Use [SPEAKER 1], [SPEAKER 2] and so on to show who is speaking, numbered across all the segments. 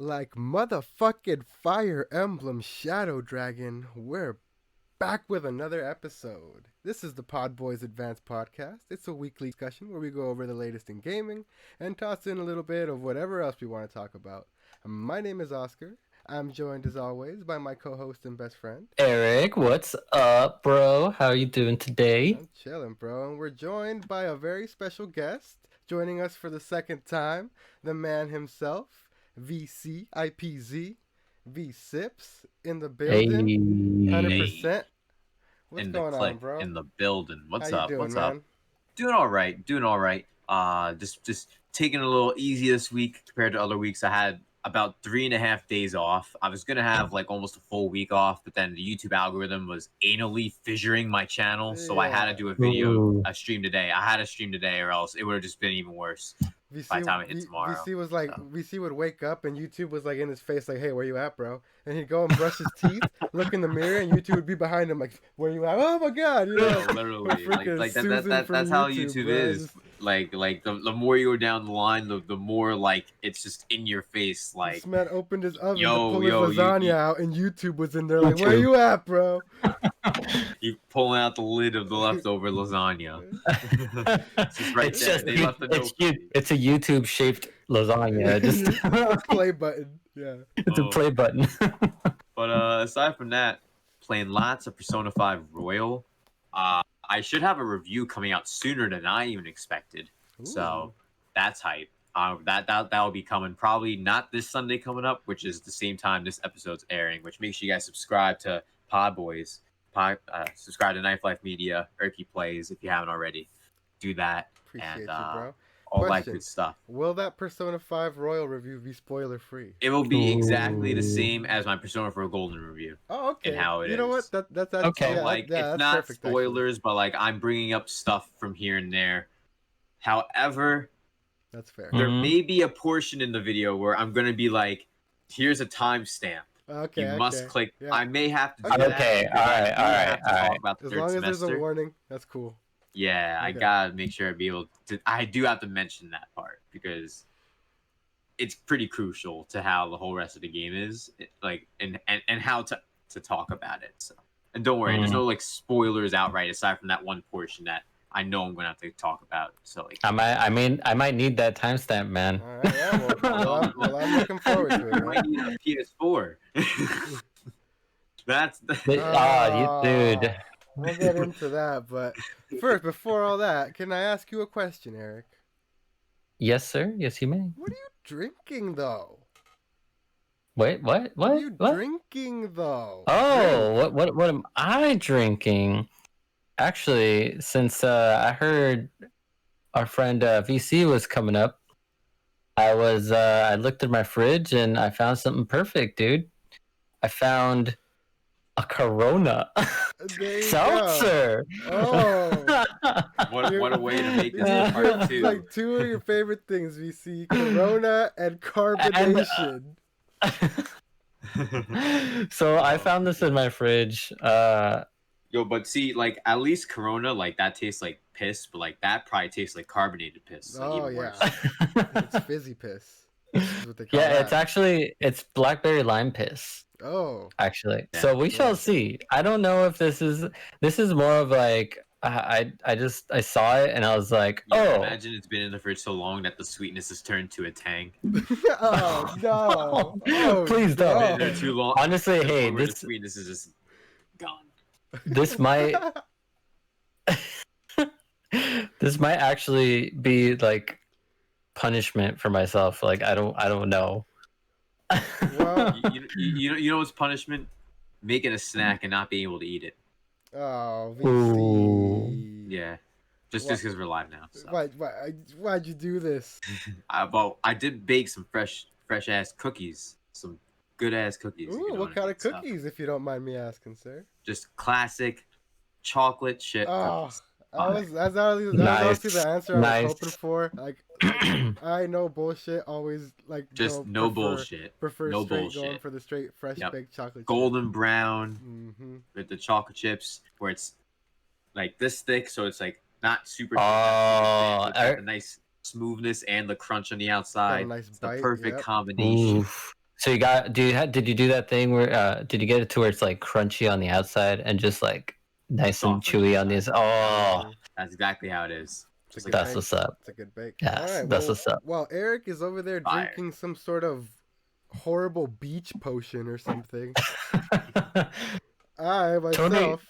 [SPEAKER 1] Like motherfucking Fire Emblem Shadow Dragon, we're back with another episode. This is the PodBoyz Advanced Podcast. It's a weekly discussion where we go over the latest in gaming and toss in a little bit of whatever else we want to talk about. My name is Oscar. I'm joined as always by my co-host and best friend,
[SPEAKER 2] Eric. What's up, bro? How you doing today?
[SPEAKER 1] I'm chilling, bro. And we're joined by a very special guest joining us for the second time, the man himself, VCiPz, VCiPz in the building,
[SPEAKER 2] Hey.
[SPEAKER 1] 100%. What's
[SPEAKER 3] in
[SPEAKER 1] going
[SPEAKER 3] the click,
[SPEAKER 1] on, bro?
[SPEAKER 3] in the building. What's
[SPEAKER 1] How you
[SPEAKER 3] up?
[SPEAKER 1] doing,
[SPEAKER 3] What's
[SPEAKER 1] man?
[SPEAKER 3] up? Doing all right. Doing all right. Just taking it a little easy this week compared to other weeks. I had about 3.5 days off. I was gonna have like almost a full week off, but then the YouTube algorithm was anally fissuring my channel, so I had to do a stream today. I had to stream today, or else it would have just been even worse. By the time it hit tomorrow,
[SPEAKER 1] VC was like,
[SPEAKER 3] so.
[SPEAKER 1] VC would wake up and YouTube was like in his face, like, "Hey, where you at, bro?" And he'd go and brush his teeth, look in the mirror, and YouTube would be behind him, like, "Where you at? Oh my god!" You know,
[SPEAKER 3] Yeah, literally, like that's how YouTube
[SPEAKER 1] bro.
[SPEAKER 3] is. Like the more you go down the line, the more like it's just in your face. Like
[SPEAKER 1] This man opened his oven
[SPEAKER 3] Yo,
[SPEAKER 1] to pull his
[SPEAKER 3] yo,
[SPEAKER 1] lasagna
[SPEAKER 3] you-
[SPEAKER 1] out, and YouTube was in there, like,
[SPEAKER 2] YouTube.
[SPEAKER 1] "Where you at, bro?"
[SPEAKER 3] you pulling out the lid of the leftover lasagna. It's just right
[SPEAKER 2] It's
[SPEAKER 3] there.
[SPEAKER 2] just
[SPEAKER 3] They left a note for me.
[SPEAKER 2] it's a YouTube shaped lasagna. Just
[SPEAKER 1] Play button. Yeah.
[SPEAKER 2] it's a
[SPEAKER 3] Oh.
[SPEAKER 2] play button.
[SPEAKER 3] But aside from that, playing lots of Persona 5 Royal. I should have a review coming out sooner than I even expected. So that's hype. That'll be coming probably not this Sunday coming up, which is the same time this episode's airing. Which make sure you guys subscribe to PodBoyz, subscribe to Knife Life Media, Erky Plays if you haven't already. Do that
[SPEAKER 1] Appreciate
[SPEAKER 3] and
[SPEAKER 1] you, bro.
[SPEAKER 3] all that
[SPEAKER 1] Question.
[SPEAKER 3] good stuff.
[SPEAKER 1] Will that Persona 5 Royal review be spoiler free?
[SPEAKER 3] It will be exactly the
[SPEAKER 2] Ooh.
[SPEAKER 3] same as my Persona 4 Golden review.
[SPEAKER 1] Oh, okay.
[SPEAKER 3] And how it
[SPEAKER 1] you know what?
[SPEAKER 3] is.
[SPEAKER 1] That's
[SPEAKER 2] Okay.
[SPEAKER 1] yeah,
[SPEAKER 3] Like
[SPEAKER 1] yeah,
[SPEAKER 3] it's
[SPEAKER 1] that's
[SPEAKER 3] not
[SPEAKER 1] perfect, actually.
[SPEAKER 3] spoilers, but like I'm bringing up stuff from here and there. However,
[SPEAKER 1] That's fair.
[SPEAKER 3] there
[SPEAKER 2] Mhm.
[SPEAKER 3] may be a portion in the video where I'm gonna be like, "Here's a timestamp.
[SPEAKER 1] Okay.
[SPEAKER 3] You must
[SPEAKER 1] okay.
[SPEAKER 3] click."
[SPEAKER 1] Yeah.
[SPEAKER 3] I may have to do
[SPEAKER 1] Okay,
[SPEAKER 3] that.
[SPEAKER 2] okay,
[SPEAKER 3] because I
[SPEAKER 2] alright,
[SPEAKER 3] do
[SPEAKER 2] alright,
[SPEAKER 3] have to talk
[SPEAKER 2] alright.
[SPEAKER 3] about the
[SPEAKER 1] As
[SPEAKER 3] third
[SPEAKER 1] long as there's
[SPEAKER 3] semester.
[SPEAKER 1] a warning, that's cool.
[SPEAKER 3] Yeah, I
[SPEAKER 1] Okay.
[SPEAKER 3] gotta make sure I be able to. I do have to mention that part because it's pretty crucial to how the whole rest of the game is, like, and how to talk about it. So, and don't worry, there's no like spoilers outright aside from that one portion that I know I'm gonna have to talk about. So like,
[SPEAKER 2] I might need that timestamp, man.
[SPEAKER 1] All right. Yeah. Well, I'm looking forward to it.
[SPEAKER 3] I might
[SPEAKER 1] Man.
[SPEAKER 3] need a PS4. That's
[SPEAKER 2] Dude.
[SPEAKER 1] We'll get into that, but first, before all that, can I ask you a question, Eric?
[SPEAKER 2] Yes, sir. Yes, you may.
[SPEAKER 1] What are you drinking, though?
[SPEAKER 2] Wait, what?
[SPEAKER 1] What are you
[SPEAKER 2] What?
[SPEAKER 1] drinking, though?
[SPEAKER 2] Oh, what am I drinking? Actually, since I heard our friend VC was coming up, I looked at my fridge and I found something perfect, dude. I found a Corona
[SPEAKER 1] There you go.
[SPEAKER 2] seltzer.
[SPEAKER 1] Oh.
[SPEAKER 3] what a way to make this
[SPEAKER 2] Yeah.
[SPEAKER 3] part
[SPEAKER 1] It's
[SPEAKER 3] two.
[SPEAKER 1] like two of your favorite things, VC: Corona and carbonation.
[SPEAKER 2] So I found this in my fridge.
[SPEAKER 3] Yo, but see, like at least Corona, like that tastes like piss, but like that probably tastes like carbonated piss. Like,
[SPEAKER 1] Oh,
[SPEAKER 3] even
[SPEAKER 1] yeah.
[SPEAKER 3] worse.
[SPEAKER 1] It's fizzy piss. Is what they call
[SPEAKER 2] Yeah, it's
[SPEAKER 1] that.
[SPEAKER 2] actually blackberry lime piss.
[SPEAKER 1] Oh.
[SPEAKER 2] Actually,
[SPEAKER 3] Yeah.
[SPEAKER 2] so we shall
[SPEAKER 1] Yeah.
[SPEAKER 2] see. I don't know if this is more of like I saw it and I was like,
[SPEAKER 3] Yeah,
[SPEAKER 2] oh,
[SPEAKER 3] imagine it's been in the fridge so long that the sweetness has turned to a tang.
[SPEAKER 1] Oh no! Oh,
[SPEAKER 2] Please don't.
[SPEAKER 1] no.
[SPEAKER 3] They're too long.
[SPEAKER 2] honestly,
[SPEAKER 3] to the
[SPEAKER 2] hey,
[SPEAKER 3] point where the
[SPEAKER 2] this
[SPEAKER 3] sweetness is just gone.
[SPEAKER 2] this might this might actually be like punishment for myself. Like I don't know.
[SPEAKER 1] Well,
[SPEAKER 3] You know what's punishment? Making a snack and not being able to eat it.
[SPEAKER 1] oh,
[SPEAKER 2] Ooh.
[SPEAKER 1] VC.
[SPEAKER 3] Yeah, just
[SPEAKER 1] What?
[SPEAKER 3] because we're live now. So.
[SPEAKER 1] Why'd you do this?
[SPEAKER 3] I did bake some fresh ass cookies, some good ass cookies. if you
[SPEAKER 1] Ooh,
[SPEAKER 3] know
[SPEAKER 1] what kind
[SPEAKER 3] I
[SPEAKER 1] of
[SPEAKER 3] mean. So,
[SPEAKER 1] cookies, if you don't mind me asking, sir?
[SPEAKER 3] just classic chocolate chip
[SPEAKER 1] Oh,
[SPEAKER 3] cookies.
[SPEAKER 1] that's honestly the answer I was
[SPEAKER 2] Nice.
[SPEAKER 1] hoping for. Like, I know bullshit. Always like
[SPEAKER 3] Just
[SPEAKER 1] go
[SPEAKER 3] no
[SPEAKER 1] prefer-
[SPEAKER 3] bullshit.
[SPEAKER 1] Prefer
[SPEAKER 3] No
[SPEAKER 1] straight
[SPEAKER 3] bullshit.
[SPEAKER 1] going for the straight fresh
[SPEAKER 3] Yep.
[SPEAKER 1] baked chocolate.
[SPEAKER 3] Golden brown
[SPEAKER 1] Mm-hmm.
[SPEAKER 3] with the chocolate chips, where it's like this thick, so it's like not super.
[SPEAKER 2] Oh,
[SPEAKER 3] it's got the nice smoothness and the crunch on the outside.
[SPEAKER 1] nice
[SPEAKER 3] It's the
[SPEAKER 1] bite,
[SPEAKER 3] perfect
[SPEAKER 1] yep.
[SPEAKER 3] combination.
[SPEAKER 2] Oof. So did you do that thing where did you get it to where it's like crunchy on the outside and just like nice and
[SPEAKER 3] Soft on the
[SPEAKER 2] chewy on these? Oh,
[SPEAKER 3] That's exactly how it is.
[SPEAKER 1] It's a
[SPEAKER 3] Just
[SPEAKER 1] good
[SPEAKER 3] like
[SPEAKER 2] that's
[SPEAKER 1] bake.
[SPEAKER 2] what's up.
[SPEAKER 1] It's a good bake.
[SPEAKER 2] Yes,
[SPEAKER 1] All right.
[SPEAKER 2] that's
[SPEAKER 1] Well,
[SPEAKER 2] what's up.
[SPEAKER 1] while Eric is over there
[SPEAKER 3] Fire.
[SPEAKER 1] drinking some sort of horrible beach potion or something, I myself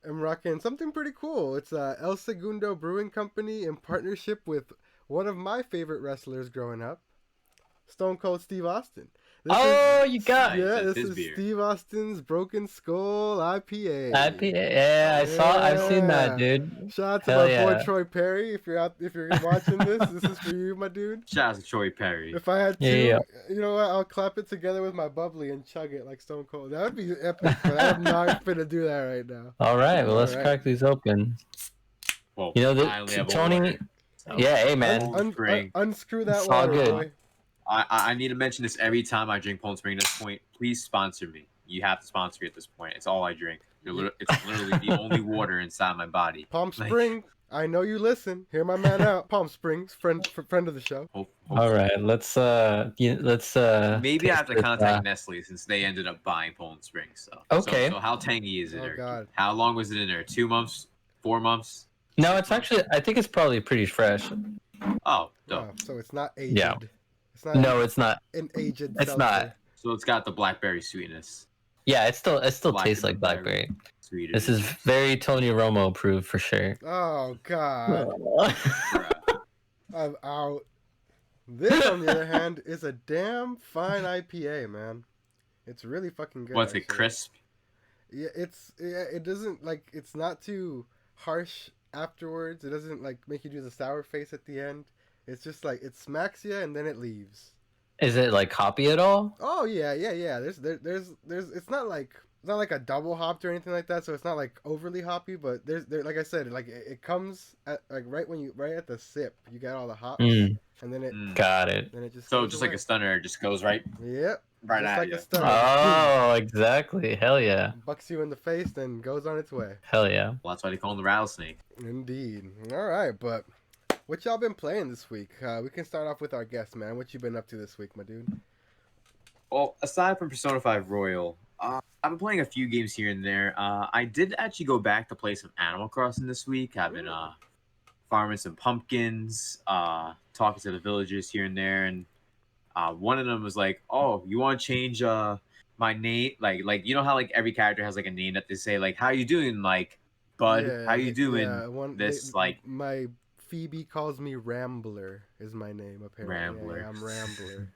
[SPEAKER 1] am rocking something pretty cool. It's El Segundo Brewing Company in partnership with one of my favorite wrestlers growing up, Stone Cold Steve Austin.
[SPEAKER 2] You got
[SPEAKER 3] Nice,
[SPEAKER 1] Yeah,
[SPEAKER 3] that's
[SPEAKER 1] this
[SPEAKER 3] his
[SPEAKER 1] is
[SPEAKER 3] beer.
[SPEAKER 1] Steve Austin's Broken Skull IPA.
[SPEAKER 2] Yeah, I've seen that, dude.
[SPEAKER 1] Shout out to
[SPEAKER 2] Hell
[SPEAKER 1] my boy
[SPEAKER 2] yeah.
[SPEAKER 1] Troy Perry. If you're watching this is for you, my dude.
[SPEAKER 3] Shout out to Troy Perry.
[SPEAKER 1] If I had two,
[SPEAKER 2] Yeah.
[SPEAKER 1] you know what? I'll clap it together with my bubbly and chug it like Stone Cold. That would be epic, but I'm not gonna do that right now.
[SPEAKER 2] All right, well, let's
[SPEAKER 1] All right.
[SPEAKER 2] crack these open.
[SPEAKER 3] Well,
[SPEAKER 2] You know,
[SPEAKER 3] I only have
[SPEAKER 2] Tony-
[SPEAKER 3] water, so-
[SPEAKER 2] Yeah, hey man.
[SPEAKER 3] Spring.
[SPEAKER 1] Unscrew that
[SPEAKER 2] It's all
[SPEAKER 1] water,
[SPEAKER 2] good.
[SPEAKER 1] boy.
[SPEAKER 3] I need to mention this every time I drink Poland Spring at this point. Please sponsor me. You have to sponsor me at this point. It's all I drink. It's literally the only water inside my body.
[SPEAKER 1] Palm
[SPEAKER 3] Like,
[SPEAKER 1] Springs. I know you listen. Hear my man out. Palm Springs, friend of the show.
[SPEAKER 2] All right, let's
[SPEAKER 3] Maybe I have to
[SPEAKER 2] taste this,
[SPEAKER 3] contact Nestle since they ended up buying Poland Spring. So
[SPEAKER 2] Okay.
[SPEAKER 3] So how tangy is it?
[SPEAKER 1] Oh,
[SPEAKER 3] Or
[SPEAKER 1] God.
[SPEAKER 3] How long was it in there? 2 months? 4 months?
[SPEAKER 2] No, it's actually. I think it's probably pretty fresh.
[SPEAKER 3] Oh, dope.
[SPEAKER 1] Oh, so it's not aged.
[SPEAKER 2] Yeah.
[SPEAKER 1] It's not
[SPEAKER 2] No, it's not.
[SPEAKER 1] an aged.
[SPEAKER 2] It's not.
[SPEAKER 3] So it's got the blackberry sweetness.
[SPEAKER 2] Yeah, it still tastes like
[SPEAKER 3] Blackberry.
[SPEAKER 2] blackberry.
[SPEAKER 3] Sweet.
[SPEAKER 2] This is very Tony Romo approved for sure.
[SPEAKER 1] Oh God, I'm out. This, on the other hand, is a damn fine IPA, man. It's really fucking good.
[SPEAKER 3] What's it,
[SPEAKER 1] actually.
[SPEAKER 3] crisp?
[SPEAKER 1] Yeah, it doesn't like it's not too harsh afterwards. It doesn't like make you do the sour face at the end. It's just like it smacks you and then it leaves.
[SPEAKER 2] Is it like hoppy at all?
[SPEAKER 1] Oh yeah. There's it's not like a double hopped or anything like that, so it's not like overly hoppy, but there like I said, like it comes at like right at the sip, you got all the hops, and then it
[SPEAKER 3] Mm.
[SPEAKER 2] Got it.
[SPEAKER 1] just
[SPEAKER 3] So
[SPEAKER 1] goes
[SPEAKER 3] just
[SPEAKER 1] away.
[SPEAKER 3] like a stunner, it just goes right
[SPEAKER 1] Yep,
[SPEAKER 3] right
[SPEAKER 1] just
[SPEAKER 3] at
[SPEAKER 1] like
[SPEAKER 3] you.
[SPEAKER 1] a stunner.
[SPEAKER 2] Oh, exactly. Hell yeah.
[SPEAKER 1] Bucks you in the face, then goes on its way.
[SPEAKER 2] Hell yeah.
[SPEAKER 3] Well, that's why they call him the rattlesnake.
[SPEAKER 1] Indeed. All right, but what y'all been playing this week? We can start off with our guest, man. What you been up to this week, my dude?
[SPEAKER 3] Well, aside from Persona 5 Royal, I've been playing a few games here and there. I did actually go back to play some Animal Crossing this week. I've been farming some pumpkins, talking to the villagers here and there, and one of them was like, "Oh, you want to change my name? Like you know how like every character has like a name that they say like, how you doing, like, bud?
[SPEAKER 1] Yeah,
[SPEAKER 3] how you doing?
[SPEAKER 1] Yeah,
[SPEAKER 3] like
[SPEAKER 1] my Phoebe calls me Rambler is my name apparently.
[SPEAKER 3] Rambler.
[SPEAKER 1] Yeah, I'm Rambler.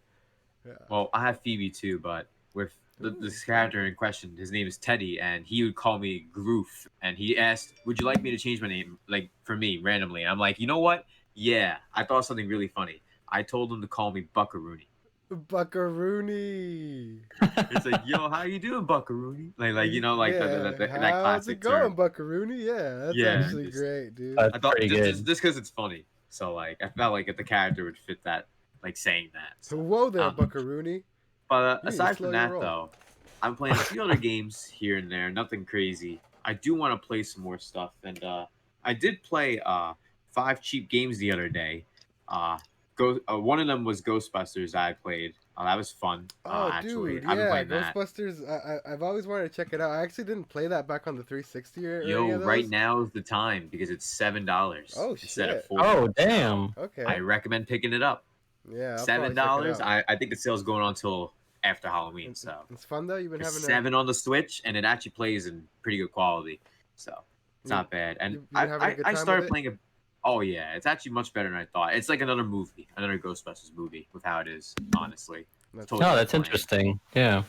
[SPEAKER 1] Yeah.
[SPEAKER 3] Well, I have Phoebe too, but with this character in question, his name is Teddy, and he would call me Groof. And he asked, "Would you like me to change my name, like for me, randomly?" And I'm like, you know what? Yeah, I thought of something really funny. I told him to call me Buckaroony.
[SPEAKER 1] Buckaroony.
[SPEAKER 3] It's like, yo, how you doing, Buckaroony? Like you know, like
[SPEAKER 1] Yeah.
[SPEAKER 3] that
[SPEAKER 1] How's
[SPEAKER 3] classic
[SPEAKER 1] it going,
[SPEAKER 3] term.
[SPEAKER 1] Buckaroony? Yeah, that's
[SPEAKER 3] Yeah,
[SPEAKER 1] actually
[SPEAKER 3] just-
[SPEAKER 1] great, dude.
[SPEAKER 2] That's
[SPEAKER 3] I thought
[SPEAKER 2] pretty
[SPEAKER 3] just
[SPEAKER 2] good.
[SPEAKER 3] because it's funny. So like, I felt like the character would fit that, like saying that.
[SPEAKER 1] So
[SPEAKER 3] So.
[SPEAKER 1] whoa there,
[SPEAKER 3] um,
[SPEAKER 1] Buckaroony.
[SPEAKER 3] But
[SPEAKER 1] You need to
[SPEAKER 3] aside
[SPEAKER 1] slow
[SPEAKER 3] from
[SPEAKER 1] your
[SPEAKER 3] that,
[SPEAKER 1] roll.
[SPEAKER 3] though, I'm playing a few other games here and there. Nothing crazy. I do want to play some more stuff, and I did play 5 cheap games the other day. One of them was Ghostbusters. I played. That was fun.
[SPEAKER 1] Oh,
[SPEAKER 3] Actually,
[SPEAKER 1] dude,
[SPEAKER 3] I've been
[SPEAKER 1] yeah,
[SPEAKER 3] playing that.
[SPEAKER 1] Ghostbusters. I've always wanted to check it out. I actually didn't play that back on the 360 or any
[SPEAKER 3] Yo,
[SPEAKER 1] of those.
[SPEAKER 3] right now is the time because it's $7
[SPEAKER 1] Oh,
[SPEAKER 3] instead of
[SPEAKER 1] shit.
[SPEAKER 3] $4.
[SPEAKER 2] Oh, damn.
[SPEAKER 1] Okay.
[SPEAKER 3] I recommend picking it up.
[SPEAKER 1] Yeah. I'll probably check it
[SPEAKER 3] $7.
[SPEAKER 1] out.
[SPEAKER 3] I think the sale's going on till after Halloween. So
[SPEAKER 1] It's fun though. You've been
[SPEAKER 3] there's
[SPEAKER 1] having
[SPEAKER 3] 7 on the Switch, and it actually plays in pretty good quality. So it's
[SPEAKER 1] You-
[SPEAKER 3] not bad. And
[SPEAKER 1] you've been having a good
[SPEAKER 3] I
[SPEAKER 1] time
[SPEAKER 3] started
[SPEAKER 1] with it?
[SPEAKER 3] playing Oh yeah, it's actually much better than I thought. It's like another movie, another Ghostbusters movie with how it is. Honestly,
[SPEAKER 1] That's
[SPEAKER 3] totally
[SPEAKER 2] No, that's
[SPEAKER 3] playing.
[SPEAKER 2] interesting. Yeah.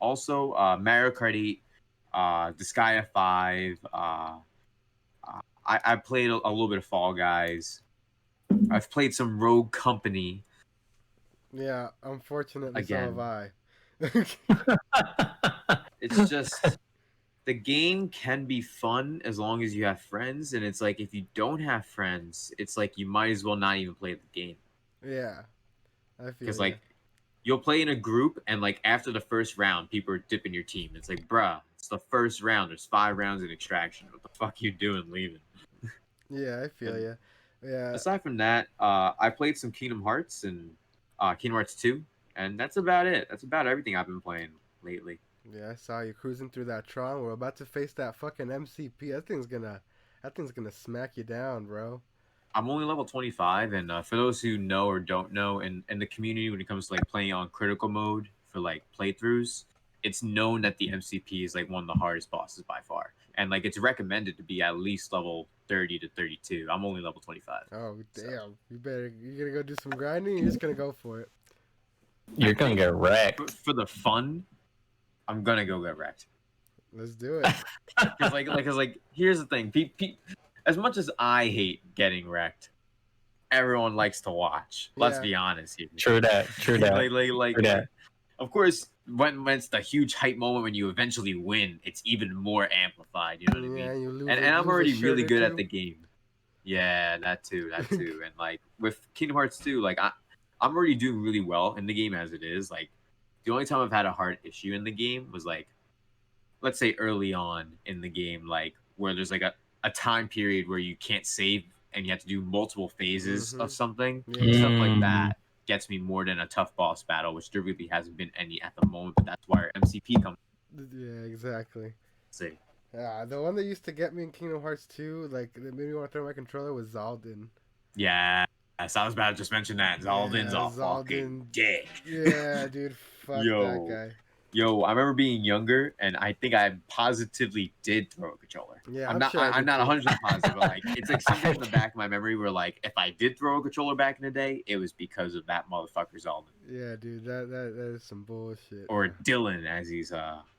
[SPEAKER 3] Also, Mario Kart 8, Disgaea 5. I played a little bit of Fall Guys. I've played some Rogue Company.
[SPEAKER 1] Yeah. Unfortunately,
[SPEAKER 3] Again.
[SPEAKER 1] so have I.
[SPEAKER 3] It's just the game can be fun as long as you have friends, and it's like if you don't have friends, it's like you might as well not even play the game.
[SPEAKER 1] Yeah. I feel
[SPEAKER 3] Because
[SPEAKER 1] ya.
[SPEAKER 3] like you'll play in a group, and like after the first round, people are dipping your team. It's like, bruh, it's the first round. There's 5 rounds in extraction. What the fuck you doing leaving?
[SPEAKER 1] Yeah, I feel ya. Yeah.
[SPEAKER 3] Aside from that, I played some Kingdom Hearts and Kingdom Hearts 2. And that's about it. That's about everything I've been playing lately.
[SPEAKER 1] Yeah, I saw you cruising through that Tron. We're about to face that fucking MCP. That thing's gonna smack you down, bro.
[SPEAKER 3] I'm only level 25, and for those who know or don't know, in the community, when it comes to like playing on critical mode for like playthroughs, it's known that the MCP is like one of the hardest bosses by far, and like it's recommended to be at least level 30 to 32. I'm only level 25.
[SPEAKER 1] Oh damn!
[SPEAKER 3] So.
[SPEAKER 1] You're gonna go do some grinding. You're just gonna go for it.
[SPEAKER 2] You're gonna get wrecked.
[SPEAKER 3] For the fun, I'm gonna go get wrecked.
[SPEAKER 1] Let's do it.
[SPEAKER 3] Cause here's the thing. As much as I hate getting wrecked, everyone likes to watch. Let's be honest here.
[SPEAKER 2] True that. True that.
[SPEAKER 3] Of course, when it's the huge hype moment when you eventually win, it's even more amplified. You know what I mean?
[SPEAKER 1] You lose,
[SPEAKER 3] and I'm already really good
[SPEAKER 1] too.
[SPEAKER 3] at the game. Yeah, that too. And like with Kingdom Hearts 2, like I'm already doing really well in the game as it is. Like the only time I've had a hard issue in the game was like, let's say early on in the game, like where there's like a time period where you can't save and you have to do multiple phases of something.
[SPEAKER 1] Yeah.
[SPEAKER 3] Stuff like that gets me more than a tough boss battle, which there really hasn't been any at the moment, but that's why our MCP comes.
[SPEAKER 1] Yeah, exactly.
[SPEAKER 3] See.
[SPEAKER 1] Yeah, the one that used to get me in Kingdom Hearts 2, like that made me want to throw my controller, was Zaldin.
[SPEAKER 3] Yeah, I was about to just mention that. Zaldin's a fucking dick.
[SPEAKER 1] Yeah, dude, fuck that guy.
[SPEAKER 3] Yo, I remember being younger, and I think I positively did throw a controller.
[SPEAKER 1] Yeah,
[SPEAKER 3] I'm not 100% positive, but like it's like something in the back of my memory where like if I did throw a controller back in the day, it was because of that motherfucker Zaldin.
[SPEAKER 1] Yeah, dude, that is some bullshit.
[SPEAKER 3] Or Dylan, as he's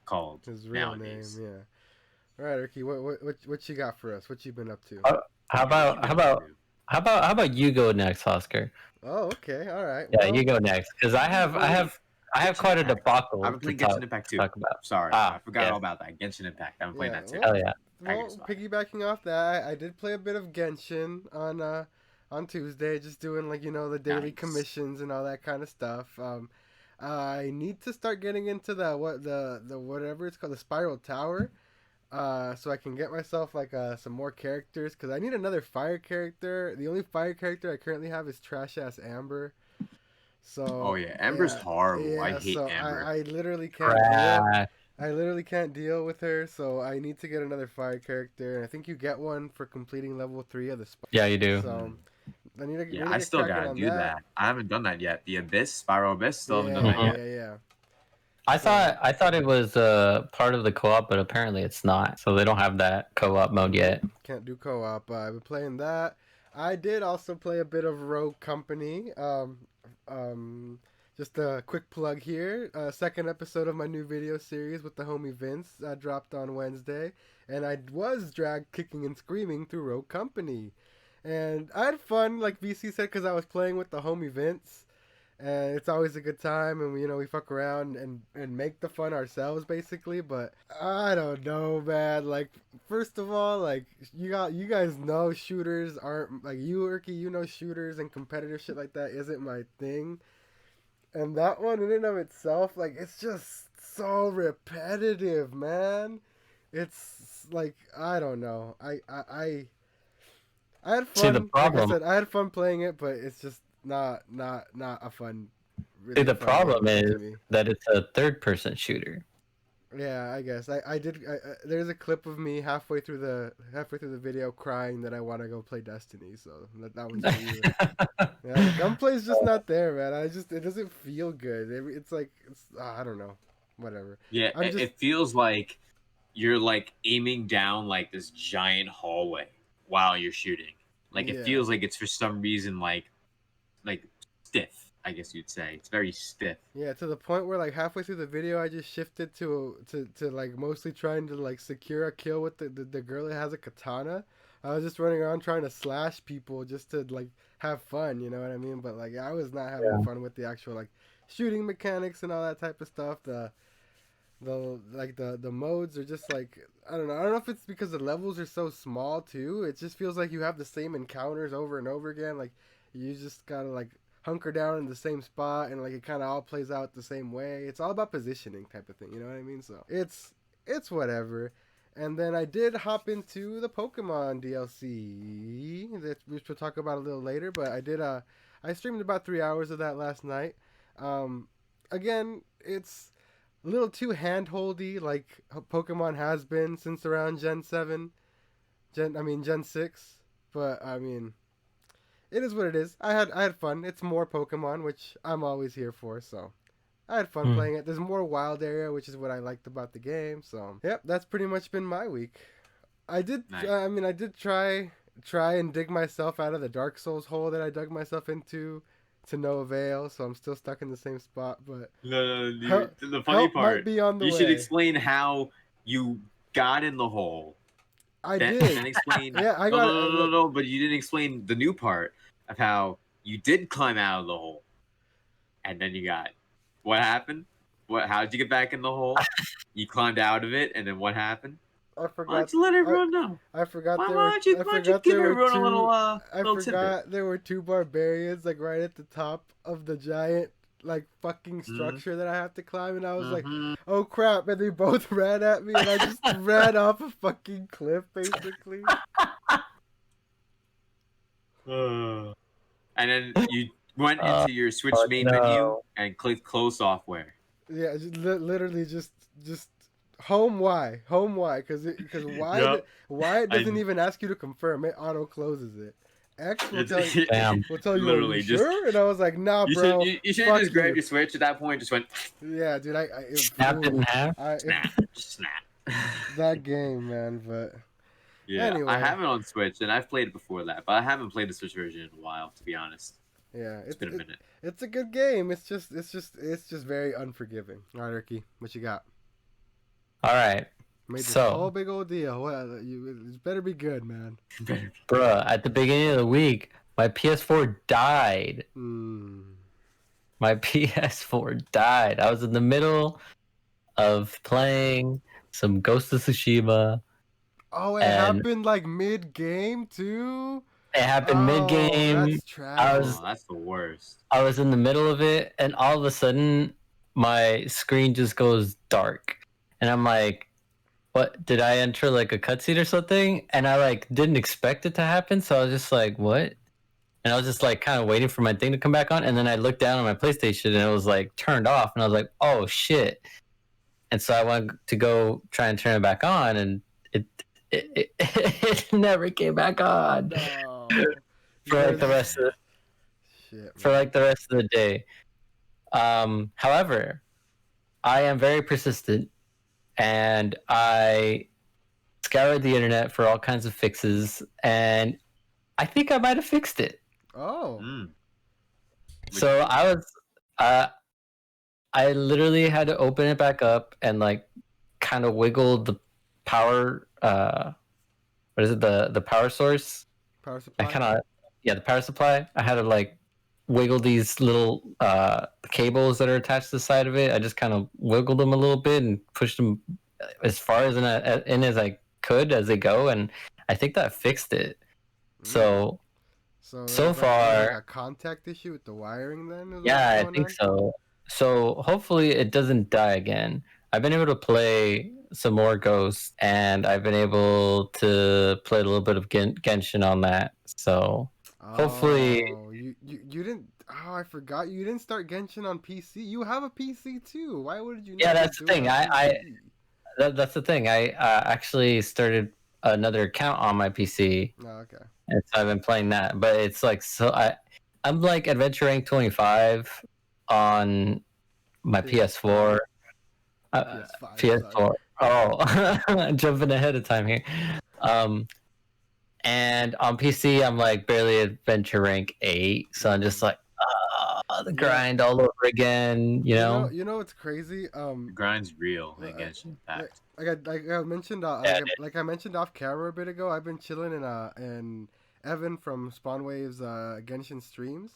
[SPEAKER 3] called
[SPEAKER 1] his real
[SPEAKER 3] nowadays.
[SPEAKER 1] name. Yeah. All right, Ricky, what you got for us? What you been up to?
[SPEAKER 2] How about you go next, Oscar?
[SPEAKER 1] Oh, okay, all right.
[SPEAKER 2] Yeah, you go next because I have quite a debacle.
[SPEAKER 3] I've been playing Genshin Impact too. Sorry, I forgot all about that. Genshin Impact. I've been playing that too.
[SPEAKER 2] Hell yeah.
[SPEAKER 1] Well, piggybacking off that, I did play a bit of Genshin on Tuesday, just doing like the daily commissions and all that kind of stuff. I need to start getting into the whatever it's called, the Spiral Tower, so I can get myself like some more characters because I need another fire character. The only fire character I currently have is trash ass Amber. So
[SPEAKER 3] Amber's horrible.
[SPEAKER 1] Yeah,
[SPEAKER 3] I hate Amber.
[SPEAKER 1] I literally can't. I literally can't deal with her, so I need to get another fire character. And I think you get one for completing level 3 of the Spiral.
[SPEAKER 2] Yeah, you do.
[SPEAKER 1] So I need to.
[SPEAKER 3] I still gotta do that. I haven't done that yet. The Spiral Abyss, still haven't done that yet.
[SPEAKER 1] Yeah.
[SPEAKER 2] I thought it was part of the co-op, but apparently it's not. So they don't have that co-op mode yet.
[SPEAKER 1] Can't do co-op. I've been playing that. I did also play a bit of Rogue Company. Just a quick plug here. Second episode of my new video series with the homie Vince dropped on Wednesday, and I was dragged kicking and screaming through Rogue Company, and I had fun, like VC said, because I was playing with the homie Vince, and it's always a good time, and we fuck around and make the fun ourselves basically. But I don't know, man. Like, first of all, like you guys know shooters aren't like you, Urki. Shooters and competitive shit like that isn't my thing. And that one in and of itself, like, it's just so repetitive, man. It's like, I don't know. I had fun.
[SPEAKER 2] See, the problem,
[SPEAKER 1] like I said, I had fun playing it, but it's just not a fun.
[SPEAKER 2] Really see, the problem is that it's a third-person shooter.
[SPEAKER 1] Yeah, I guess I did. There's a clip of me halfway through the video crying that I want to go play Destiny. So that one's for you. Yeah, the gunplay's just not there, man. It doesn't feel good. It's like I don't know, whatever.
[SPEAKER 3] Yeah, it feels like you're like aiming down like this giant hallway while you're shooting. Like it feels like it's for some reason like stiff. I guess you'd say it's very stiff.
[SPEAKER 1] Yeah, to the point where like halfway through the video, I just shifted to like mostly trying to like secure a kill with the girl that has a katana. I was just running around trying to slash people just to like have fun, you know what I mean? But like I was not having fun with the actual like shooting mechanics and all that type of stuff. The modes are just like I don't know if it's because the levels are so small too. It just feels like you have the same encounters over and over again. Like you just gotta like hunker down in the same spot and like it kind of all plays out the same way. It's all about positioning type of thing, you know what I mean? So it's whatever. And then I did hop into the Pokemon DLC, which we'll talk about a little later. But I streamed about 3 hours of that last night. again, it's a little too handholdy, like Pokemon has been since around Gen 7. Gen 6. But, I mean, it is what it is. I had fun. It's more Pokemon, which I'm always here for, so I had fun playing it. There's more wild area, which is what I liked about the game. So, yep, that's pretty much been my week. I did try and dig myself out of the Dark Souls hole that I dug myself into to no avail, so I'm still stuck in the same spot, but
[SPEAKER 3] No, the funny part,
[SPEAKER 1] might be on the
[SPEAKER 3] you
[SPEAKER 1] way.
[SPEAKER 3] should explain how you got in the hole.
[SPEAKER 1] I did.
[SPEAKER 3] Then explain.
[SPEAKER 1] Yeah, I got
[SPEAKER 3] no, but you didn't explain the new part of how you did climb out of the hole, and then you got what happened. How did you get back in the hole? You climbed out of it, and then what happened?
[SPEAKER 1] I forgot.
[SPEAKER 3] Why don't you let everyone know?
[SPEAKER 1] I forgot.
[SPEAKER 3] Why don't you give everyone a little tidbit?
[SPEAKER 1] There were 2 barbarians like right at the top of the giant like fucking structure that I have to climb, and I was like, oh crap, and they both ran at me, and I just ran off a fucking cliff basically.
[SPEAKER 3] And then you went into your Switch main menu and clicked close software.
[SPEAKER 1] Yeah, literally just home Y, because why it doesn't even ask you to confirm, it auto closes it. X will tell you, literally, sure? And I was like, nah, bro.
[SPEAKER 3] You should have just grabbed your Switch at that point, just went.
[SPEAKER 1] Yeah, dude,
[SPEAKER 2] snapped it in half.
[SPEAKER 3] Snap.
[SPEAKER 1] That game, man, but
[SPEAKER 3] yeah,
[SPEAKER 1] anyway.
[SPEAKER 3] I have it on Switch, and I've played it before that, but I haven't played the Switch version in a while, to be honest.
[SPEAKER 1] Yeah,
[SPEAKER 3] it's been a minute.
[SPEAKER 1] It's a good game. It's just very unforgiving. All right, Ricky, what you got?
[SPEAKER 2] All right.
[SPEAKER 1] Made this whole big old deal. Well, it better be good, man.
[SPEAKER 2] Bruh, at the beginning of the week, my PS4 died. My PS4 died. I was in the middle of playing some Ghost of Tsushima.
[SPEAKER 1] Oh, it happened like mid-game too?
[SPEAKER 2] It happened mid-game.
[SPEAKER 1] That's tragic.
[SPEAKER 3] That's the worst.
[SPEAKER 2] I was in the middle of it, and all of a sudden, my screen just goes dark. And I'm like, what? Did I enter like a cutscene or something? And I like didn't expect it to happen, so I was just like, what? And I was just like kind of waiting for my thing to come back on, and then I looked down on my PlayStation and it was like turned off, and I was like, oh shit. And so I went to go try and turn it back on, and it never came back on.
[SPEAKER 1] No.
[SPEAKER 2] For like the rest of the day. However, I am very persistent, and I scoured the internet for all kinds of fixes, and I think I might have fixed it.
[SPEAKER 1] Oh.
[SPEAKER 2] So I was, I literally had to open it back up and like kind of wiggle the power. What is it? The power source.
[SPEAKER 1] Power supply.
[SPEAKER 2] The power supply. I had to like wiggle these little cables that are attached to the side of it. I just kind of wiggled them a little bit and pushed them as far in as I could as they go, and I think that fixed it. So far,
[SPEAKER 1] like a contact issue with the wiring then?
[SPEAKER 2] Yeah, I think so. So hopefully it doesn't die again. I've been able to play some more Ghosts, and I've been able to play a little bit of Genshin on that. So hopefully
[SPEAKER 1] you didn't. Oh, I forgot you didn't start Genshin on PC. You have a PC too. Why would you?
[SPEAKER 2] Yeah, that's the thing. That's the thing. I actually started another account on my PC.
[SPEAKER 1] Oh, okay.
[SPEAKER 2] And so I've been playing that, but it's like I'm like adventure rank 25 on my PS4. PS4. Oh, jumping ahead of time here. And on PC, I'm like barely adventure rank 8, so I'm just like, the grind all over again. You know
[SPEAKER 1] what's crazy?
[SPEAKER 3] The grind's real. Like Genshin Impact.
[SPEAKER 1] Like I mentioned, like I mentioned off camera a bit ago, I've been chilling in Evan from Spawnwave's Genshin streams,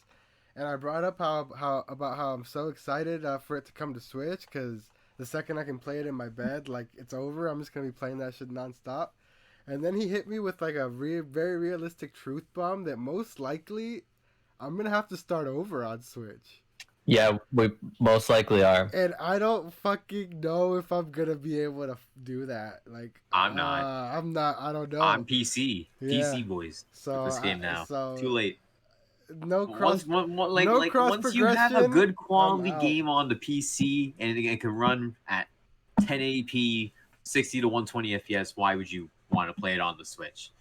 [SPEAKER 1] and I brought up how I'm so excited for it to come to Switch, because the second I can play it in my bed, like it's over. I'm just gonna be playing that shit nonstop. And then he hit me with like a very realistic truth bomb that most likely I'm gonna have to start over on Switch.
[SPEAKER 2] Yeah, we most likely are.
[SPEAKER 1] And I don't fucking know if I'm gonna be able to do that. Like
[SPEAKER 3] I'm not.
[SPEAKER 1] I don't know.
[SPEAKER 3] I'm PC.
[SPEAKER 1] Yeah.
[SPEAKER 3] PC boys.
[SPEAKER 1] So
[SPEAKER 3] this game now. Too late.
[SPEAKER 1] no cross,
[SPEAKER 3] like
[SPEAKER 1] cross
[SPEAKER 3] once you have a
[SPEAKER 1] progression,
[SPEAKER 3] good
[SPEAKER 1] I'm
[SPEAKER 3] quality
[SPEAKER 1] out.
[SPEAKER 3] game on the PC and it can run at 1080p, 60 to 120 FPS, why would you want to play it on the Switch?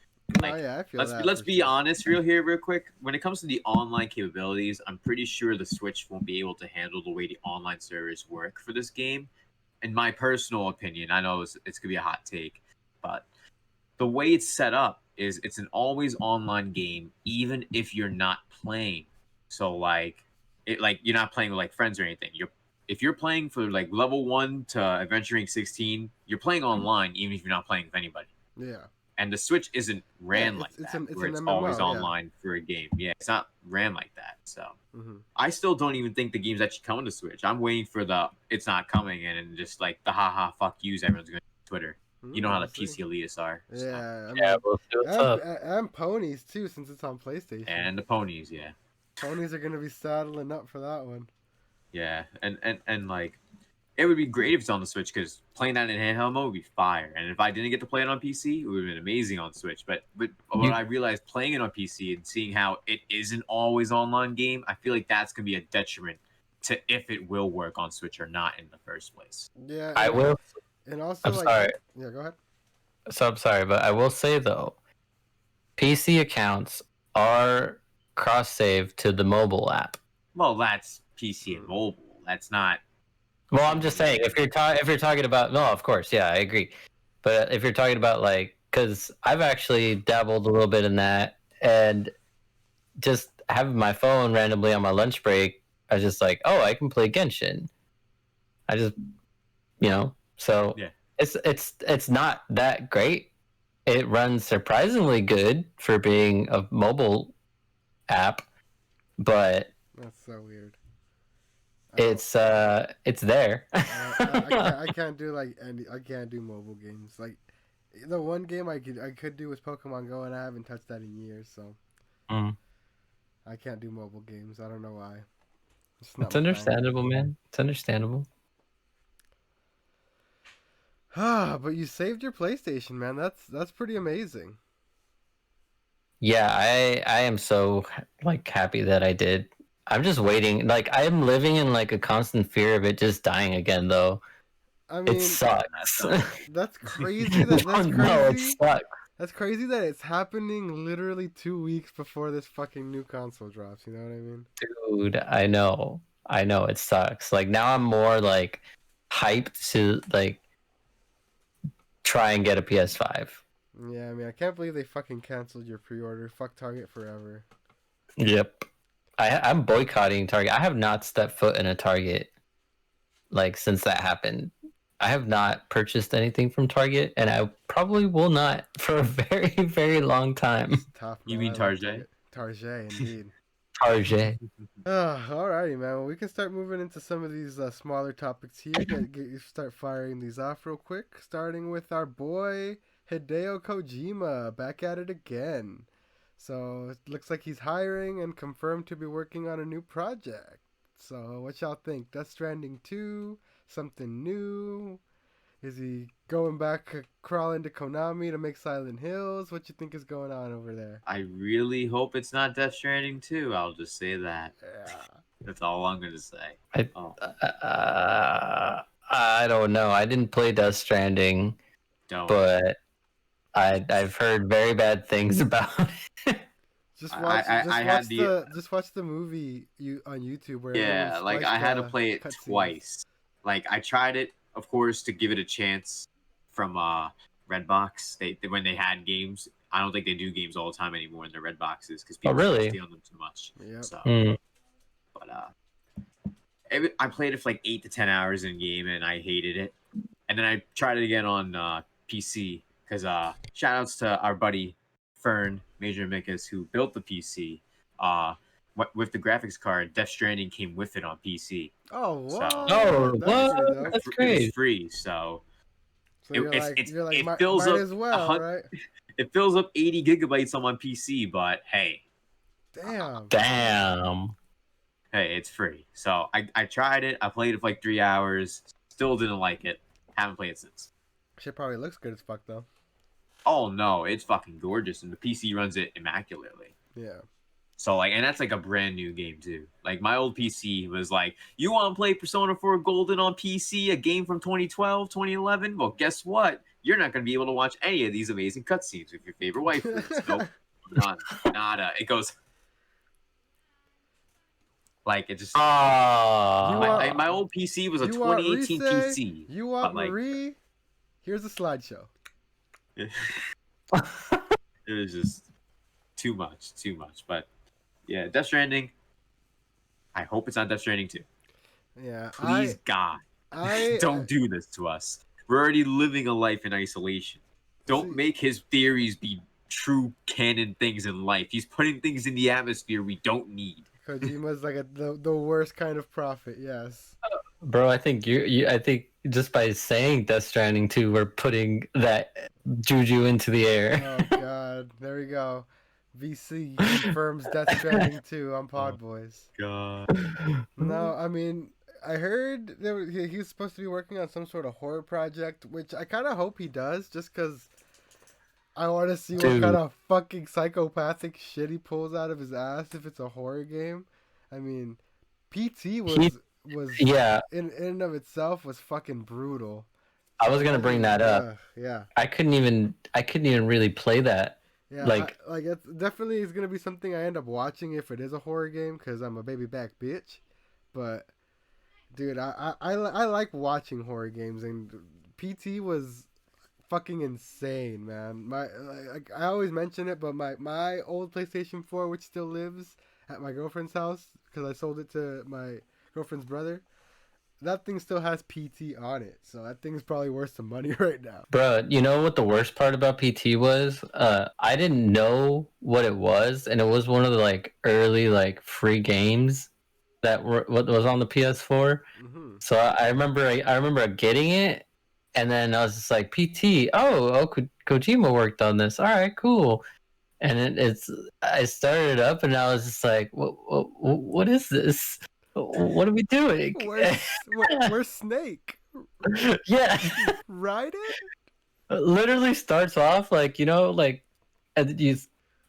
[SPEAKER 1] No,
[SPEAKER 3] Like,
[SPEAKER 1] yeah, I feel
[SPEAKER 3] let's
[SPEAKER 1] that.
[SPEAKER 3] let's
[SPEAKER 1] for
[SPEAKER 3] be
[SPEAKER 1] sure.
[SPEAKER 3] honest, real quick. When it comes to the online capabilities, I'm pretty sure the Switch won't be able to handle the way the online servers work for this game. In my personal opinion, I know it's gonna be a hot take, but the way it's set up is it's an always online game, even if you're not playing. So like you're not playing with like friends or anything. If you're playing for like level 1 to adventuring 16, you're playing online even if you're not playing with anybody.
[SPEAKER 1] Yeah.
[SPEAKER 3] And the Switch isn't ran
[SPEAKER 1] Yeah,
[SPEAKER 3] like
[SPEAKER 1] it's
[SPEAKER 3] that,
[SPEAKER 1] an
[SPEAKER 3] where it's
[SPEAKER 1] MMO,
[SPEAKER 3] always
[SPEAKER 1] yeah.
[SPEAKER 3] online for a game. Yeah, it's not ran like that. So
[SPEAKER 1] Mm-hmm.
[SPEAKER 3] I still don't even think the game's actually coming to Switch. I'm waiting for the it's not coming and just like the haha fuck yous everyone's going to Twitter. You know how the
[SPEAKER 1] We'll see.
[SPEAKER 3] PC elitists are. So.
[SPEAKER 1] Yeah, I mean,
[SPEAKER 2] Yeah, we'll see what's up.
[SPEAKER 1] and ponies too, since it's on PlayStation.
[SPEAKER 3] And the ponies, yeah.
[SPEAKER 1] Ponies are gonna be saddling up for that one.
[SPEAKER 3] Yeah, and like, it would be great if it's on the Switch because playing that in handheld mode would be fire. And if I didn't get to play it on PC, it would have been amazing on Switch. But when I realized playing it on PC and seeing how it is an always online game, I feel like that's gonna be a detriment to if it will work on Switch or not in the first place.
[SPEAKER 1] Yeah,
[SPEAKER 2] I will.
[SPEAKER 1] And also,
[SPEAKER 2] I'm sorry.
[SPEAKER 1] Yeah, go ahead.
[SPEAKER 2] So I'm sorry, but I will say though, PC accounts are cross-save to the mobile app.
[SPEAKER 3] Well, that's PC and mobile. That's not.
[SPEAKER 2] Well, I'm just saying if you're talking about no, of course, yeah, I agree. But if you're talking about like, because I've actually dabbled a little bit in that, and just having my phone randomly on my lunch break, I was just like, oh, I can play Genshin. I just, so
[SPEAKER 3] Yeah.
[SPEAKER 2] It's not that great. It runs surprisingly good for being a mobile app, but
[SPEAKER 1] That's so weird.
[SPEAKER 2] it's there.
[SPEAKER 1] I can't do I can't do mobile games. Like the one game I could do was Pokemon Go, and I haven't touched that in years, so I can't do mobile games. I don't know why.
[SPEAKER 2] It's understandable, man. It's understandable.
[SPEAKER 1] But you saved your PlayStation, man. That's pretty amazing.
[SPEAKER 2] Yeah, I am so like happy that I did. I'm just waiting. Like I'm living in like a constant fear of it just dying again, though.
[SPEAKER 1] I mean,
[SPEAKER 2] it sucks.
[SPEAKER 1] That's crazy. That's crazy.
[SPEAKER 2] No, it sucks.
[SPEAKER 1] That's crazy that it's happening literally 2 weeks before this fucking new console drops. You know what I mean?
[SPEAKER 2] Dude, I know. It sucks. Like now, I'm more like hyped to like try and get a PS5.
[SPEAKER 1] Yeah, I mean, I can't believe they fucking canceled your pre-order. Fuck Target forever.
[SPEAKER 2] Yep. I'm boycotting Target. I have not stepped foot in a Target like since that happened. I have not purchased anything from Target, and I probably will not for a very, very long time.
[SPEAKER 1] It's tough, man.
[SPEAKER 3] You mean Target?
[SPEAKER 1] Target, indeed.
[SPEAKER 2] Target.
[SPEAKER 1] Alrighty, man. Well, we can start moving into some of these smaller topics here. Start firing these off real quick. Starting with our boy Hideo Kojima, back at it again. So it looks like he's hiring and confirmed to be working on a new project. So what y'all think? Death Stranding 2? Something new? Is he going back crawling to Konami to make Silent Hills? What you think is going on over there?
[SPEAKER 3] I really hope it's not Death Stranding 2. I'll just say that.
[SPEAKER 1] Yeah.
[SPEAKER 3] That's all I'm gonna say.
[SPEAKER 2] I don't know. I didn't play Death Stranding, but I've heard very bad things about it.
[SPEAKER 1] Just watch the movie on YouTube where
[SPEAKER 3] I had to play it twice. Like I tried it, of course, to give it a chance from Redbox. When they had games, I don't think they do games all the time anymore in their red boxes because people are stealing them too much.
[SPEAKER 1] Yep.
[SPEAKER 3] So, but I played it for like 8 to 10 hours in game and I hated it. And then I tried it again on PC because shout outs to our buddy Fern Major Mikas who built the PC. With the graphics card, Death Stranding came with it on PC.
[SPEAKER 1] Oh, wow.
[SPEAKER 2] So, that's great.
[SPEAKER 3] It was free, so
[SPEAKER 1] you're like,
[SPEAKER 3] it fills
[SPEAKER 1] might
[SPEAKER 3] up
[SPEAKER 1] as well, right?
[SPEAKER 3] It fills up 80 gigabytes on my PC, but hey.
[SPEAKER 1] Damn.
[SPEAKER 3] Hey, it's free. So I tried it. I played it for like 3 hours. Still didn't like it. Haven't played it since.
[SPEAKER 1] Shit probably looks good as fuck, though.
[SPEAKER 3] Oh, no. It's fucking gorgeous, and the PC runs it immaculately.
[SPEAKER 1] Yeah.
[SPEAKER 3] So like, and that's like a brand new game too. Like my old PC was like, you want to play Persona 4 Golden on PC, a game from 2012, 2011? Well, guess what? You're not going to be able to watch any of these amazing cutscenes with your favorite waifus. Nope, nada. It goes like it just. My old PC was a 2018 PC.
[SPEAKER 1] You want Marie? Here's a slideshow.
[SPEAKER 3] It was just too much. But yeah, Death Stranding. I hope it's not Death Stranding 2.
[SPEAKER 1] Yeah.
[SPEAKER 3] Please, God. Don't do this to us. We're already living a life in isolation. Don't make his theories be true canon things in life. He's putting things in the atmosphere we don't need.
[SPEAKER 1] Kojima's like the worst kind of prophet, yes.
[SPEAKER 2] Bro, I think I think just by saying Death Stranding 2, we're putting that juju into the air.
[SPEAKER 1] Oh God, there we go. VC confirms Death Stranding 2 on PodBoyz.
[SPEAKER 3] God.
[SPEAKER 1] No, I mean, I heard he was supposed to be working on some sort of horror project, which I kind of hope he does, just because I want to see what kind of fucking psychopathic shit he pulls out of his ass if it's a horror game. I mean, PT was in and of itself was fucking brutal.
[SPEAKER 2] I was gonna bring that up.
[SPEAKER 1] Yeah.
[SPEAKER 2] I couldn't even really play that.
[SPEAKER 1] Yeah,
[SPEAKER 2] like
[SPEAKER 1] it's definitely is gonna be something I end up watching if it is a horror game, because I'm a baby back bitch. But dude, I like watching horror games, and PT was fucking insane, man. I always mention it, but my old PlayStation 4, which still lives at my girlfriend's house because I sold it to my girlfriend's brother, that thing still has PT on it, so that thing's probably worth some money right now.
[SPEAKER 2] Bro, you know what the worst part about PT was? I didn't know what it was, and it was one of the like early like free games that was on the PS4. Mm-hmm. So I remember getting it, and then I was just like, PT. Oh, Kojima worked on this. All right, cool. And I started up, and I was just like, what is this? What are we doing?
[SPEAKER 1] Where's Snake?
[SPEAKER 2] Yeah.
[SPEAKER 1] Ride it?
[SPEAKER 2] Literally starts off like, like you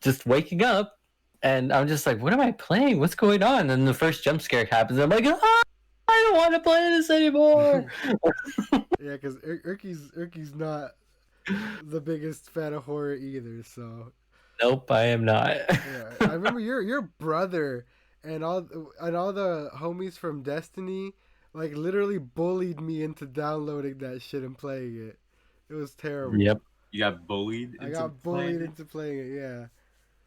[SPEAKER 2] just waking up, and I'm just like, what am I playing? What's going on? And then the first jump scare happens. And I'm like, I don't want to play this anymore.
[SPEAKER 1] Yeah, because Urki's not the biggest fan of horror either, so.
[SPEAKER 2] Nope, I am not.
[SPEAKER 1] Yeah, I remember your brother and all the homies from Destiny like literally bullied me into downloading that shit and playing it. It was terrible.
[SPEAKER 2] Yep.
[SPEAKER 3] You got bullied.
[SPEAKER 1] I got bullied into playing it. Yeah.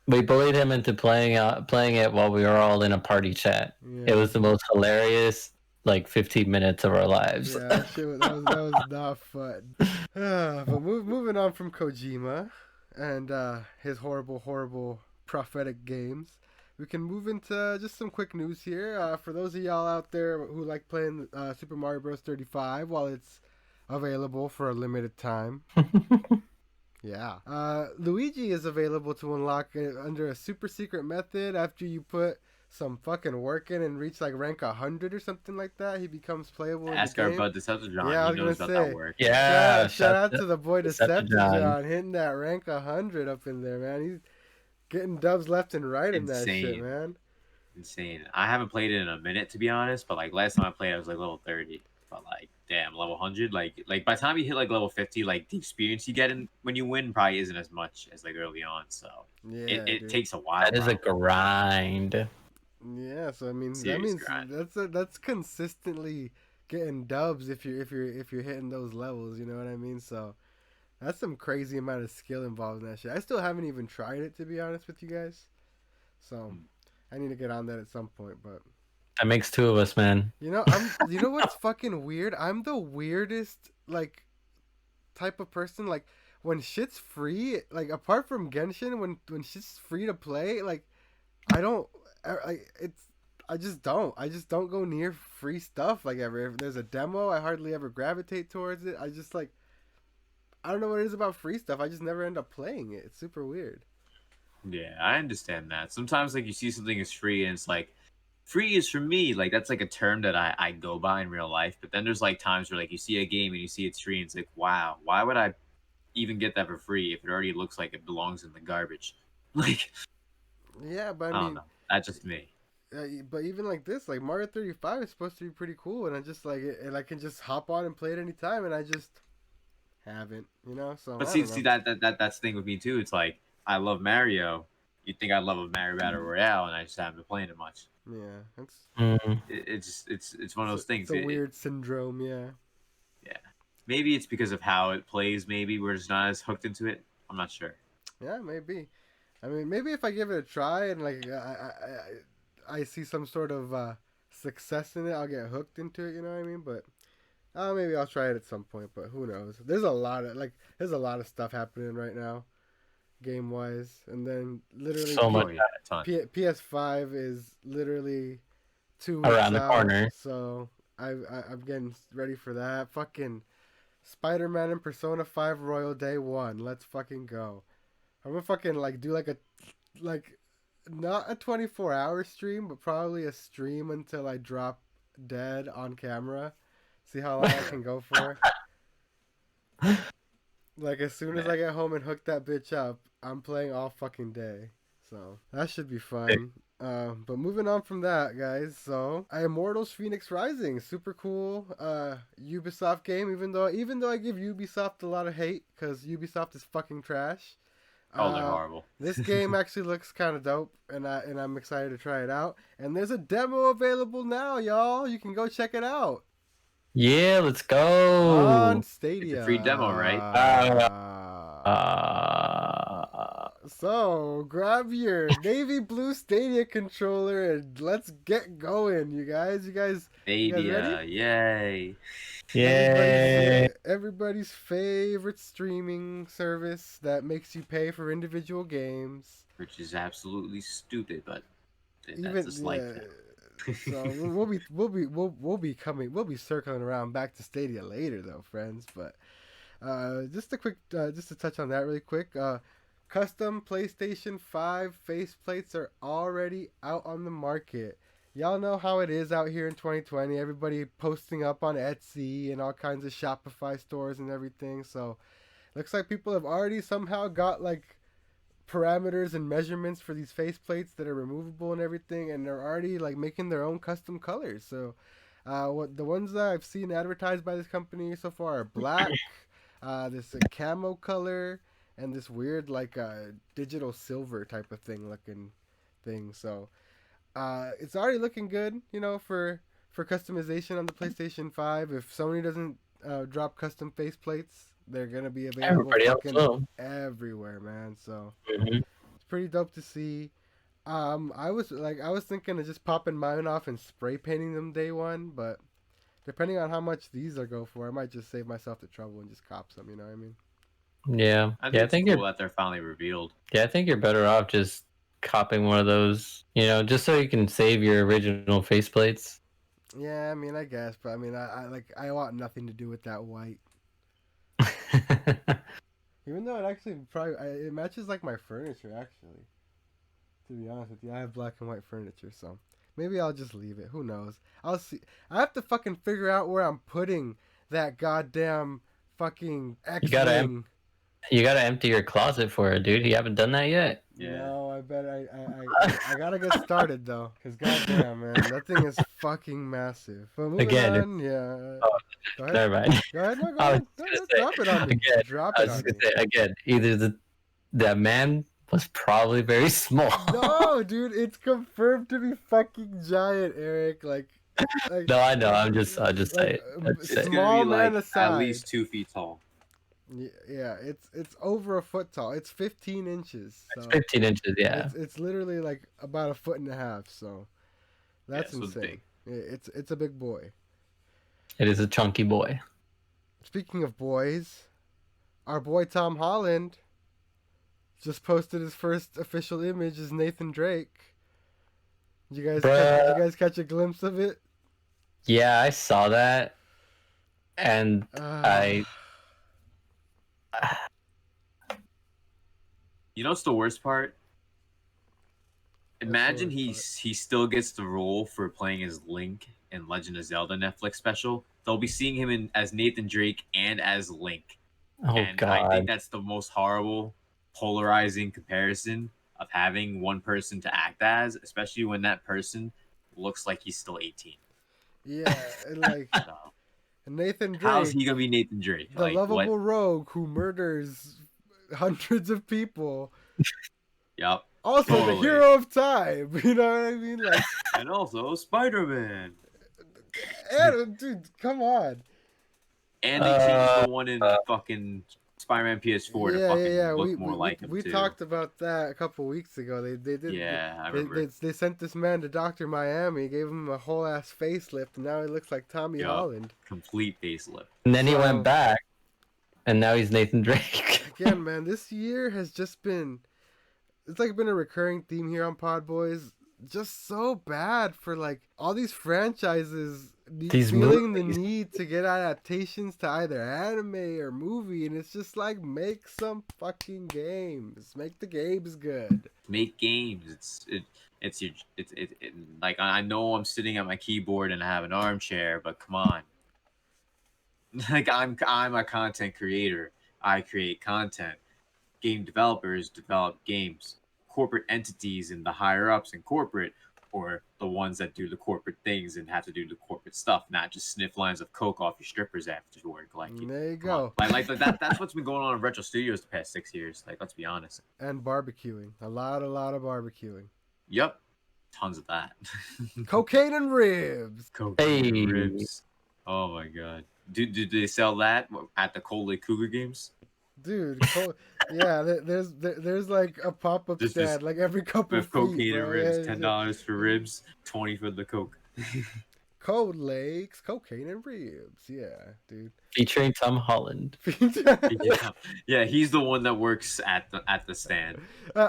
[SPEAKER 2] We bullied him into playing it while we were all in a party chat. Yeah. It was the most hilarious 15 minutes of our lives.
[SPEAKER 1] Yeah, that was not fun. But moving on from Kojima and his horrible prophetic games, we can move into just some quick news here. For those of y'all out there who like playing Super Mario Bros. 35 while it's available for a limited time. Yeah. Luigi is available to unlock it under a super secret method after you put some fucking work in and reach rank 100 or something like that. He becomes playable in the game.
[SPEAKER 3] Ask our bud Decepticon.
[SPEAKER 1] Yeah, I was
[SPEAKER 3] he knows
[SPEAKER 1] gonna
[SPEAKER 3] about
[SPEAKER 1] say.
[SPEAKER 3] that work.
[SPEAKER 2] Yeah.
[SPEAKER 1] Shout out to the boy Decepticon hitting that rank 100 up in there, man. He's getting dubs left and right in that shit, man.
[SPEAKER 3] Insane. I haven't played it in a minute, to be honest, but last time I played I was level 30. But damn, level 100, by the time you hit level 50, the experience you get when you win probably isn't as much as early on. So yeah, it takes a while.
[SPEAKER 2] That is a grind.
[SPEAKER 1] Yeah, so I mean that means that's consistently getting dubs if you're hitting those levels, you know what I mean? So that's some crazy amount of skill involved in that shit. I still haven't even tried it, to be honest with you guys. So I need to get on that at some point, but
[SPEAKER 2] that makes two of us, man.
[SPEAKER 1] You know, you know what's fucking weird? I'm the weirdest type of person. When shit's free, apart from Genshin, when shit's free to play, I just don't go near free stuff ever. If there's a demo, I hardly ever gravitate towards it. I just I don't know what it is about free stuff. I just never end up playing it. It's super weird.
[SPEAKER 3] Yeah, I understand that. Sometimes you see something is free and it's free is for me, that's a term that I go by in real life. But then there's times where you see a game and you see it's free and it's wow, why would I even get that for free if it already looks like it belongs in the garbage?
[SPEAKER 1] Yeah, but I mean,
[SPEAKER 3] That's just me.
[SPEAKER 1] But even like this, like Mario 35 is supposed to be pretty cool, and I just like it, and I can just hop on and play it anytime, and I just haven't, you know. So
[SPEAKER 3] But
[SPEAKER 1] I
[SPEAKER 3] see,
[SPEAKER 1] don't know.
[SPEAKER 3] that's the thing with me too. It's like I love Mario. You think I love a Mario Battle Royale, and I just haven't been playing it much.
[SPEAKER 1] Yeah, it's
[SPEAKER 3] It's one of those things.
[SPEAKER 1] It's a weird syndrome, yeah.
[SPEAKER 3] Yeah, maybe it's because of how it plays. Maybe we're just not as hooked into it. I'm not sure.
[SPEAKER 1] Yeah, maybe. I mean, maybe if I give it a try and like I see some sort of success in it, I'll get hooked into it. You know what I mean? But maybe I'll try it at some point. But who knows? There's a lot of stuff happening right now, game wise, and then literally
[SPEAKER 2] So much.
[SPEAKER 3] Oh, yeah, a ton.
[SPEAKER 1] PS5 is literally 2 weeks
[SPEAKER 2] Around the
[SPEAKER 1] out,
[SPEAKER 2] corner.
[SPEAKER 1] so I'm getting ready for that. Fucking Spider-Man and Persona 5 Royal Day 1. Let's fucking go. I'm gonna fucking like do like not a 24-hour stream, but probably a stream until I drop dead on camera. See how long I can go for. Like as soon as I get home and hook that bitch up, I'm playing all fucking day. So that should be fun. But moving on from that, guys. So Immortals Phoenix Rising, super cool. Ubisoft game. Even though I give Ubisoft a lot of hate because Ubisoft is fucking trash.
[SPEAKER 3] Oh, they're horrible.
[SPEAKER 1] This game actually looks kind of dope, and I'm excited to try it out. And there's a demo available now, y'all. You can go check it out.
[SPEAKER 2] Yeah, let's go.
[SPEAKER 1] On Stadia.
[SPEAKER 3] It's a free demo, right?
[SPEAKER 1] So grab your navy blue Stadia controller and let's get going, you guys. You guys
[SPEAKER 3] Stadia,
[SPEAKER 1] ready?
[SPEAKER 3] yay!
[SPEAKER 2] Yay.
[SPEAKER 1] Everybody's favorite streaming service that makes you pay for individual games.
[SPEAKER 3] Which is absolutely stupid, but
[SPEAKER 1] Even
[SPEAKER 3] that's just like that.
[SPEAKER 1] So we'll be circling around back to Stadia later though, friends. But just to touch on that really quick. Custom PlayStation 5 faceplates are already out on the market. Y'all know how it is out here in 2020. Everybody posting up on Etsy and all kinds of Shopify stores and everything. So looks like people have already somehow got like parameters and measurements for these faceplates that are removable and everything, and they're already like making their own custom colors. So what the ones that I've seen advertised by this company so far are black, this camo color, and this weird like digital silver type of looking thing. So it's already looking good, you know, for customization on the PlayStation 5. If Sony doesn't drop custom faceplates, they're gonna be available everywhere, man. So it's pretty dope to see. I was thinking of just popping mine off and spray painting them day one, but depending on how much these are go for, I might just save myself the trouble and just cop some. You know what I mean?
[SPEAKER 2] Yeah.
[SPEAKER 3] I think it's cool that they're finally revealed.
[SPEAKER 2] Yeah, I think you're better off just copying one of those, you know, just so you can save your original faceplates.
[SPEAKER 1] Yeah, I mean, I guess, but I mean, I want nothing to do with that white. Even though it actually it matches like my furniture actually. To be honest with you, I have black and white furniture, so maybe I'll just leave it. Who knows? I'll see. I have to fucking figure out where I'm putting that goddamn fucking X-Wing.
[SPEAKER 2] You gotta empty your closet for it, dude. You haven't done that yet.
[SPEAKER 3] Yeah.
[SPEAKER 1] No, I bet I gotta get started though, cause goddamn man, that thing is fucking massive. But moving on, yeah. Go ahead.
[SPEAKER 2] Never mind.
[SPEAKER 1] Go ahead. No, go ahead. Drop it on me.
[SPEAKER 2] Again,
[SPEAKER 1] Drop
[SPEAKER 2] I
[SPEAKER 1] it
[SPEAKER 2] was
[SPEAKER 1] on
[SPEAKER 2] just
[SPEAKER 1] me.
[SPEAKER 2] gonna say again. Either that man was probably very small.
[SPEAKER 1] No, dude, it's confirmed to be fucking giant, Eric. Like
[SPEAKER 2] no, I know. I'll just say it.
[SPEAKER 3] It's
[SPEAKER 1] Small
[SPEAKER 3] gonna be
[SPEAKER 1] man
[SPEAKER 3] like
[SPEAKER 1] aside.
[SPEAKER 3] at least 2 feet tall.
[SPEAKER 1] Yeah, it's over a foot tall. It's 15 inches. So
[SPEAKER 2] It's 15 inches, yeah.
[SPEAKER 1] It's literally like about a foot and a half. So that's
[SPEAKER 3] so it's
[SPEAKER 1] insane.
[SPEAKER 3] big.
[SPEAKER 1] It's a big boy.
[SPEAKER 2] It is a chunky boy.
[SPEAKER 1] Speaking of boys, our boy Tom Holland just posted his first official image as Nathan Drake. Did you guys catch a glimpse of it?
[SPEAKER 2] Yeah, I saw that, and
[SPEAKER 3] You know what's the worst part? Imagine he still gets the role for playing as Link in Legend of Zelda Netflix special. They'll be seeing him as Nathan Drake and as Link.
[SPEAKER 2] Oh
[SPEAKER 3] and
[SPEAKER 2] god,
[SPEAKER 3] I think that's the most horrible, polarizing comparison of having one person to act as, especially when that person looks like he's still 18.
[SPEAKER 1] Yeah, and like
[SPEAKER 3] So,
[SPEAKER 1] Nathan
[SPEAKER 3] how's
[SPEAKER 1] Drake,
[SPEAKER 3] he gonna be Nathan Drake?
[SPEAKER 1] the
[SPEAKER 3] Like,
[SPEAKER 1] lovable
[SPEAKER 3] what?
[SPEAKER 1] rogue who murders hundreds of people.
[SPEAKER 3] Yep.
[SPEAKER 1] Also, the
[SPEAKER 3] Totally.
[SPEAKER 1] hero of time. You know what I mean? Like,
[SPEAKER 3] And also Spider-Man.
[SPEAKER 1] Adam, dude, come on.
[SPEAKER 3] And they changed the one in fucking Spider-Man PS4 to fucking look more like him
[SPEAKER 1] we
[SPEAKER 3] too.
[SPEAKER 1] talked about that a couple weeks ago. They did.
[SPEAKER 3] Yeah, I remember.
[SPEAKER 1] They sent this man to Dr. Miami, gave him a whole ass facelift, and now he looks like Tommy Holland.
[SPEAKER 3] Complete facelift.
[SPEAKER 2] And then he went back, and now he's Nathan Drake.
[SPEAKER 1] Again, man, this year has just been. It's like been a recurring theme here on PodBoyz. Just so bad for like all these franchises feeling the need to get adaptations to either anime or movie, and it's just like, make some fucking games, make the games good.
[SPEAKER 3] Make games. It's like, I know I'm sitting at my keyboard and I have an armchair, but come on. Like, I'm a content creator. I create content. Game developers develop games. Corporate entities and the higher ups in corporate, or the ones that do the corporate things and have to do the corporate stuff, not just sniff lines of coke off your strippers after work. Like,
[SPEAKER 1] there you go.
[SPEAKER 3] Like that's what's been going on in retro studios the past 6 years. Like, let's be honest.
[SPEAKER 1] And barbecuing, a lot of barbecuing.
[SPEAKER 3] Yep, tons of that.
[SPEAKER 1] Cocaine and ribs.
[SPEAKER 3] Cocaine and ribs. Oh my god. Do they sell that at the Cold Lake Cougar games?
[SPEAKER 1] Dude, yeah, there's like a pop-up stand like every couple
[SPEAKER 3] with
[SPEAKER 1] feet.
[SPEAKER 3] Cocaine and ribs,
[SPEAKER 1] yeah,
[SPEAKER 3] $10 for ribs, 20 for the coke.
[SPEAKER 1] Cold Lakes, cocaine and ribs. Yeah, dude.
[SPEAKER 2] Featuring Tom Holland.
[SPEAKER 3] Yeah, he's the one that works at the stand.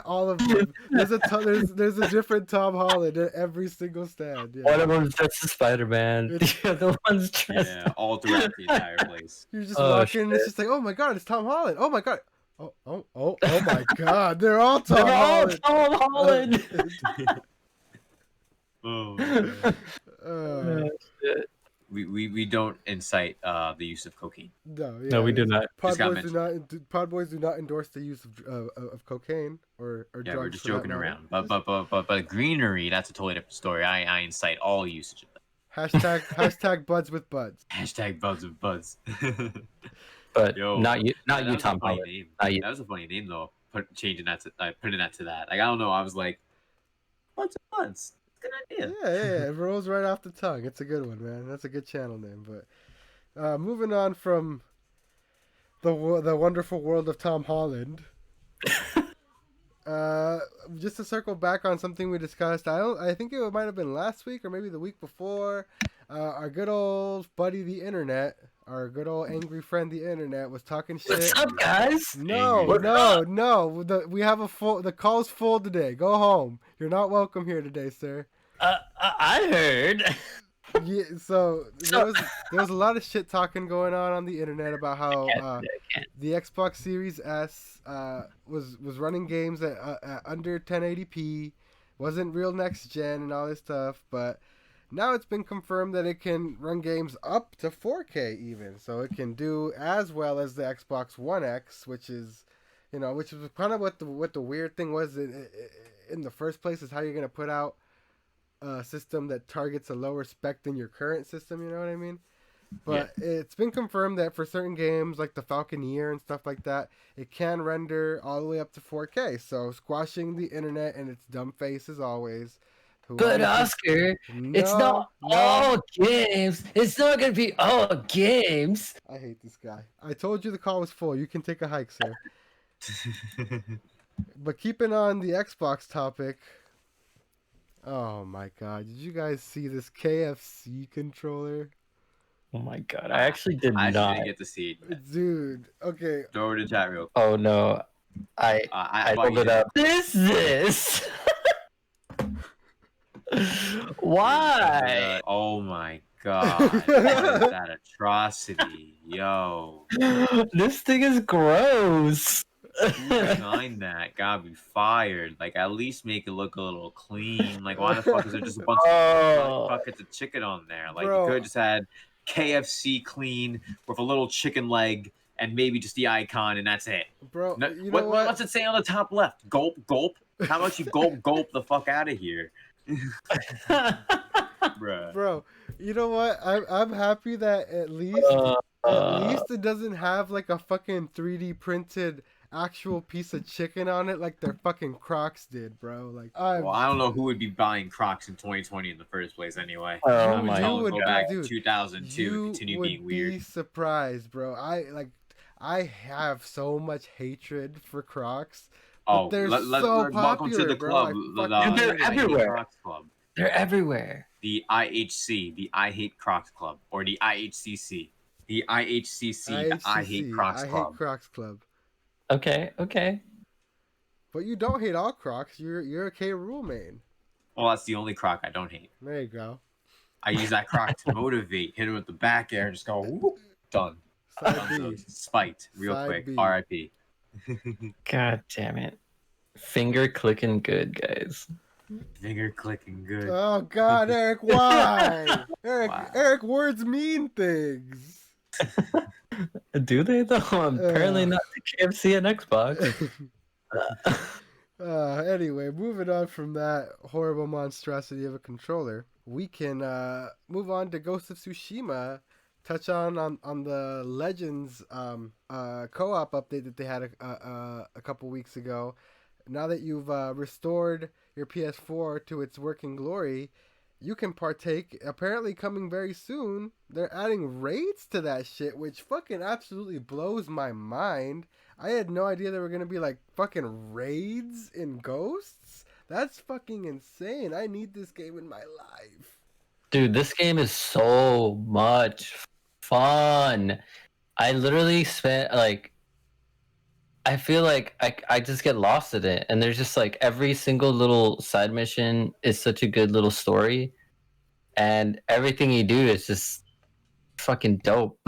[SPEAKER 1] All of them. There's a different Tom Holland at every single stand. Yeah.
[SPEAKER 2] One of them's dressed as Spider-Man. The other one's dressed.
[SPEAKER 3] Yeah, all throughout the entire place.
[SPEAKER 1] You just walk in and it's just like, oh my god, it's Tom Holland. Oh my god. Oh my god, they're all Tom Holland.
[SPEAKER 2] Tom Holland.
[SPEAKER 3] Oh my god.
[SPEAKER 2] Shit.
[SPEAKER 3] We don't incite the use of cocaine.
[SPEAKER 2] No, we do not.
[SPEAKER 1] PodBoyz do not endorse the use of cocaine or drugs.
[SPEAKER 3] Yeah, we're just joking around. But greenery, that's a totally different story. I incite all usage of that.
[SPEAKER 1] Hashtag buds with buds.
[SPEAKER 3] Hashtag buds with buds.
[SPEAKER 2] But
[SPEAKER 3] Yo,
[SPEAKER 2] not you,
[SPEAKER 3] That
[SPEAKER 2] Tom Holland.
[SPEAKER 3] was a funny name though. Putting that to that. Like, I don't know. I was like, buds with buds. Good idea.
[SPEAKER 1] Yeah, it rolls right off the tongue. It's a good one, man. That's a good channel name. But moving on from the wonderful world of Tom Holland, just to circle back on something we discussed. I think it might have been last week or maybe the week before. Our good old buddy, the internet, our good old angry friend, the internet, was talking shit.
[SPEAKER 2] What's up, guys?
[SPEAKER 1] No. We have the call's full today. Go home. You're not welcome here today, sir.
[SPEAKER 2] I heard.
[SPEAKER 1] Yeah, so there was a lot of shit talking going on the internet about how the Xbox Series S was running games at under 1080p, wasn't real next gen and all this stuff, but now it's been confirmed that it can run games up to 4K even, so it can do as well as the Xbox One X, which is kind of what the weird thing was in the first place, is how you're gonna put out a system that targets a lower spec than your current system. You know what I mean? But It's been confirmed that for certain games like the Falconeer and stuff like that, it can render all the way up to 4K. So squashing the internet and its dumb face as always.
[SPEAKER 2] But Oscar, it's not all games. It's not gonna be all games.
[SPEAKER 1] I hate this guy. I told you the call was full. You can take a hike, sir. But keeping on the Xbox topic. Oh my god, did you guys see this KFC controller?
[SPEAKER 2] Oh my god, I actually did not.
[SPEAKER 3] I didn't get to see it.
[SPEAKER 1] Dude, okay.
[SPEAKER 3] Throw it in chat real quick.
[SPEAKER 2] Oh no, I pulled it up. This. Why?
[SPEAKER 3] Oh my god. What is that atrocity? Yo.
[SPEAKER 2] This thing is gross.
[SPEAKER 3] Who designed that? Gotta be fired. Like, at least make it look a little clean. Like, why the fuck is there just a bunch of buckets of chicken on there? Like, you could have just had KFC clean with a little chicken leg and maybe just the icon, and that's it.
[SPEAKER 1] Bro,
[SPEAKER 3] what's it say on the top left? Gulp, gulp. How about you gulp the fuck out of here, bruh?
[SPEAKER 1] Bro, you know what? I'm happy that at least it doesn't have like a fucking 3D printed actual piece of chicken on it like their fucking Crocs did, bro. Like,
[SPEAKER 3] Well, I don't know who would be buying Crocs in 2020 in the first place, anyway.
[SPEAKER 2] Oh
[SPEAKER 3] my
[SPEAKER 2] my
[SPEAKER 3] God. Go back to
[SPEAKER 1] dude,
[SPEAKER 3] 2002 and continue
[SPEAKER 1] would
[SPEAKER 3] being weird.
[SPEAKER 1] be surprised, bro. I have so much hatred for Crocs. But they're so popular,
[SPEAKER 3] welcome to the
[SPEAKER 1] bro.
[SPEAKER 3] club.
[SPEAKER 2] They're everywhere.
[SPEAKER 3] Crocs Club.
[SPEAKER 2] They're everywhere.
[SPEAKER 3] The IHC, the I Hate Crocs Club, or the IHCC, the IHCC, the I Hate Crocs Club.
[SPEAKER 1] I Hate Crocs Club.
[SPEAKER 2] Okay.
[SPEAKER 1] But you don't hate all Crocs. You're a K. Rool main.
[SPEAKER 3] Well, that's the only Croc I don't hate.
[SPEAKER 1] There you go.
[SPEAKER 3] I use that Croc to motivate, hit him with the back air, and just go whoop, done.
[SPEAKER 1] Side B.
[SPEAKER 3] Spiked real
[SPEAKER 1] Side
[SPEAKER 3] quick.
[SPEAKER 1] B.
[SPEAKER 3] R.I.P.
[SPEAKER 2] God damn it. Finger clicking good, guys.
[SPEAKER 3] Finger clicking good.
[SPEAKER 1] Oh God, Eric, why?
[SPEAKER 3] Wow.
[SPEAKER 1] Eric, words mean things.
[SPEAKER 2] Do they though? Apparently not the KFC and Xbox.
[SPEAKER 1] Anyway, moving on from that horrible monstrosity of a controller, we can move on to Ghost of Tsushima. Touch on the Legends co-op update that they had a couple weeks ago. Now that you've restored your PS4 to its working glory, you can partake. Apparently coming very soon, they're adding raids to that shit, which fucking absolutely blows my mind. I had no idea there were gonna be like fucking raids in Ghosts. That's fucking insane. I need this game in my life.
[SPEAKER 2] Dude, this game is so much fun. I literally spent like, I feel like I just get lost in it, and there's just like every single little side mission is such a good little story, and everything you do is just fucking dope.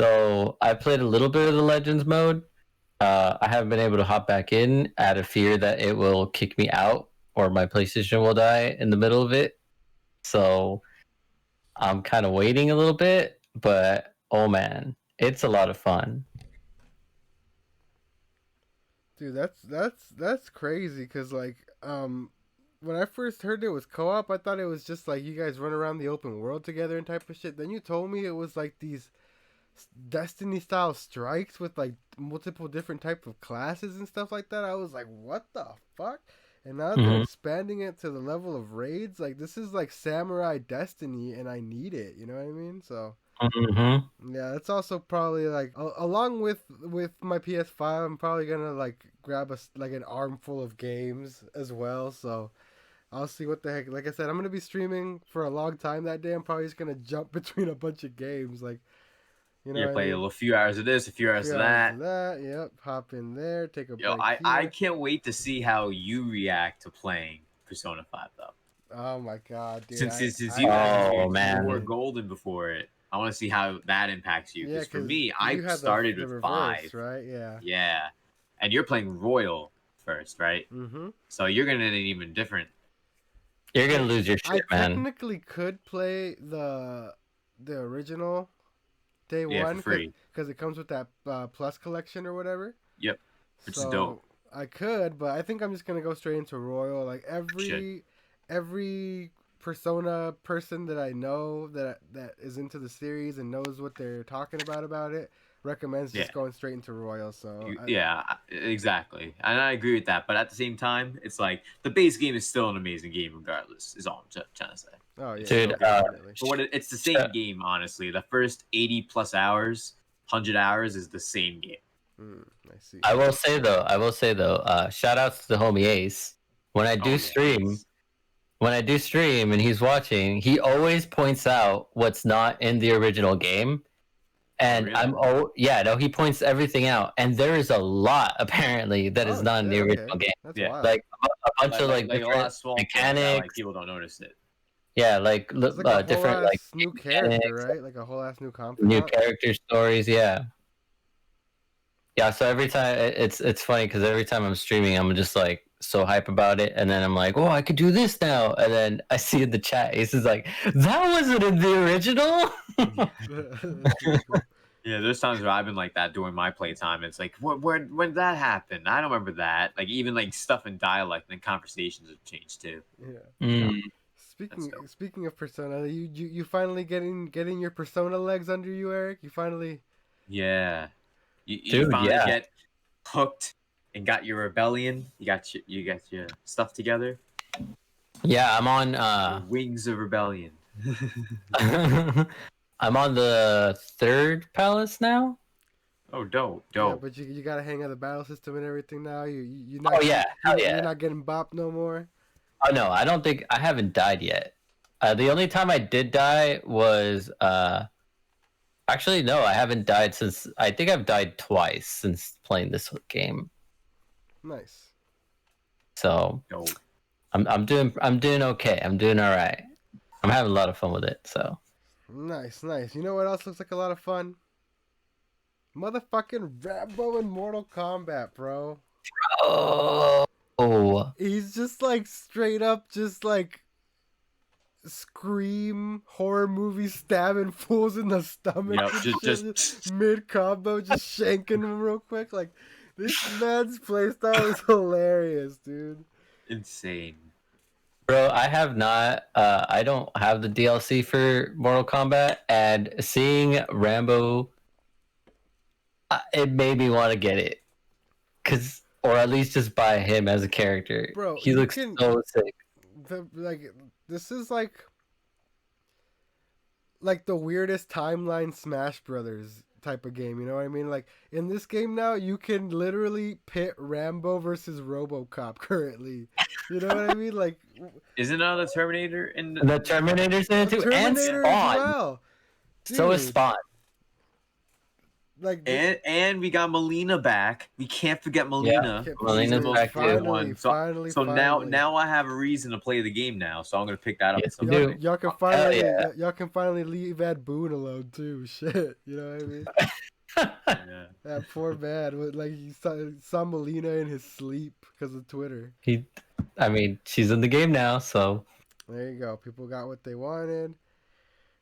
[SPEAKER 2] So I played a little bit of the Legends mode. I haven't been able to hop back in out of fear that it will kick me out or my PlayStation will die in the middle of it. So I'm kind of waiting a little bit, but oh man, it's a lot of fun.
[SPEAKER 1] Dude, that's crazy. Cause like when I first heard it was co-op, I thought it was just like you guys run around the open world together and type of shit. Then you told me it was like these Destiny style strikes with like multiple different type of classes and stuff like that. I was like, what the fuck? And now they're expanding it to the level of raids. Like, this is like Samurai Destiny, and I need it. You know what I mean? So yeah, it's also probably like along with my PS5, I'm probably gonna like grab an armful of games as well. So I'll see what the heck. Like I said, I'm gonna be streaming for a long time that day. I'm probably just gonna jump between a bunch of games. Like, you know,
[SPEAKER 3] play a few hours of this, a few hours of that.
[SPEAKER 1] Yep, hop in there, take a break.
[SPEAKER 3] I can't wait to see how you react to playing Persona 5 though.
[SPEAKER 1] Oh my god, dude!
[SPEAKER 3] Since you were golden before it, I want to see how that impacts you. Because for me, I started with reverse, 5,
[SPEAKER 1] right? Yeah.
[SPEAKER 3] Yeah, and you're playing Royal first, right?
[SPEAKER 1] Mm-hmm.
[SPEAKER 3] So you're gonna need even different.
[SPEAKER 2] You're gonna lose your shit, man.
[SPEAKER 1] I technically could play the original day one because it comes with that plus collection or whatever.
[SPEAKER 3] Yep, which is dope.
[SPEAKER 1] I could, but I think I'm just gonna go straight into Royal. Like every Persona person that I know that is into the series and knows what they're talking about it recommends just going straight into Royal. So
[SPEAKER 3] exactly, and I agree with that. But at the same time, it's like the base game is still an amazing game regardless. Is all I'm trying to say.
[SPEAKER 1] Oh yeah,
[SPEAKER 2] dude.
[SPEAKER 3] But it's the same game, honestly. The first 80 plus hours, 100 hours is the same game.
[SPEAKER 1] I see.
[SPEAKER 2] I will say though, shout outs to the homie Ace. When I do stream and he's watching, he always points out what's not in the original game. And he points everything out, and there is a lot apparently that is not in the original game.
[SPEAKER 1] That's wild.
[SPEAKER 2] Like a bunch of different mechanics.
[SPEAKER 3] Like, people don't notice it.
[SPEAKER 2] Yeah, like different like
[SPEAKER 1] new character, right? Like a whole ass new confidant.
[SPEAKER 2] New character stories, yeah. So every time it's funny because every time I'm streaming, I'm just like so hype about it, and then I'm like, oh, I could do this now, and then I see in the chat, Ace is like, that wasn't in the original.
[SPEAKER 3] Yeah, there's times where I've been like that during my playtime. It's like, when did that happen? I don't remember that. Like even like stuff in dialect and conversations have changed too.
[SPEAKER 1] Yeah.
[SPEAKER 2] Mm.
[SPEAKER 1] Speaking of Persona, you finally getting your Persona legs under you, Eric? You finally.
[SPEAKER 3] Yeah, you
[SPEAKER 2] Dude,
[SPEAKER 3] finally
[SPEAKER 2] yeah.
[SPEAKER 3] get hooked and got your rebellion. You got your stuff together.
[SPEAKER 2] Yeah, I'm on.
[SPEAKER 3] Your wings of rebellion.
[SPEAKER 2] I'm on the 3rd palace now.
[SPEAKER 3] Oh, dope.
[SPEAKER 1] Yeah, but you gotta hang out the battle system and everything now. You not.
[SPEAKER 2] Oh yeah, hell yeah.
[SPEAKER 1] You're not getting bopped no more.
[SPEAKER 2] Oh no, I don't think I haven't died yet. The only time I did die was actually no, I haven't died since. I think I've died twice since playing this game.
[SPEAKER 1] Nice.
[SPEAKER 2] So
[SPEAKER 3] Dope.
[SPEAKER 2] I'm doing okay. I'm doing all right. I'm having a lot of fun with it. So
[SPEAKER 1] Nice. You know what else looks like a lot of fun? Motherfucking Rambo in Mortal Kombat, bro.
[SPEAKER 2] oh,
[SPEAKER 1] He's just like straight up, just like Scream horror movie stabbing fools in the stomach.
[SPEAKER 3] Yep,
[SPEAKER 1] and
[SPEAKER 3] just
[SPEAKER 1] mid combo, just shanking them real quick. Like this man's playstyle is hilarious, dude.
[SPEAKER 3] insane.
[SPEAKER 2] bro, I have not. I don't have the DLC for Mortal Kombat, and seeing Rambo, it made me want to get it, or at least just buy him as a character.
[SPEAKER 1] Bro,
[SPEAKER 2] he looks so sick.
[SPEAKER 1] This is like the weirdest timeline Smash Brothers type of game, you know what I mean? Like in this game now, you can literally pit Rambo versus RoboCop currently. You know what I mean? Like,
[SPEAKER 3] isn't the Terminator in
[SPEAKER 2] the Terminator's in it too,
[SPEAKER 1] Terminator
[SPEAKER 2] and
[SPEAKER 1] as
[SPEAKER 2] Spawn.
[SPEAKER 1] well.
[SPEAKER 2] So is
[SPEAKER 1] Dude,
[SPEAKER 2] Spawn.
[SPEAKER 1] Like,
[SPEAKER 3] and we got Melina back. We can't forget Melina.
[SPEAKER 1] Yeah,
[SPEAKER 2] Melina's
[SPEAKER 3] She's
[SPEAKER 2] back
[SPEAKER 3] the
[SPEAKER 2] too.
[SPEAKER 3] one. So now I have a reason to play the game now. So I'm gonna pick that up.
[SPEAKER 2] Yes,
[SPEAKER 3] at some
[SPEAKER 2] you do.
[SPEAKER 3] point.
[SPEAKER 1] Y'all can finally leave Ed Boon alone too. Shit, you know what I mean?
[SPEAKER 3] Yeah.
[SPEAKER 1] That poor man, like he saw Melina in his sleep because of Twitter.
[SPEAKER 2] She's in the game now, so
[SPEAKER 1] There you go. People got what they wanted,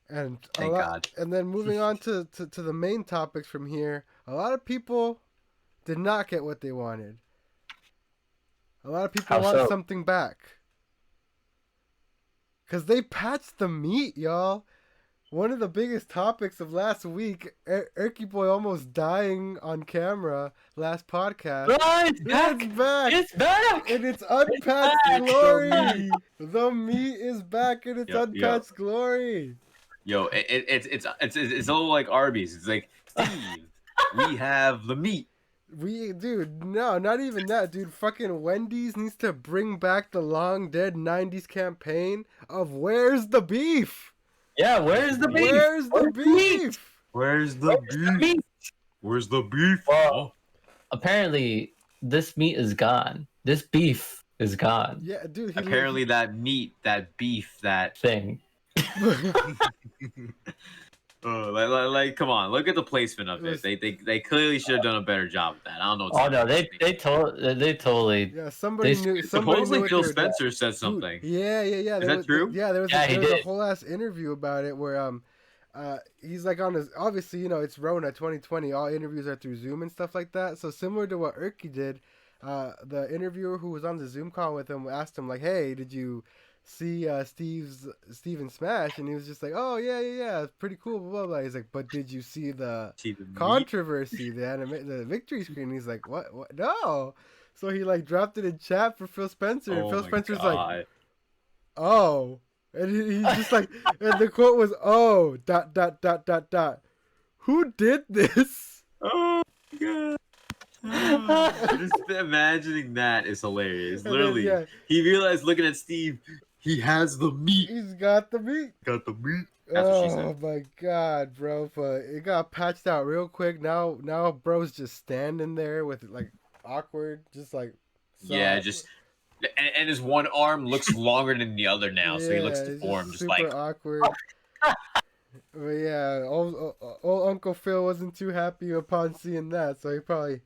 [SPEAKER 1] and
[SPEAKER 3] Thank God.
[SPEAKER 1] And then moving on to the main topics from here, a lot of people did not get what they wanted. A lot of people
[SPEAKER 2] How
[SPEAKER 1] want
[SPEAKER 2] so?
[SPEAKER 1] something back because they patched the meat, y'all. One of the biggest topics of last week, Erky Boy almost dying on camera last podcast.
[SPEAKER 2] it's back.
[SPEAKER 1] It's back.
[SPEAKER 2] It's back.
[SPEAKER 1] In its unpatched glory. The meat is back in its unpatched glory.
[SPEAKER 3] Yo, it's a little like Arby's. It's like, Steve, we have the meat.
[SPEAKER 1] Dude, no, not even that, dude. Fucking Wendy's needs to bring back the long dead 90s campaign of Where's the Beef?
[SPEAKER 2] Yeah, where's the beef?
[SPEAKER 1] Where's the beef?
[SPEAKER 3] Where's the beef? Where's the beef?
[SPEAKER 2] Well, apparently this meat is gone. This beef is gone.
[SPEAKER 1] Yeah, dude.
[SPEAKER 3] Apparently that meat, that beef, that
[SPEAKER 2] Thing.
[SPEAKER 3] like come on, look at the placement of it. They clearly should have done a better job of that. I don't know.
[SPEAKER 2] Oh no, they totally.
[SPEAKER 1] Yeah, somebody knew.
[SPEAKER 3] Supposedly
[SPEAKER 1] what
[SPEAKER 3] Phil
[SPEAKER 1] they were doing.
[SPEAKER 3] Spencer said something.
[SPEAKER 1] Dude, yeah.
[SPEAKER 3] Is that true?
[SPEAKER 1] Yeah, there was
[SPEAKER 2] he
[SPEAKER 1] a
[SPEAKER 2] did.
[SPEAKER 1] whole ass interview about it where he's like on his, obviously, you know, it's Rona 2020. All interviews are through Zoom and stuff like that. So similar to what Erky did, the interviewer who was on the Zoom call with him asked him like, "Hey, did you see Steven Smash?" And he was just like, "Oh yeah, it's pretty cool." Blah blah blah. He's like, "But did you see the controversy, the victory screen?" He's like, "What? No." So he like dropped it in chat for Phil Spencer, and Phil Spencer's like, "Oh," and he's just like, and the quote was, "Oh, ... Who did this?"
[SPEAKER 3] Oh my god. Just imagining that is hilarious. Literally, he realized looking at Steve, he has the meat.
[SPEAKER 1] He's got the meat.
[SPEAKER 3] Got the meat. That's what she said.
[SPEAKER 1] Oh my god, bro! But it got patched out real quick. Now, bro's just standing there with like awkward, just like
[SPEAKER 3] yeah, just and his one arm looks longer than the other now, so he looks deformed, just like
[SPEAKER 1] awkward. But yeah, old Uncle Phil wasn't too happy upon seeing that, so he probably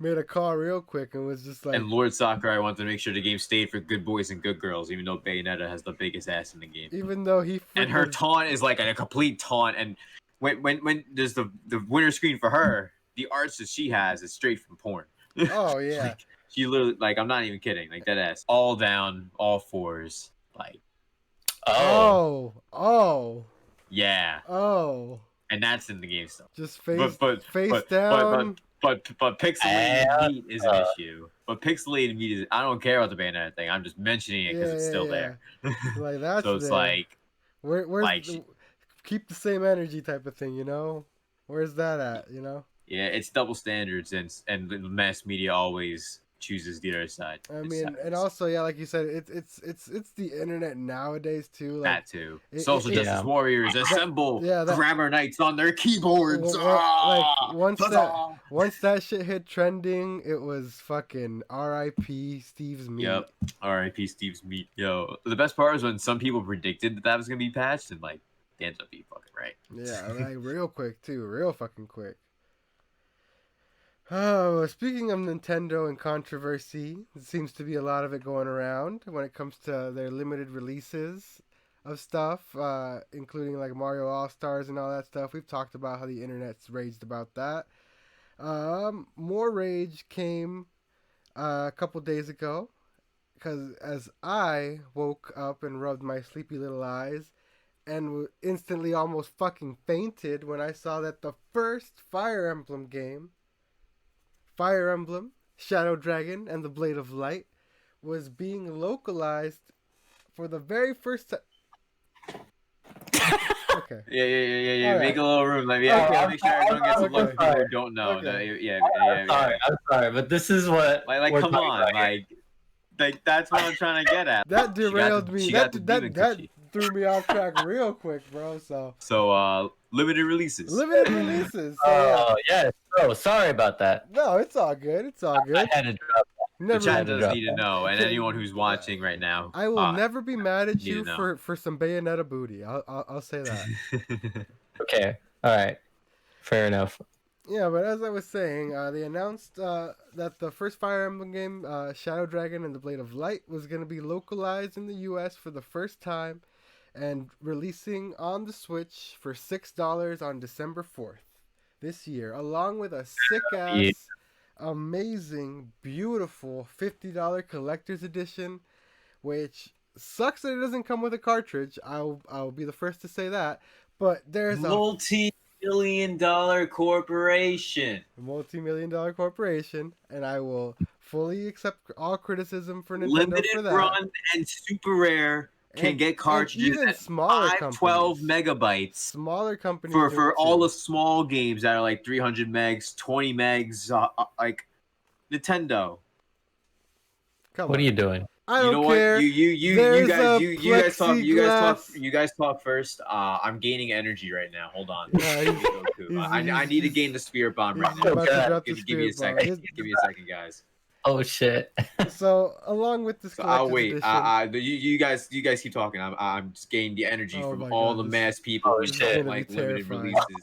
[SPEAKER 1] made a call real quick and was just like.
[SPEAKER 3] And Lord Sakurai wanted to make sure the game stayed for good boys and good girls, even though Bayonetta has the biggest ass in the game.
[SPEAKER 1] Even though
[SPEAKER 3] and her taunt is like a complete taunt, and when there's the winter screen for her, the arts that she has is straight from porn.
[SPEAKER 1] Oh yeah.
[SPEAKER 3] Like, she literally, like, I'm not even kidding, like, dead ass, all down, all fours, like,
[SPEAKER 1] Oh.
[SPEAKER 3] yeah, and that's in the game stuff.
[SPEAKER 1] Just face
[SPEAKER 3] but
[SPEAKER 1] down.
[SPEAKER 3] but pixelated meat is an issue. But pixelated meat is, I don't care about the Bayonetta thing. I'm just mentioning it because it's still there.
[SPEAKER 1] Like that's
[SPEAKER 3] So it's
[SPEAKER 1] there.
[SPEAKER 3] like,
[SPEAKER 1] Where's
[SPEAKER 3] like,
[SPEAKER 1] keep the same energy type of thing, you know? Where's that at, you know?
[SPEAKER 3] yeah, it's double standards, and the mass media always chooses the other side.
[SPEAKER 1] I mean, and also, yeah, like you said, it's the internet nowadays too. Like,
[SPEAKER 3] that too. Social justice
[SPEAKER 2] yeah.
[SPEAKER 3] warriors assemble grammar knights on their keyboards.
[SPEAKER 1] Like once that shit hit trending, it was fucking R.I.P. Steve's meat.
[SPEAKER 3] Yep, R.I.P. Steve's meat. Yo, the best part is when some people predicted that was gonna be patched, and like, they ended up being fucking right.
[SPEAKER 1] Yeah, like real quick too, real fucking quick. Oh, speaking of Nintendo and controversy, there seems to be a lot of it going around when it comes to their limited releases of stuff, including like Mario All-Stars and all that stuff. We've talked about how the internet's raged about that. More rage came a couple days ago, because as I woke up and rubbed my sleepy little eyes and instantly almost fucking fainted when I saw that the first Fire Emblem game, Fire Emblem, Shadow Dragon, and the Blade of Light, was being localized for the very first time. Okay.
[SPEAKER 3] Yeah.
[SPEAKER 1] All
[SPEAKER 3] Make
[SPEAKER 1] right.
[SPEAKER 3] a little room. Like,
[SPEAKER 1] Okay.
[SPEAKER 3] make sure everyone gets a look. People who don't know.
[SPEAKER 1] Okay.
[SPEAKER 3] Yeah.
[SPEAKER 2] I'm sorry, but this is what.
[SPEAKER 3] Like,
[SPEAKER 2] we're
[SPEAKER 3] come
[SPEAKER 2] talking
[SPEAKER 3] on,
[SPEAKER 2] about here.
[SPEAKER 3] like that's what I'm trying to get at.
[SPEAKER 1] That derailed me.
[SPEAKER 3] She
[SPEAKER 1] That
[SPEAKER 3] got the demon coochie.
[SPEAKER 1] threw me off track real quick, bro. So
[SPEAKER 3] Limited releases.
[SPEAKER 1] limited releases. So,
[SPEAKER 2] Oh yes. Oh, sorry about that.
[SPEAKER 1] no, it's all good. It's all
[SPEAKER 2] I
[SPEAKER 1] good.
[SPEAKER 2] had to drop.
[SPEAKER 3] The
[SPEAKER 1] Never.
[SPEAKER 3] chat
[SPEAKER 2] to
[SPEAKER 3] does
[SPEAKER 2] drop
[SPEAKER 3] need to know, and anyone who's watching right now,
[SPEAKER 1] I will never be mad at
[SPEAKER 3] need to
[SPEAKER 1] you
[SPEAKER 3] know.
[SPEAKER 1] for some Bayonetta booty. I'll say that.
[SPEAKER 2] Okay. All right. Fair enough.
[SPEAKER 1] Yeah, but as I was saying, they announced that the first Fire Emblem game, Shadow Dragon and the Blade of Light, was going to be localized in the U.S. for the first time and releasing on the Switch for $6 on December 4th this year, along with a sick-ass, amazing, beautiful $50 collector's edition, which sucks that it doesn't come with a cartridge. I'll be the first to say that, but there's a
[SPEAKER 3] multi-million-dollar corporation.
[SPEAKER 1] multi-million-dollar corporation, and I will fully accept all criticism for Nintendo
[SPEAKER 3] Limited
[SPEAKER 1] for that.
[SPEAKER 3] run and super rare can
[SPEAKER 1] And-
[SPEAKER 3] get cartridges
[SPEAKER 1] even
[SPEAKER 3] at
[SPEAKER 1] smaller
[SPEAKER 3] 12
[SPEAKER 1] companies.
[SPEAKER 3] megabytes
[SPEAKER 1] Smaller companies
[SPEAKER 3] for
[SPEAKER 1] do it
[SPEAKER 3] all
[SPEAKER 1] too.
[SPEAKER 3] the small games that are like 300 megs, 20 megs, like Nintendo.
[SPEAKER 1] Come
[SPEAKER 2] What
[SPEAKER 1] on.
[SPEAKER 2] are you doing?
[SPEAKER 1] I
[SPEAKER 3] You
[SPEAKER 1] don't
[SPEAKER 3] know
[SPEAKER 1] care.
[SPEAKER 3] what? You
[SPEAKER 1] There's
[SPEAKER 3] guys
[SPEAKER 1] a
[SPEAKER 3] you guys talk first. I'm gaining energy right now. Hold on.
[SPEAKER 1] he's-
[SPEAKER 3] I need to gain the spirit bomb right
[SPEAKER 1] He's
[SPEAKER 3] now.
[SPEAKER 1] about to
[SPEAKER 2] Okay.
[SPEAKER 1] drop the
[SPEAKER 3] Give me a
[SPEAKER 1] spirit bomb.
[SPEAKER 3] second. Give me a second, guys.
[SPEAKER 2] Oh shit.
[SPEAKER 1] So along with this
[SPEAKER 3] So I'll
[SPEAKER 1] collector's
[SPEAKER 3] wait.
[SPEAKER 1] edition,
[SPEAKER 3] You guys keep talking. I'm just gaining the energy
[SPEAKER 1] Oh
[SPEAKER 3] from
[SPEAKER 1] my
[SPEAKER 3] all
[SPEAKER 1] God,
[SPEAKER 3] the
[SPEAKER 1] this-
[SPEAKER 3] mass people
[SPEAKER 2] Oh,
[SPEAKER 3] who
[SPEAKER 2] shit.
[SPEAKER 3] don't
[SPEAKER 1] It's gonna
[SPEAKER 3] like
[SPEAKER 1] be
[SPEAKER 3] limited
[SPEAKER 1] terrifying.
[SPEAKER 3] releases.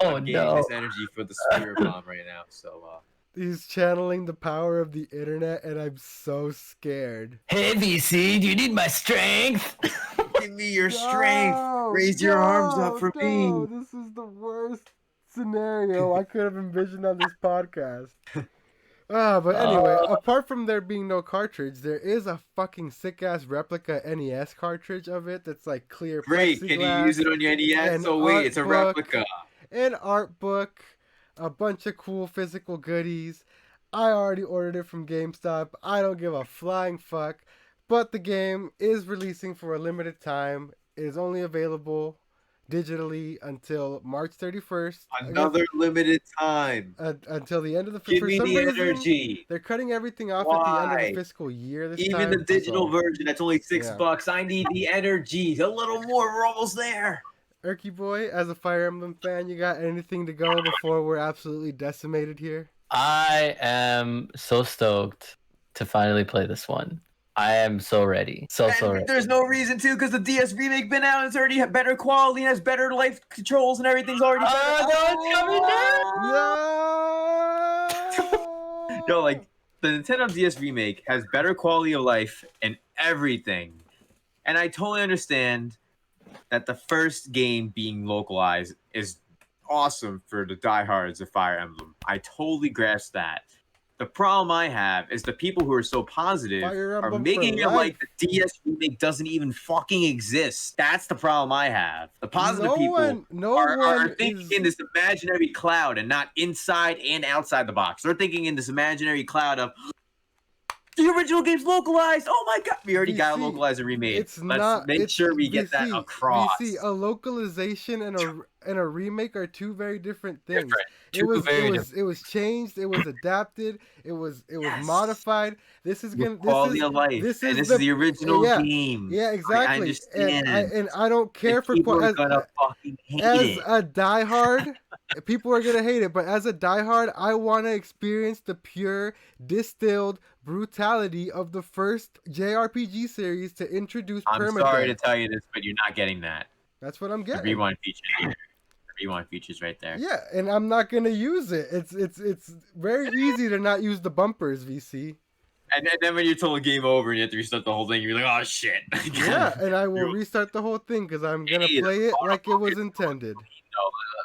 [SPEAKER 2] Oh
[SPEAKER 3] I'm gaining
[SPEAKER 2] no.
[SPEAKER 3] this energy for the spirit bomb right now. So
[SPEAKER 1] he's channeling the power of the internet, and I'm so scared.
[SPEAKER 2] Hey VC, do you need my strength?
[SPEAKER 3] give me your strength.
[SPEAKER 1] No,
[SPEAKER 3] Raise your arms up for
[SPEAKER 1] no,
[SPEAKER 3] me.
[SPEAKER 1] This is the worst scenario I could have envisioned on this podcast. But anyway, apart from there being no cartridge, there is a fucking sick-ass replica NES cartridge of it that's like clear
[SPEAKER 3] Great. Can you use it on your NES?
[SPEAKER 1] an
[SPEAKER 3] Oh wait,
[SPEAKER 1] art
[SPEAKER 3] it's a
[SPEAKER 1] book.
[SPEAKER 3] replica.
[SPEAKER 1] An art book, a bunch of cool physical goodies. I already ordered it from GameStop. I don't give a flying fuck. But the game is releasing for a limited time. It is only available digitally until March 31st.
[SPEAKER 3] Another limited time.
[SPEAKER 1] Until the end of the
[SPEAKER 3] Give
[SPEAKER 1] for
[SPEAKER 3] me
[SPEAKER 1] some
[SPEAKER 3] the
[SPEAKER 1] reason,
[SPEAKER 3] energy.
[SPEAKER 1] they're cutting everything off at the end of
[SPEAKER 3] Why?
[SPEAKER 1] the fiscal year this
[SPEAKER 3] Even
[SPEAKER 1] time.
[SPEAKER 3] the digital
[SPEAKER 1] so-
[SPEAKER 3] version, that's only $6.
[SPEAKER 1] Yeah.
[SPEAKER 3] I need the energy. A little more. We're almost there.
[SPEAKER 1] Erky boy, as a Fire Emblem fan, you got anything to go before we're absolutely decimated here?
[SPEAKER 2] I am so stoked to finally play this one. I am so ready. So ready.
[SPEAKER 3] There's no reason to, because the DS remake been out. It's already better quality, has better life controls, and everything's already better.
[SPEAKER 2] it's coming
[SPEAKER 1] No!
[SPEAKER 3] Yo, like, the Nintendo DS remake has better quality of life and everything. And I totally understand that the first game being localized is awesome for the diehards of Fire Emblem. I totally grasp that. The problem I have is the people who are so positive
[SPEAKER 1] Fire
[SPEAKER 3] are
[SPEAKER 1] Emblem
[SPEAKER 3] making
[SPEAKER 1] for
[SPEAKER 3] it like
[SPEAKER 1] life.
[SPEAKER 3] the DS remake doesn't even fucking exist. That's the problem I have. The positive people are thinking in this imaginary cloud and not inside and outside the box. They're thinking in this imaginary cloud of the original game's localized. Oh my god, we already got a localized and remade. Let's make sure we get that across.
[SPEAKER 1] VC, a localization and a remake are two very different things. It was changed, it was adapted, it was modified. This is gonna
[SPEAKER 3] quality of life. This is the original game.
[SPEAKER 1] Yeah, exactly.
[SPEAKER 3] I understand.
[SPEAKER 1] And I don't care for
[SPEAKER 3] people are gonna fucking hate it.
[SPEAKER 1] A diehard. People are gonna hate it, but as a diehard, I want to experience the pure distilled brutality of the first JRPG series to introduce permadeath.
[SPEAKER 3] I'm sorry to tell you this, but you're not getting that.
[SPEAKER 1] That's what I'm getting.
[SPEAKER 3] The rewind feature here. The rewind feature's right there.
[SPEAKER 1] Yeah, and I'm not gonna use it. It's very easy to not use the bumpers, VC.
[SPEAKER 3] And then when you're told game over and you have to restart the whole thing, you're like, oh shit.
[SPEAKER 1] Yeah, and I will restart the whole thing because I'm gonna play it like it was intended.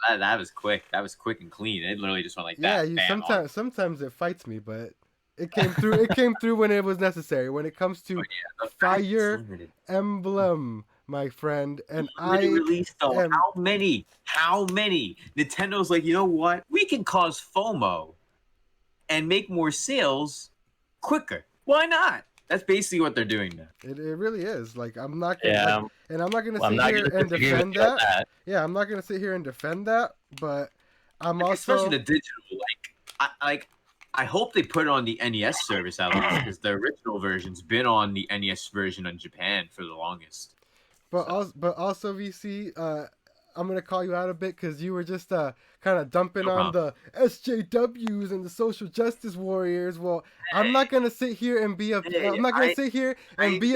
[SPEAKER 3] No, that was quick. That was quick and clean. It literally just went like that.
[SPEAKER 1] Yeah, sometimes it fights me, but it came through. It came through when it was necessary. When it comes to Fire Emblem, my friend, and
[SPEAKER 3] released though. How many? Nintendo's like, you know what? We can cause FOMO and make more sales quicker. Why not? That's basically what they're doing now.
[SPEAKER 1] It really is. Like I'm not gonna, and I'm not gonna sit here and defend that. Yeah, I'm not gonna sit here and defend that. But I'm also
[SPEAKER 3] especially the digital. I hope they put it on the NES service at least because the original version's been on the NES version in Japan for the longest.
[SPEAKER 1] But also VC, I'm gonna call you out a bit because you were just kind of dumping on the SJWs and the social justice warriors. Well, I'm not gonna sit here and be a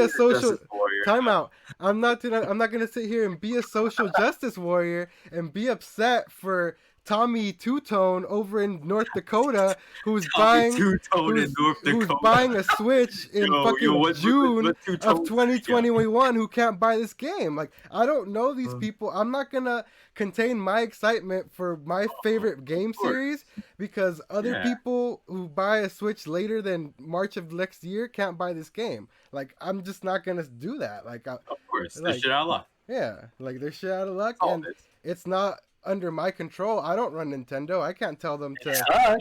[SPEAKER 1] social timeout. I'm not gonna sit here and be a social justice warrior and be upset for Tommy Two-Tone over in North Dakota who's buying a Switch in June of 2021 who can't buy this game. Like, I don't know these people. I'm not gonna contain my excitement for my favorite game series because other people who buy a Switch later than March of next year can't buy this game. Like, I'm just not gonna do that. Like, of
[SPEAKER 3] course, they're shit out of luck.
[SPEAKER 1] Yeah, like they're shit out of luck, and it's not under my control. I don't run Nintendo. I can't tell them to.
[SPEAKER 3] I'm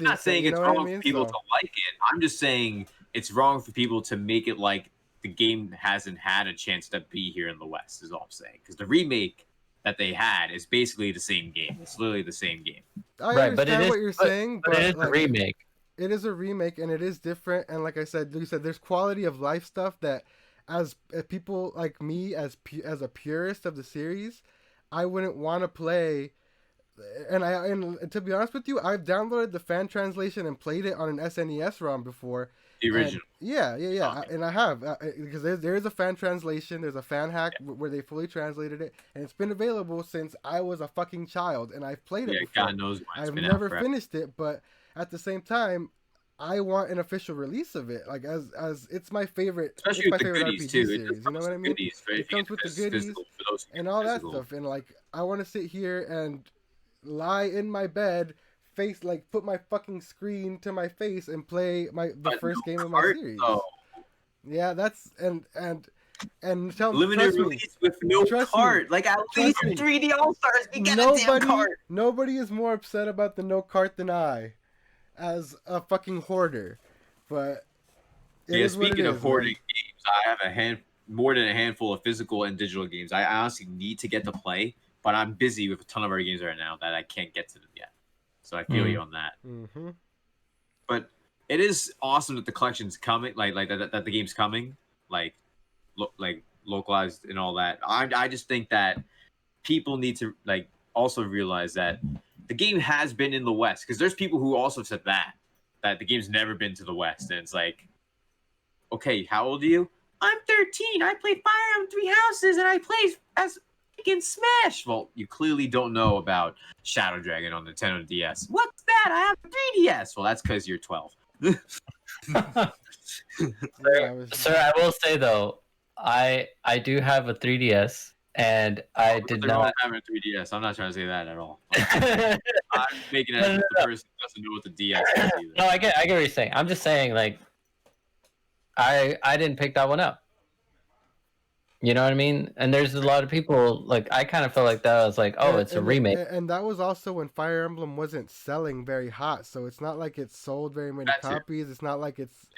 [SPEAKER 3] not saying it's wrong for people to like it. I'm just saying it's wrong for people to make it like the game hasn't had a chance to be here in the West. Is all I'm saying. Because the remake that they had is basically the same game. It's literally the same game.
[SPEAKER 1] I understand what you're saying, but
[SPEAKER 2] it is a remake.
[SPEAKER 1] It is a remake, and it is different. And like I said, there's quality of life stuff that, as people like me, as a purist of the series, I wouldn't want to play. And to be honest with you, I've downloaded the fan translation and played it on an SNES ROM before.
[SPEAKER 3] The original.
[SPEAKER 1] Yeah. Okay. And I have because there is a fan translation. There's a fan hack where they fully translated it, and it's been available since I was a fucking child, and I've played it before.
[SPEAKER 3] God knows why.
[SPEAKER 1] I've never finished it, but at the same time, I want an official release of it. Like as it's my favorite,
[SPEAKER 3] especially with the
[SPEAKER 1] RPG
[SPEAKER 3] goodies too.
[SPEAKER 1] series. You know what I mean? It comes with the goodies and all that stuff. And like, I want to sit here and lie in my bed, put my fucking screen to my face and play the first game of my series.
[SPEAKER 3] Though.
[SPEAKER 1] Yeah, that's and tell
[SPEAKER 3] limited release with no cart. Like at least in 3D All Stars, we get a damn cart.
[SPEAKER 1] Nobody is more upset about the no cart than I, as a fucking hoarder. But
[SPEAKER 3] speaking of hoarding games, I have more than a handful of physical and digital games I honestly need to get to play, but I'm busy with a ton of other games right now that I can't get to them yet. So I feel you on that.
[SPEAKER 1] Mm-hmm.
[SPEAKER 3] But it is awesome that the collection's coming, like that the game's coming, like localized and all that. I just think that people need to also realize that the game has been in the West, because there's people who also said that the game's never been to the West, and it's like, okay, how old are you? I'm 13. I play Fire Emblem Three Houses, and I play as freaking Smash. Well, you clearly don't know about Shadow Dragon on Nintendo DS. What's that? I have 3DS. Well, that's because you're 12.
[SPEAKER 2] Sir, I will say though, I do have a 3DS, and I did
[SPEAKER 3] Nothing wrong
[SPEAKER 2] not.
[SPEAKER 3] with having a 3DS. I'm not trying to say that at all. I'm making it as if the person doesn't know what the DS is either.
[SPEAKER 2] No, I get what you're saying. I'm just saying, like, I didn't pick that one up. You know what I mean? And there's a lot of people, like, I kind of felt like that. I was like, oh, it's a remake.
[SPEAKER 1] And that was also when Fire Emblem wasn't selling very hot, so it's not like it sold very many copies. It's not like it's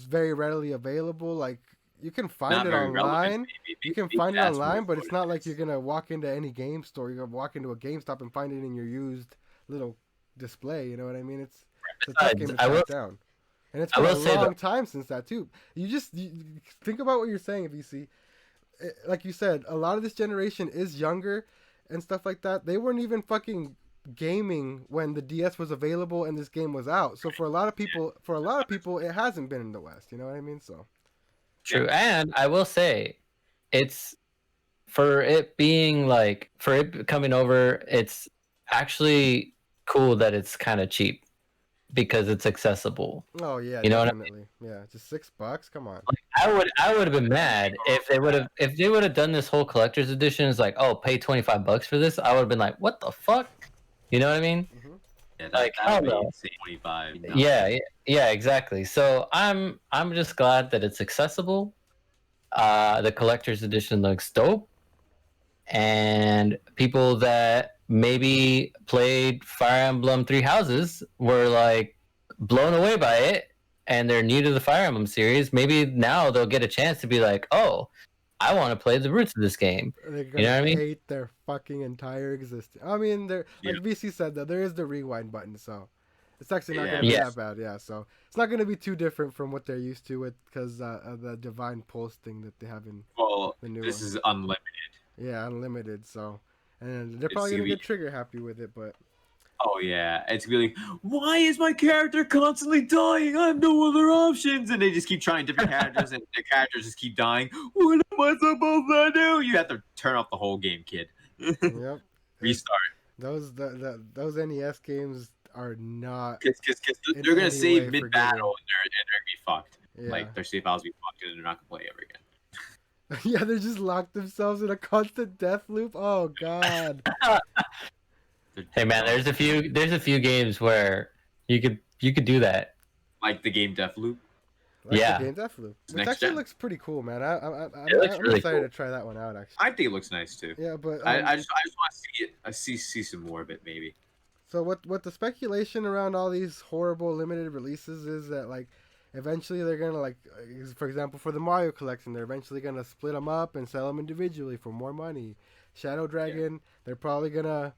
[SPEAKER 1] very readily available. Like, you can find it online. You can find it online, but it's not like you're gonna walk into any game store. You're gonna walk into a GameStop and find it in your used little display. You know what I mean? It's a tough game to track down. And it's been a long time since that too. You think about what you're saying, VC. Like you said, a lot of this generation is younger and stuff like that. They weren't even fucking gaming when the DS was available and this game was out. So for a lot of people, it hasn't been in the West. You know what I mean? So
[SPEAKER 2] true. And I will say, it's for it coming over. It's actually cool that it's kind of cheap because it's accessible.
[SPEAKER 1] Oh yeah,
[SPEAKER 2] you know
[SPEAKER 1] definitely. What I mean? Yeah, just $6. Come on.
[SPEAKER 2] Like, I would have been mad if they would have done this whole collector's edition. It's like, oh, pay $25 for this. I would have been like, what the fuck? You know what I mean?
[SPEAKER 3] Mm-hmm. Yeah,
[SPEAKER 2] like, I don't know.
[SPEAKER 3] 25. No.
[SPEAKER 2] Yeah, exactly. So I'm just glad that it's accessible. The collector's edition looks dope, and people that maybe played Fire Emblem Three Houses were like blown away by it, and they're new to the Fire Emblem series. Maybe now they'll get a chance to be like, oh, I want to play the roots of this game.
[SPEAKER 1] They're gonna, you know what I mean? Hate their fucking entire existence. I mean, like VC said, that there is the rewind button, so it's actually not gonna be that bad. Yeah, so it's not gonna be too different from what they're used to with because of the Divine Pulse thing that they have in the new
[SPEAKER 3] this
[SPEAKER 1] one.
[SPEAKER 3] is unlimited.
[SPEAKER 1] Yeah, unlimited. So, and they're probably gonna get trigger happy with it, but.
[SPEAKER 3] Oh yeah, it's gonna be like, why is my character constantly dying? I have no other options, and they just keep trying different characters, and their characters just keep dying. What am I supposed to do? You have to turn off the whole game, kid.
[SPEAKER 1] Yep.
[SPEAKER 3] Restart.
[SPEAKER 1] Those NES games are not.
[SPEAKER 3] Because they're gonna save mid battle, and they're gonna be fucked. Yeah. Like their save files be fucked, and they're not gonna play ever again.
[SPEAKER 1] Yeah, they just locked themselves in a constant death loop. Oh god.
[SPEAKER 2] Hey man, there's a few games where you could do that.
[SPEAKER 3] Like the game Deathloop.
[SPEAKER 1] The game Deathloop. Which actually looks pretty cool, man. I'm really excited to try that one out. Actually,
[SPEAKER 3] I think it looks nice too.
[SPEAKER 1] Yeah, but
[SPEAKER 3] I just want to see it. I see some more of it maybe.
[SPEAKER 1] So what the speculation around all these horrible limited releases is that like eventually they're gonna like, for example, for the Mario collection, they're eventually gonna split them up and sell them individually for more money. Shadow Dragon, they're probably gonna.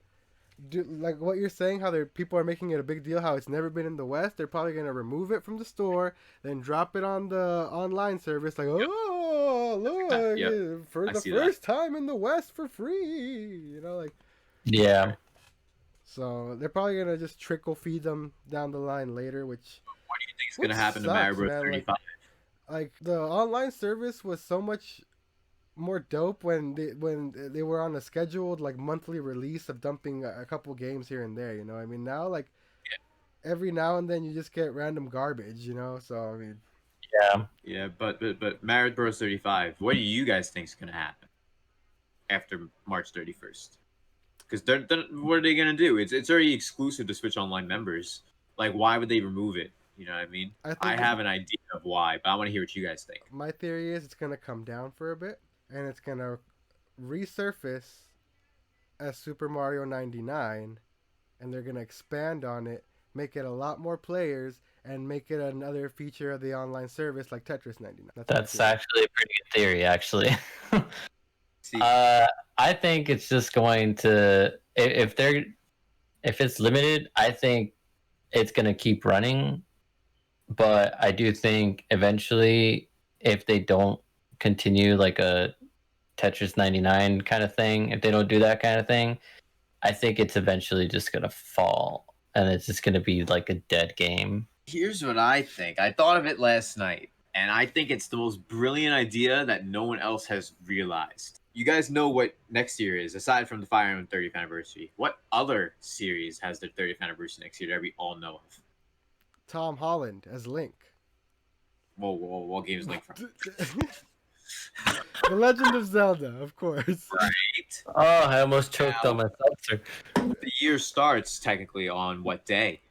[SPEAKER 1] Like what you're saying, how people are making it a big deal, how it's never been in the West. They're probably gonna remove it from the store, then drop it on the online service. Like, oh look, for the first time in the West for free. You know, like.
[SPEAKER 2] Yeah.
[SPEAKER 3] So
[SPEAKER 1] they're probably gonna just trickle feed them down the line later. Which.
[SPEAKER 3] What do you think is gonna happen to Mario Bros. 35?
[SPEAKER 1] Like the online service was so much more dope when they were on a scheduled like monthly release of dumping a couple games here and there, you know. I mean, now like every now and then you just get random garbage, you know. So I mean,
[SPEAKER 3] yeah, but Mario Bros 35, what do you guys think is gonna happen after March 31st? Because what are they gonna do? It's already exclusive to Switch Online members. Like, why would they remove it? You know what I mean? I have an idea of why, but I want to hear what you guys think.
[SPEAKER 1] My theory is it's gonna come down for a bit. And it's going to resurface as Super Mario 99, and they're going to expand on it, make it a lot more players, and make it another feature of the online service like Tetris 99.
[SPEAKER 2] That's actually a pretty good theory, actually. I think it's just going to, if it's limited, I think it's going to keep running. But I do think eventually, if they don't continue like a Tetris 99 kind of thing, if they don't do that kind of thing, I think it's eventually just gonna fall and it's just gonna be like a dead game.
[SPEAKER 3] Here's what I think. I thought of it last night, and I think it's the most brilliant idea that no one else has realized. You guys know what next year is, aside from the Fire Emblem 30th anniversary. What other series has their 30th anniversary next year that we all know of?
[SPEAKER 1] Tom Holland as Link.
[SPEAKER 3] Whoa, what game is Link from?
[SPEAKER 1] The Legend of Zelda, of course.
[SPEAKER 3] Right.
[SPEAKER 2] Oh, I almost choked on my seltzer.
[SPEAKER 3] The year starts technically on what day?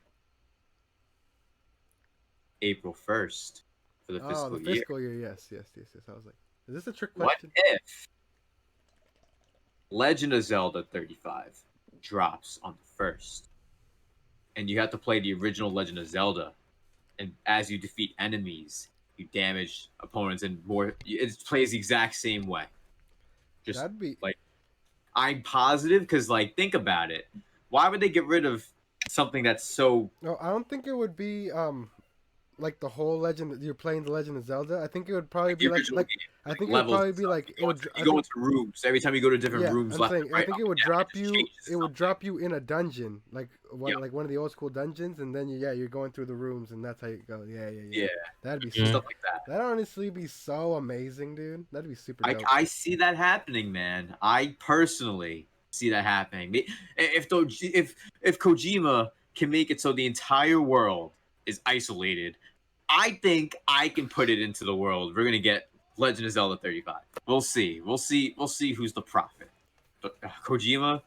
[SPEAKER 3] April 1st for the fiscal
[SPEAKER 1] the
[SPEAKER 3] year.
[SPEAKER 1] fiscal year. Yes. I was like, is this a trick
[SPEAKER 3] What
[SPEAKER 1] question?
[SPEAKER 3] if Legend of Zelda 35 drops on the 1st, and you have to play the original Legend of Zelda, and as you defeat enemies, you damage opponents, and more. It plays the exact same way. Just
[SPEAKER 1] That'd be
[SPEAKER 3] like I'm positive because, like, think about it. Why would they get rid of something that's so?
[SPEAKER 1] No, I don't think it would be like the whole Legend. You're playing the Legend of Zelda. I think it would probably be
[SPEAKER 3] the original game,
[SPEAKER 1] I think it would probably be like
[SPEAKER 3] you go into rooms every time you go to different rooms.
[SPEAKER 1] I'm saying,
[SPEAKER 3] right,
[SPEAKER 1] I think it would
[SPEAKER 3] down,
[SPEAKER 1] drop
[SPEAKER 3] it
[SPEAKER 1] you.
[SPEAKER 3] changes
[SPEAKER 1] It would
[SPEAKER 3] something.
[SPEAKER 1] drop you in a dungeon, like one of the old school dungeons, and then you're going through the rooms, and that's how you go. Yeah. That'd be
[SPEAKER 2] Mhm.
[SPEAKER 1] so,
[SPEAKER 3] Stuff like that.
[SPEAKER 1] that'd honestly be so amazing, dude. That'd be super dope.
[SPEAKER 3] I see that happening, man. I personally see that happening. If Kojima can make it so the entire world is isolated, I think I can put it into the world. We're gonna get Legend of Zelda 35. We'll see. We'll see who's the prophet. Kojima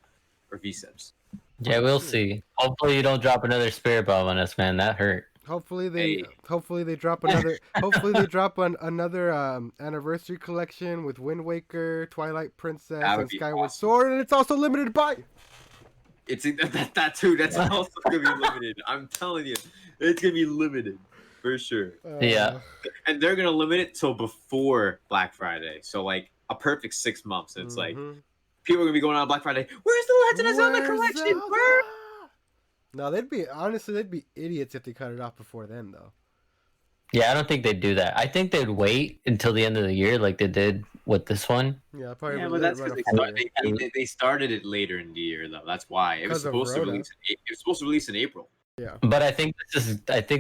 [SPEAKER 3] or VCiPz.
[SPEAKER 2] Yeah, we'll see. Hopefully, you don't drop another spirit bomb on us, man. That hurt.
[SPEAKER 1] Hopefully they
[SPEAKER 3] Hey.
[SPEAKER 1] drop another another anniversary collection with Wind Waker, Twilight Princess,
[SPEAKER 3] That would
[SPEAKER 1] and
[SPEAKER 3] be
[SPEAKER 1] Skyward
[SPEAKER 3] awesome.
[SPEAKER 1] Sword, and it's also limited by.
[SPEAKER 3] It's that too. That's also gonna be limited. I'm telling you, it's gonna be limited for sure.
[SPEAKER 2] Yeah.
[SPEAKER 3] And they're gonna limit it till before Black Friday. So like a perfect 6 months. And it's like
[SPEAKER 1] Mhm.
[SPEAKER 3] people are gonna be going on Black Friday. Where's the Legend of Zelda
[SPEAKER 1] Where's
[SPEAKER 3] collection?
[SPEAKER 1] Zelda?
[SPEAKER 3] Where?
[SPEAKER 1] No, they'd be idiots if they cut it off before then, though.
[SPEAKER 2] Yeah, I don't think they'd do that. I think they'd wait until the end of the year, like they did with this one.
[SPEAKER 1] Yeah, probably.
[SPEAKER 3] Yeah, but that's because they started it later in the year though. That's why it was
[SPEAKER 1] 'Cause of
[SPEAKER 3] supposed to
[SPEAKER 1] Rona.
[SPEAKER 3] release. It was supposed to release in April.
[SPEAKER 2] But I think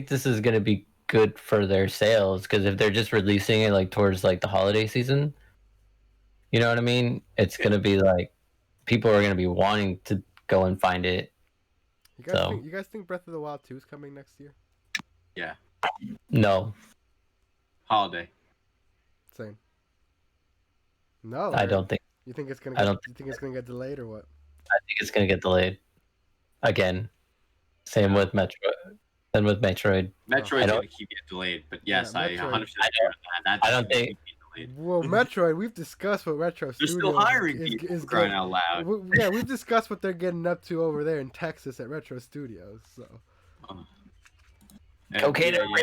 [SPEAKER 2] this is gonna be good for their sales because if they're just releasing it like towards like the holiday season, you know what I mean? It's gonna be like people are gonna be wanting to go and find it.
[SPEAKER 1] You guys think Breath of the Wild 2 is coming next year?
[SPEAKER 3] Yeah,
[SPEAKER 2] No,
[SPEAKER 3] holiday.
[SPEAKER 1] Same. No,
[SPEAKER 2] I don't think.
[SPEAKER 1] You think it's gonna?
[SPEAKER 2] I
[SPEAKER 1] Get,
[SPEAKER 2] don't
[SPEAKER 1] you think it's gonna get delayed or what?
[SPEAKER 2] I think it's gonna get delayed again. Same with Metro. Then with Metroid.
[SPEAKER 3] Metroid's
[SPEAKER 2] I don't-
[SPEAKER 3] gonna keep getting delayed, but yes,
[SPEAKER 1] Yeah,
[SPEAKER 3] I
[SPEAKER 1] Metroid-
[SPEAKER 3] 100% agree on that.
[SPEAKER 2] I don't
[SPEAKER 3] That's
[SPEAKER 2] think-
[SPEAKER 3] gonna keep getting delayed.
[SPEAKER 1] Well, Metroid, we've discussed what Retro
[SPEAKER 3] They're
[SPEAKER 1] Studios
[SPEAKER 3] still hiring
[SPEAKER 1] is,
[SPEAKER 3] people
[SPEAKER 1] is
[SPEAKER 3] for crying
[SPEAKER 1] getting-
[SPEAKER 3] out loud.
[SPEAKER 1] Yeah, we've discussed what they're getting up to over there in Texas at Retro Studios. So
[SPEAKER 3] And
[SPEAKER 2] Cocaine and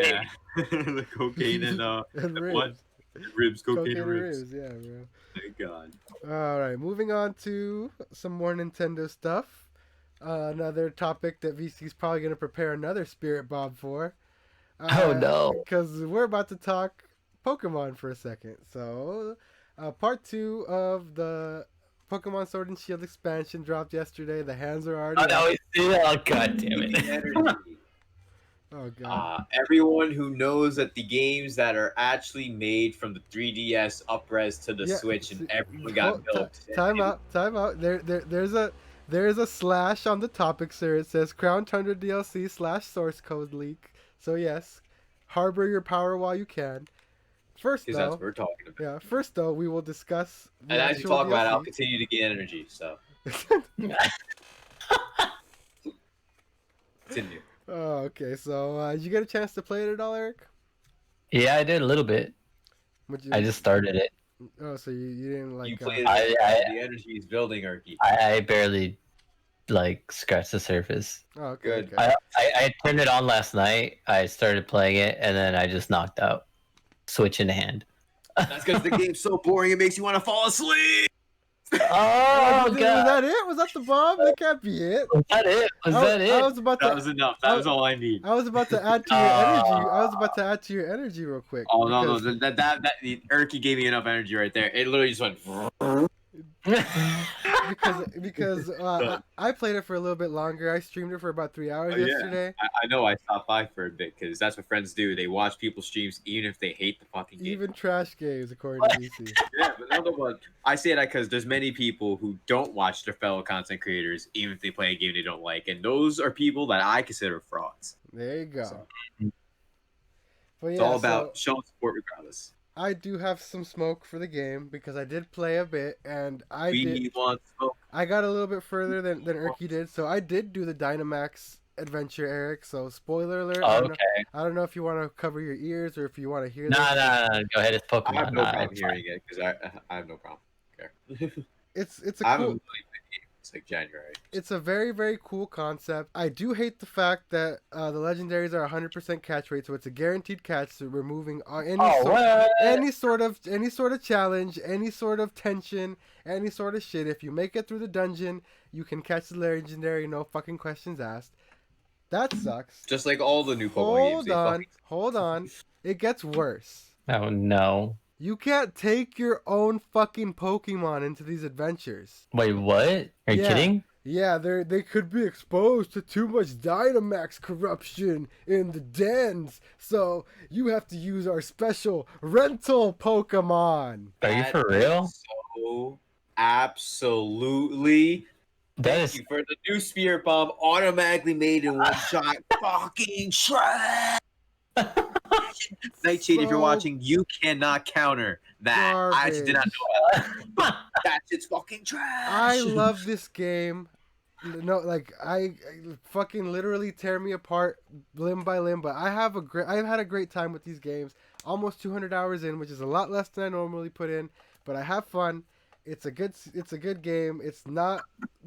[SPEAKER 3] the cocaine and
[SPEAKER 1] and
[SPEAKER 3] what? Ribs, cocaine and ribs.
[SPEAKER 1] yeah, bro.
[SPEAKER 3] Thank God.
[SPEAKER 1] All right, moving on to some more Nintendo stuff. Another topic that VC's probably going to prepare another Spirit Bomb for.
[SPEAKER 2] Oh, no.
[SPEAKER 1] Because we're about to talk Pokemon for a second. So, part 2 of the Pokemon Sword and Shield expansion dropped yesterday. The hands are already.
[SPEAKER 2] Oh, god damn
[SPEAKER 3] The
[SPEAKER 2] it.
[SPEAKER 3] energy.
[SPEAKER 1] Oh god.
[SPEAKER 3] Everyone who knows that the games that are actually made from the 3DS up-res to the
[SPEAKER 1] Yeah,
[SPEAKER 3] Switch and
[SPEAKER 1] see,
[SPEAKER 3] everyone got built.
[SPEAKER 1] Time out. There's a slash on the topic, sir. It says Crown Tundra DLC / source code leak. So yes, harbor your power while you can. First
[SPEAKER 3] Because that's
[SPEAKER 1] though,
[SPEAKER 3] what we're talking about.
[SPEAKER 1] First though, we will discuss. The
[SPEAKER 3] And as you
[SPEAKER 1] actual
[SPEAKER 3] talk about it, I'll
[SPEAKER 1] DLC.
[SPEAKER 3] continue to gain energy. So continue.
[SPEAKER 1] Oh, okay. So, did you get a chance to play it at all, Eric?
[SPEAKER 2] Yeah, I did a little bit.
[SPEAKER 1] Would you,
[SPEAKER 2] I just started it.
[SPEAKER 1] Oh, so you didn't like.
[SPEAKER 3] You played
[SPEAKER 2] I-
[SPEAKER 3] the energy is building, Erky.
[SPEAKER 2] I barely like scratched the surface.
[SPEAKER 1] Oh, okay.
[SPEAKER 3] Good.
[SPEAKER 1] Okay.
[SPEAKER 2] I turned it on last night. I started playing it, and then I just knocked out. Switch in hand.
[SPEAKER 3] That's because the game's so boring it makes you want to fall asleep.
[SPEAKER 2] Oh
[SPEAKER 1] was
[SPEAKER 2] god!
[SPEAKER 1] that it? Was that the bomb? That can't be it.
[SPEAKER 2] Was that it? Was that
[SPEAKER 1] I
[SPEAKER 2] it?
[SPEAKER 1] was about
[SPEAKER 3] That
[SPEAKER 1] to.
[SPEAKER 3] was enough. That was all I need.
[SPEAKER 1] I was about to add to your energy. I was about to add to your energy real quick.
[SPEAKER 3] Oh no,
[SPEAKER 1] because-
[SPEAKER 3] that Erky gave me enough energy right there. It literally just went.
[SPEAKER 1] because I played it for a little bit longer. I streamed it for about 3 hours
[SPEAKER 3] Oh, yeah.
[SPEAKER 1] yesterday.
[SPEAKER 3] I know I stopped by for a bit because that's what friends do. They watch people's streams even if they hate the fucking game.
[SPEAKER 1] Even trash games, according to DC.
[SPEAKER 3] Yeah, but another one. I say that because there's many people who don't watch their fellow content creators even if they play a game they don't like, and those are people that I consider frauds.
[SPEAKER 1] There you go.
[SPEAKER 3] So-
[SPEAKER 1] But
[SPEAKER 3] It's
[SPEAKER 1] yeah,
[SPEAKER 3] all about showing support regardless.
[SPEAKER 1] I do have some smoke for the game because I did play a bit, and
[SPEAKER 3] We want smoke.
[SPEAKER 1] I got a little bit further than Erky did, so I did do the Dynamax adventure, Eric. So spoiler alert.
[SPEAKER 2] Oh, okay.
[SPEAKER 1] I don't know if you want to cover your ears or if you want to hear
[SPEAKER 2] Nah,
[SPEAKER 1] this.
[SPEAKER 2] nah, go ahead. It's Pokemon.
[SPEAKER 3] I have no problem
[SPEAKER 2] it's
[SPEAKER 3] hearing it because I have no problem. Okay.
[SPEAKER 1] It's
[SPEAKER 3] I
[SPEAKER 1] a
[SPEAKER 3] haven't
[SPEAKER 1] cool.
[SPEAKER 3] played the game since like January.
[SPEAKER 1] It's a very, very cool concept. I do hate the fact that the legendaries are 100% catch rate, so it's a guaranteed catch. So removing
[SPEAKER 2] what?
[SPEAKER 1] any sort of challenge, any sort of tension, any sort of shit. If you make it through the dungeon, you can catch the legendary, no fucking questions asked. That sucks.
[SPEAKER 3] Just like all the new Pokemon games.
[SPEAKER 1] Hold on. It gets worse.
[SPEAKER 2] Oh no.
[SPEAKER 1] You can't take your own fucking Pokemon into these adventures.
[SPEAKER 2] Wait, what? Are you kidding?
[SPEAKER 1] Yeah, they could be exposed to too much Dynamax corruption in the dens, so you have to use our special rental Pokemon.
[SPEAKER 2] Are you for real?
[SPEAKER 3] So absolutely. Thank you for the new Spirit Bomb automatically made in one shot. Fucking trash. Nightshade, if you're watching, you cannot counter that.
[SPEAKER 1] Garbage.
[SPEAKER 3] I actually did not know that. That shit's fucking trash.
[SPEAKER 1] I love this game. No, like I fucking literally tear me apart limb by limb. But I've had a great time with these games. Almost 200 hours in, which is a lot less than I normally put in. But I have fun. It's a good game. It's not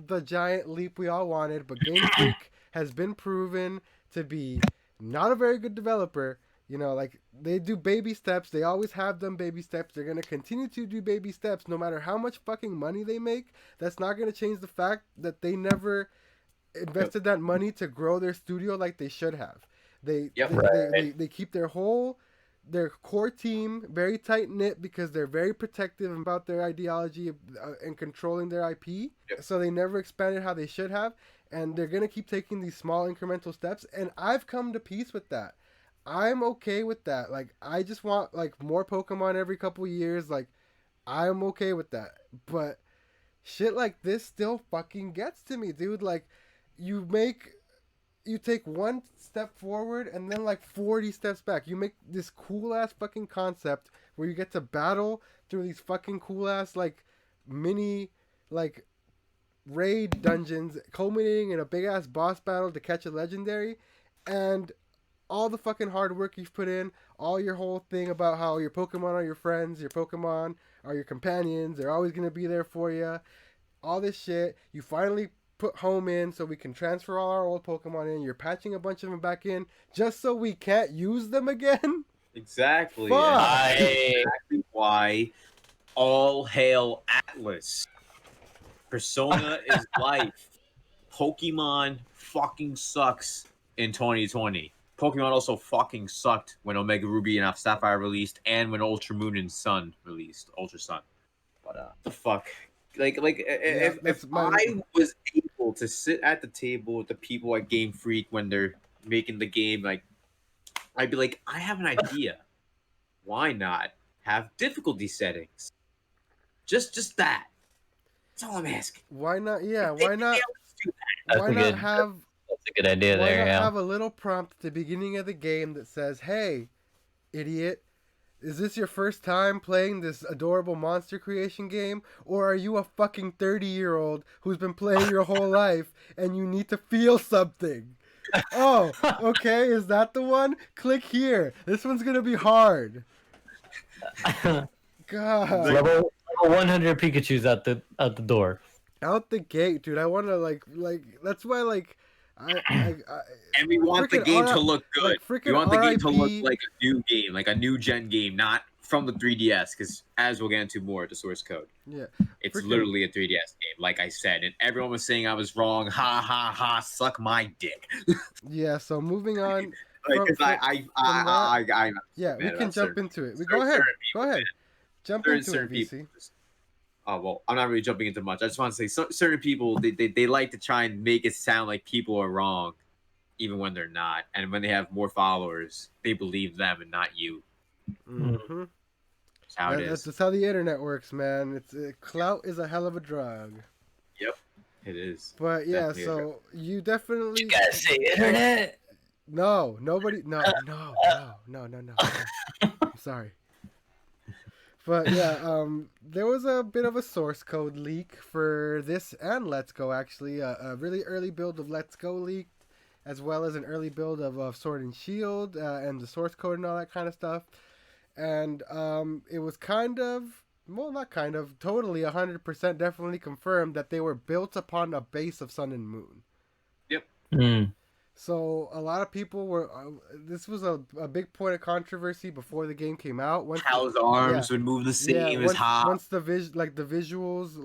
[SPEAKER 1] the giant leap we all wanted, but Game Freak has been proven to be not a very good developer. You know, like, they do baby steps. They always have done baby steps. They're going to continue to do baby steps no matter how much fucking money they make. That's not going to change the fact that they never invested that money to grow their studio like they should have. They keep their core team very tight knit because they're very protective about their ideology and controlling their IP.
[SPEAKER 3] Yep.
[SPEAKER 1] So they never expanded how they should have. And they're going to keep taking these small incremental steps. And I've come to peace with that. I'm okay with that. Like, I just want, like, more Pokemon every couple years. Like, I'm okay with that. But shit like this still fucking gets to me, dude. Like, you take one step forward and then, like, 40 steps back. You make this cool-ass fucking concept where you get to battle through these fucking cool-ass, like, mini, like, raid dungeons culminating in a big-ass boss battle to catch a legendary. And all the fucking hard work you've put in, all your whole thing about how your Pokemon are your friends, your Pokemon are your companions, they're always going to be there for you, all this shit, you finally put home in so we can transfer all our old Pokemon in, you're patching a bunch of them back in just so we can't use them again?
[SPEAKER 3] Exactly.
[SPEAKER 1] Fuck.
[SPEAKER 3] That's exactly why all hail Atlas. Persona is life. Pokemon fucking sucks in 2020. Pokemon also fucking sucked when Omega Ruby and Sapphire released, and when Ultra Moon and Sun released, Ultra Sun. But the fuck, if I was able to sit at the table with the people at Game Freak when they're making the game, like, I'd be like, I have an idea. Why not have difficulty settings? Just that. That's all I'm asking.
[SPEAKER 1] Why not? Yeah, why not?
[SPEAKER 2] That's
[SPEAKER 1] Why not have?
[SPEAKER 2] That's a good idea
[SPEAKER 1] Why
[SPEAKER 2] there,
[SPEAKER 1] not
[SPEAKER 2] yeah.
[SPEAKER 1] have a little prompt at the beginning of the game that says, "Hey, idiot, is this your first time playing this adorable monster creation game? Or are you a fucking 30-year-old who's been playing your whole life and you need to feel something? Oh, okay, is that the one? Click here. This one's gonna be hard." God.
[SPEAKER 2] Level 100 Pikachu's out the door.
[SPEAKER 1] Out the gate, dude. I want to like that's why like
[SPEAKER 3] and we want the game to look good.
[SPEAKER 1] Like,
[SPEAKER 3] we want the game to look like a new game, like a new gen game, not from the 3DS. Because as we'll get into more at the source code,
[SPEAKER 1] yeah,
[SPEAKER 3] it's literally a 3DS game, like I said, and everyone was saying I was wrong. Ha ha ha! Suck my dick.
[SPEAKER 1] Yeah. So moving on.
[SPEAKER 3] Like,
[SPEAKER 1] yeah, we can jump into it. Go ahead. Jump into it, VC.
[SPEAKER 3] Oh, well, I'm not really jumping into much. I just want to say certain people, they like to try and make it sound like people are wrong, even when they're not. And when they have more followers, they believe them and not you.
[SPEAKER 1] Mm-hmm.
[SPEAKER 3] That's how it is.
[SPEAKER 1] That's how the internet works, man. Clout is a hell of a drug.
[SPEAKER 3] Yep, it is.
[SPEAKER 1] But yeah, so you definitely...
[SPEAKER 2] You guys say internet?
[SPEAKER 1] No, nobody... No. I'm sorry. But yeah, there was a bit of a source code leak for this and Let's Go, actually. A really early build of Let's Go leaked, as well as an early build of Sword and Shield and the source code and all that kind of stuff. And it was kind of, well, not kind of, totally 100% definitely confirmed that they were built upon a base of Sun and Moon.
[SPEAKER 3] Yep.
[SPEAKER 2] Mm.
[SPEAKER 1] So a lot of people were. This was a big point of controversy before the game came out. Once
[SPEAKER 3] Hal's arms would move the same as Hop.
[SPEAKER 1] Once the visuals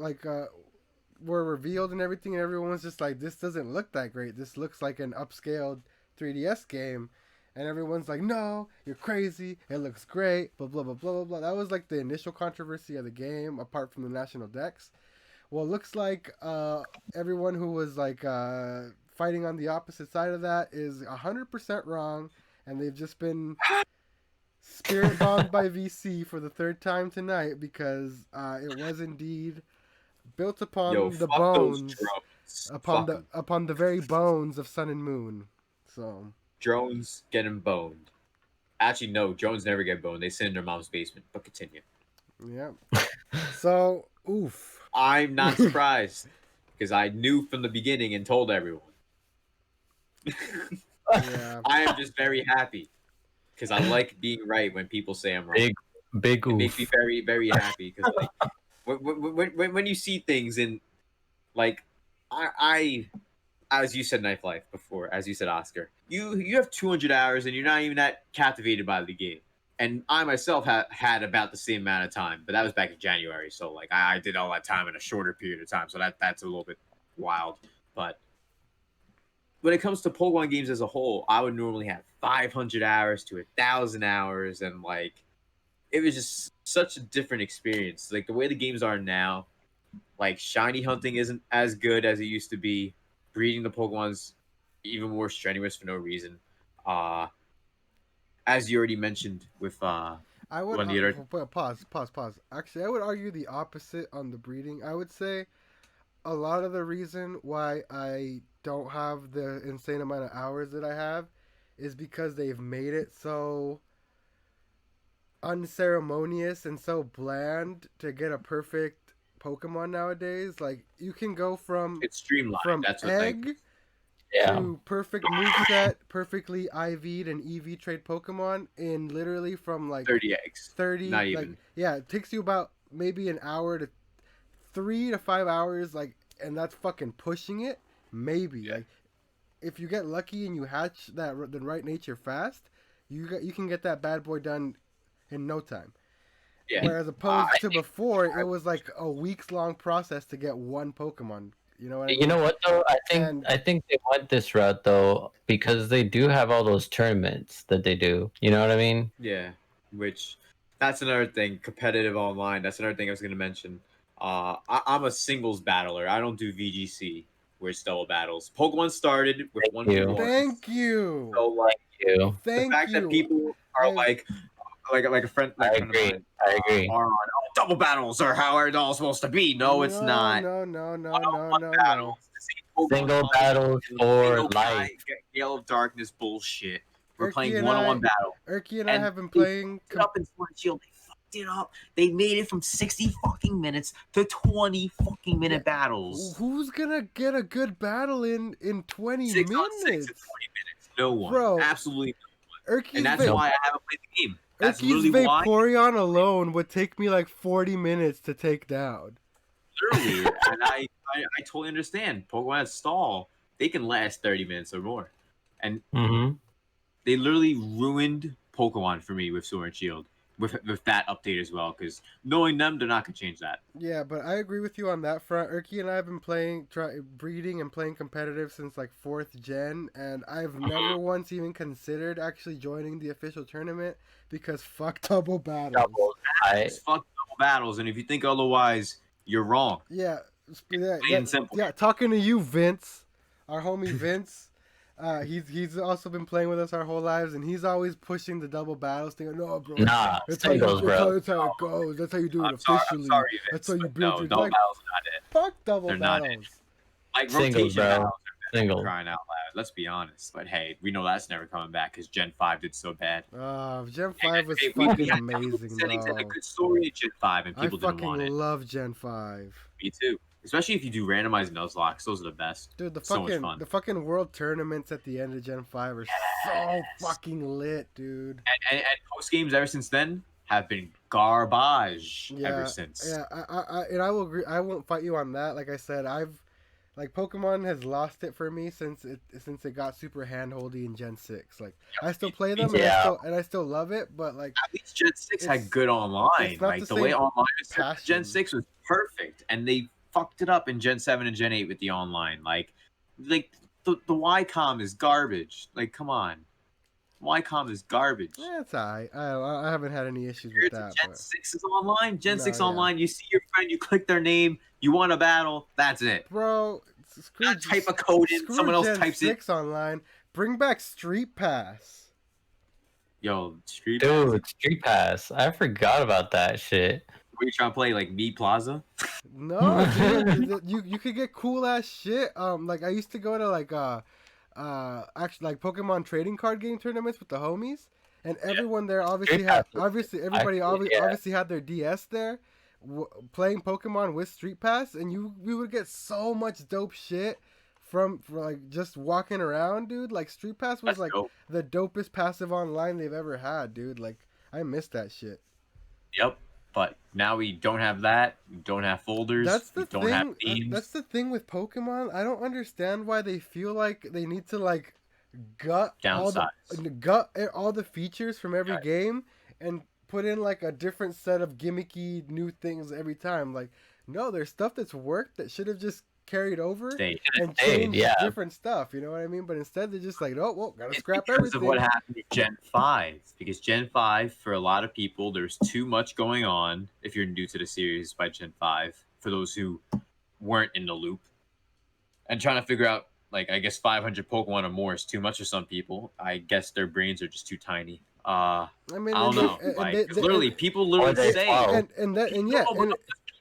[SPEAKER 1] were revealed and everything, and everyone was just like, "This doesn't look that great. This looks like an upscaled 3DS game," and everyone's like, "No, you're crazy. It looks great." Blah blah blah blah blah blah. That was like the initial controversy of the game, apart from the national decks. Well, it looks like everyone who was like fighting on the opposite side of that is 100% wrong, and they've just been spirit bombed by VC for the third time tonight, because it was indeed built upon the bones, upon the very bones of Sun and Moon. So
[SPEAKER 3] drones getting boned. Actually, no, drones never get boned. They sit in their mom's basement. But continue.
[SPEAKER 1] Yeah. So oof.
[SPEAKER 3] I'm not surprised because I knew from the beginning and told everyone.
[SPEAKER 1] Yeah.
[SPEAKER 3] I am just very happy because I like being right when people say I'm wrong.
[SPEAKER 2] Big
[SPEAKER 3] It
[SPEAKER 2] oof.
[SPEAKER 3] makes me very, very happy because like when you see things in like I as you said, Knife Life before, as you said, Oscar, you have 200 hours and you're not even that captivated by the game. And I myself had about the same amount of time, but that was back in January. So like I did all that time in a shorter period of time. So that's a little bit wild. But when it comes to Pokemon games as a whole, I would normally have 500 hours to 1,000 hours. And like, it was just such a different experience. Like the way the games are now, like shiny hunting isn't as good as it used to be. Breeding the Pokemon's even more strenuous for no reason. As you already mentioned with
[SPEAKER 1] I would pause. Actually, I would argue the opposite on the breeding. I would say a lot of the reason why I don't have the insane amount of hours that I have is because they've made it so unceremonious and so bland to get a perfect Pokemon nowadays. Like you can go from
[SPEAKER 3] it's streamlined. That's what
[SPEAKER 1] egg to perfect moveset, perfectly IV'd and EV trade Pokemon in literally from like
[SPEAKER 3] 30 eggs.
[SPEAKER 1] 30,
[SPEAKER 3] not
[SPEAKER 1] like,
[SPEAKER 3] even.
[SPEAKER 1] Yeah, it takes you about maybe an hour to 3 to 5 hours, like, and that's fucking pushing it. Maybe like if you get lucky and you hatch the right nature fast, you can get that bad boy done in no time.
[SPEAKER 3] Yeah.
[SPEAKER 1] Whereas opposed to before, it was like a weeks long process to get one Pokemon. You know what I mean?
[SPEAKER 2] You know what though? I think they went this route though because they do have all those tournaments that they do. You know what I mean?
[SPEAKER 3] Yeah. Which that's another thing. Competitive online. That's another thing I was gonna mention. I'm a singles battler. I don't do VGC where it's double battles. Pokemon started with one Pokemon.
[SPEAKER 1] Thank you.
[SPEAKER 3] So like
[SPEAKER 2] you.
[SPEAKER 3] The fact that people are like a friend.
[SPEAKER 2] I agree. I agree.
[SPEAKER 3] Are on, double battles are how it's all supposed to be. No, it's not.
[SPEAKER 1] No.
[SPEAKER 2] Single battles for life.
[SPEAKER 3] Gale of Darkness bullshit. We're
[SPEAKER 1] Erky
[SPEAKER 3] playing
[SPEAKER 1] and
[SPEAKER 3] one-on-one battle.
[SPEAKER 1] Erky and I have been playing.
[SPEAKER 3] Up in Sword and Shield, they fucked it up. They made it from 60 fucking minutes to 20 fucking minute battles.
[SPEAKER 1] Who's gonna get a good battle in 20
[SPEAKER 3] 6
[SPEAKER 1] minutes?
[SPEAKER 3] on 6 in 20 minutes. No one.
[SPEAKER 1] Bro,
[SPEAKER 3] Absolutely no one.
[SPEAKER 1] Erky's
[SPEAKER 3] And that's why I haven't played the game. That's
[SPEAKER 1] Erky's
[SPEAKER 3] literally why.
[SPEAKER 1] Vaporeon alone would take me like 40 minutes to take down.
[SPEAKER 3] Literally. And I totally understand. Pokemon at stall, they can last 30 minutes or more. And they literally ruined Pokemon for me with Sword and Shield. With that update as well, because knowing them, they're not gonna change that.
[SPEAKER 1] Yeah, but I agree with you on that front. Erky and I have been breeding and playing competitive since like 4th gen, and I've never once even considered actually joining the official tournament because fuck double battles.
[SPEAKER 3] Fuck double battles, and if you think otherwise, you're wrong.
[SPEAKER 1] Yeah,
[SPEAKER 3] Simple.
[SPEAKER 1] Yeah, talking to you, Vince, our homie Vince. He's also been playing with us our whole lives, and he's always pushing the double battles thing. No, bro.
[SPEAKER 2] Nah, singles, bro.
[SPEAKER 1] That's how it goes. That's how you do it
[SPEAKER 3] I'm
[SPEAKER 1] officially.
[SPEAKER 3] sorry, Vince,
[SPEAKER 1] That's how you build
[SPEAKER 3] no,
[SPEAKER 1] your
[SPEAKER 3] double
[SPEAKER 1] like,
[SPEAKER 3] battles are not it.
[SPEAKER 1] fuck double
[SPEAKER 3] They're
[SPEAKER 1] battles.
[SPEAKER 3] not it. Like
[SPEAKER 2] Singles,
[SPEAKER 3] rotation
[SPEAKER 2] bro.
[SPEAKER 3] battles
[SPEAKER 2] Single.
[SPEAKER 3] crying out loud. Let's be honest. But hey, we know that's never coming back because Gen 5 did so bad.
[SPEAKER 1] Gen 5 was
[SPEAKER 3] Hey,
[SPEAKER 1] fucking
[SPEAKER 3] had
[SPEAKER 1] amazing,
[SPEAKER 3] settings and a
[SPEAKER 1] though.
[SPEAKER 3] good story in Gen 5, and
[SPEAKER 1] I
[SPEAKER 3] people didn't
[SPEAKER 1] fucking
[SPEAKER 3] want it.
[SPEAKER 1] love Gen 5.
[SPEAKER 3] Me too. Especially if you do randomized Nuzlocke. Those are the best.
[SPEAKER 1] Dude,
[SPEAKER 3] So much fun.
[SPEAKER 1] the fucking world tournaments at the end of Gen 5 are so fucking lit, dude.
[SPEAKER 3] And post games ever since then have been garbage ever since.
[SPEAKER 1] Yeah, I will agree. I won't fight you on that. Like I said, Pokemon has lost it for me since it got super handholdy in Gen 6. Like I still play them and I still love it, but like
[SPEAKER 3] at least Gen 6 had good online. Like the way online was Gen 6 was perfect, and they fucked it up in Gen 7 and Gen 8 with the online. Like the YCOM is garbage. Like come on. YCOM is garbage.
[SPEAKER 1] Yeah, it's alright. I haven't had any issues with that.
[SPEAKER 3] Gen 6 is online. Gen 6 online, you see your friend, you click their name, you want a battle, that's it.
[SPEAKER 1] Bro,
[SPEAKER 3] type a code in, someone else types it.
[SPEAKER 1] Gen 6 online. Bring back Street Pass.
[SPEAKER 3] Yo, Street
[SPEAKER 2] Pass. I forgot about that shit.
[SPEAKER 3] Were you trying to play like Meat Plaza?
[SPEAKER 1] No, dude, you could get cool ass shit. Like I used to go to actually like Pokemon trading card game tournaments with the homies, and everyone there obviously had their DS there, playing Pokemon with Street Pass, and we would get so much dope shit for like just walking around, dude. Like Street Pass was dope. The dopest passive online they've ever had, dude. Like I miss that shit.
[SPEAKER 3] Yep. But now we don't have that. We don't have folders. We don't have themes.
[SPEAKER 1] That's the thing with Pokemon. I don't understand why they feel like they need to like gut all the features from every game and put in like a different set of gimmicky new things every time. Like, no, there's stuff that's worked that should have just carried over and changed different stuff. You know what I mean? But instead they're just like, oh, well, gotta scrap everything.
[SPEAKER 3] Because of what happened with Gen 5. Because Gen 5, for a lot of people, there's too much going on if you're new to the series by Gen 5. For those who weren't in the loop. And trying to figure out, like, I guess 500 Pokemon or more is too much for some people. I guess their brains are just too tiny. I don't know. People literally say...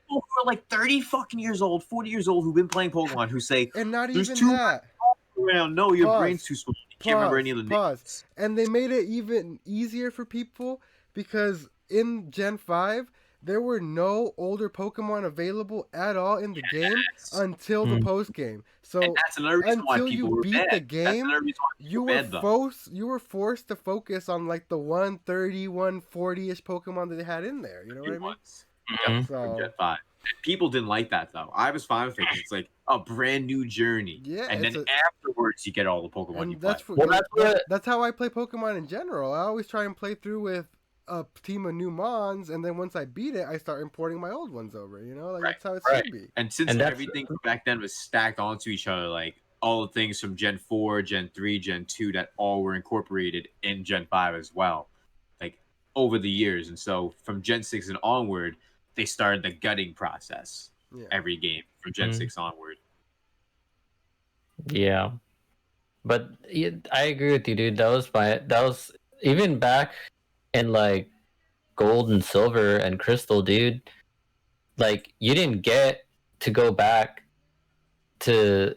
[SPEAKER 3] Who are like 30 fucking years old, 40 years old, who've been playing Pokemon, who say,
[SPEAKER 1] and not
[SPEAKER 3] there's
[SPEAKER 1] even
[SPEAKER 3] too
[SPEAKER 1] that.
[SPEAKER 3] Around. No, your brain's too small. You can't remember any of the names.
[SPEAKER 1] And they made it even easier for people because in Gen 5, there were no older Pokemon available at all in the game until the post game. So
[SPEAKER 3] that's another reason
[SPEAKER 1] until you beat the game, you were forced to focus on like the 130, 140-ish Pokemon that they had in there. You know what I mean?
[SPEAKER 3] So Gen 5. People didn't like that though. I was fine with it because it's like a brand new journey. Yeah, and then afterwards you get all the Pokemon you play.
[SPEAKER 1] That's how I play Pokemon in general. I always try and play through with a team of new Mons, and then once I beat it, I start importing my old ones over. You know, like that's how it should be.
[SPEAKER 3] And since everything back then was stacked onto each other, like all the things from Gen 4, Gen 3, Gen 2 that all were incorporated in Gen 5 as well, like over the years. And so from Gen 6 and onward, they started the gutting process every game from Gen 6 onward.
[SPEAKER 2] Yeah. But I agree with you, dude. That was even back in like gold and silver and crystal, dude. Like you didn't get to go back to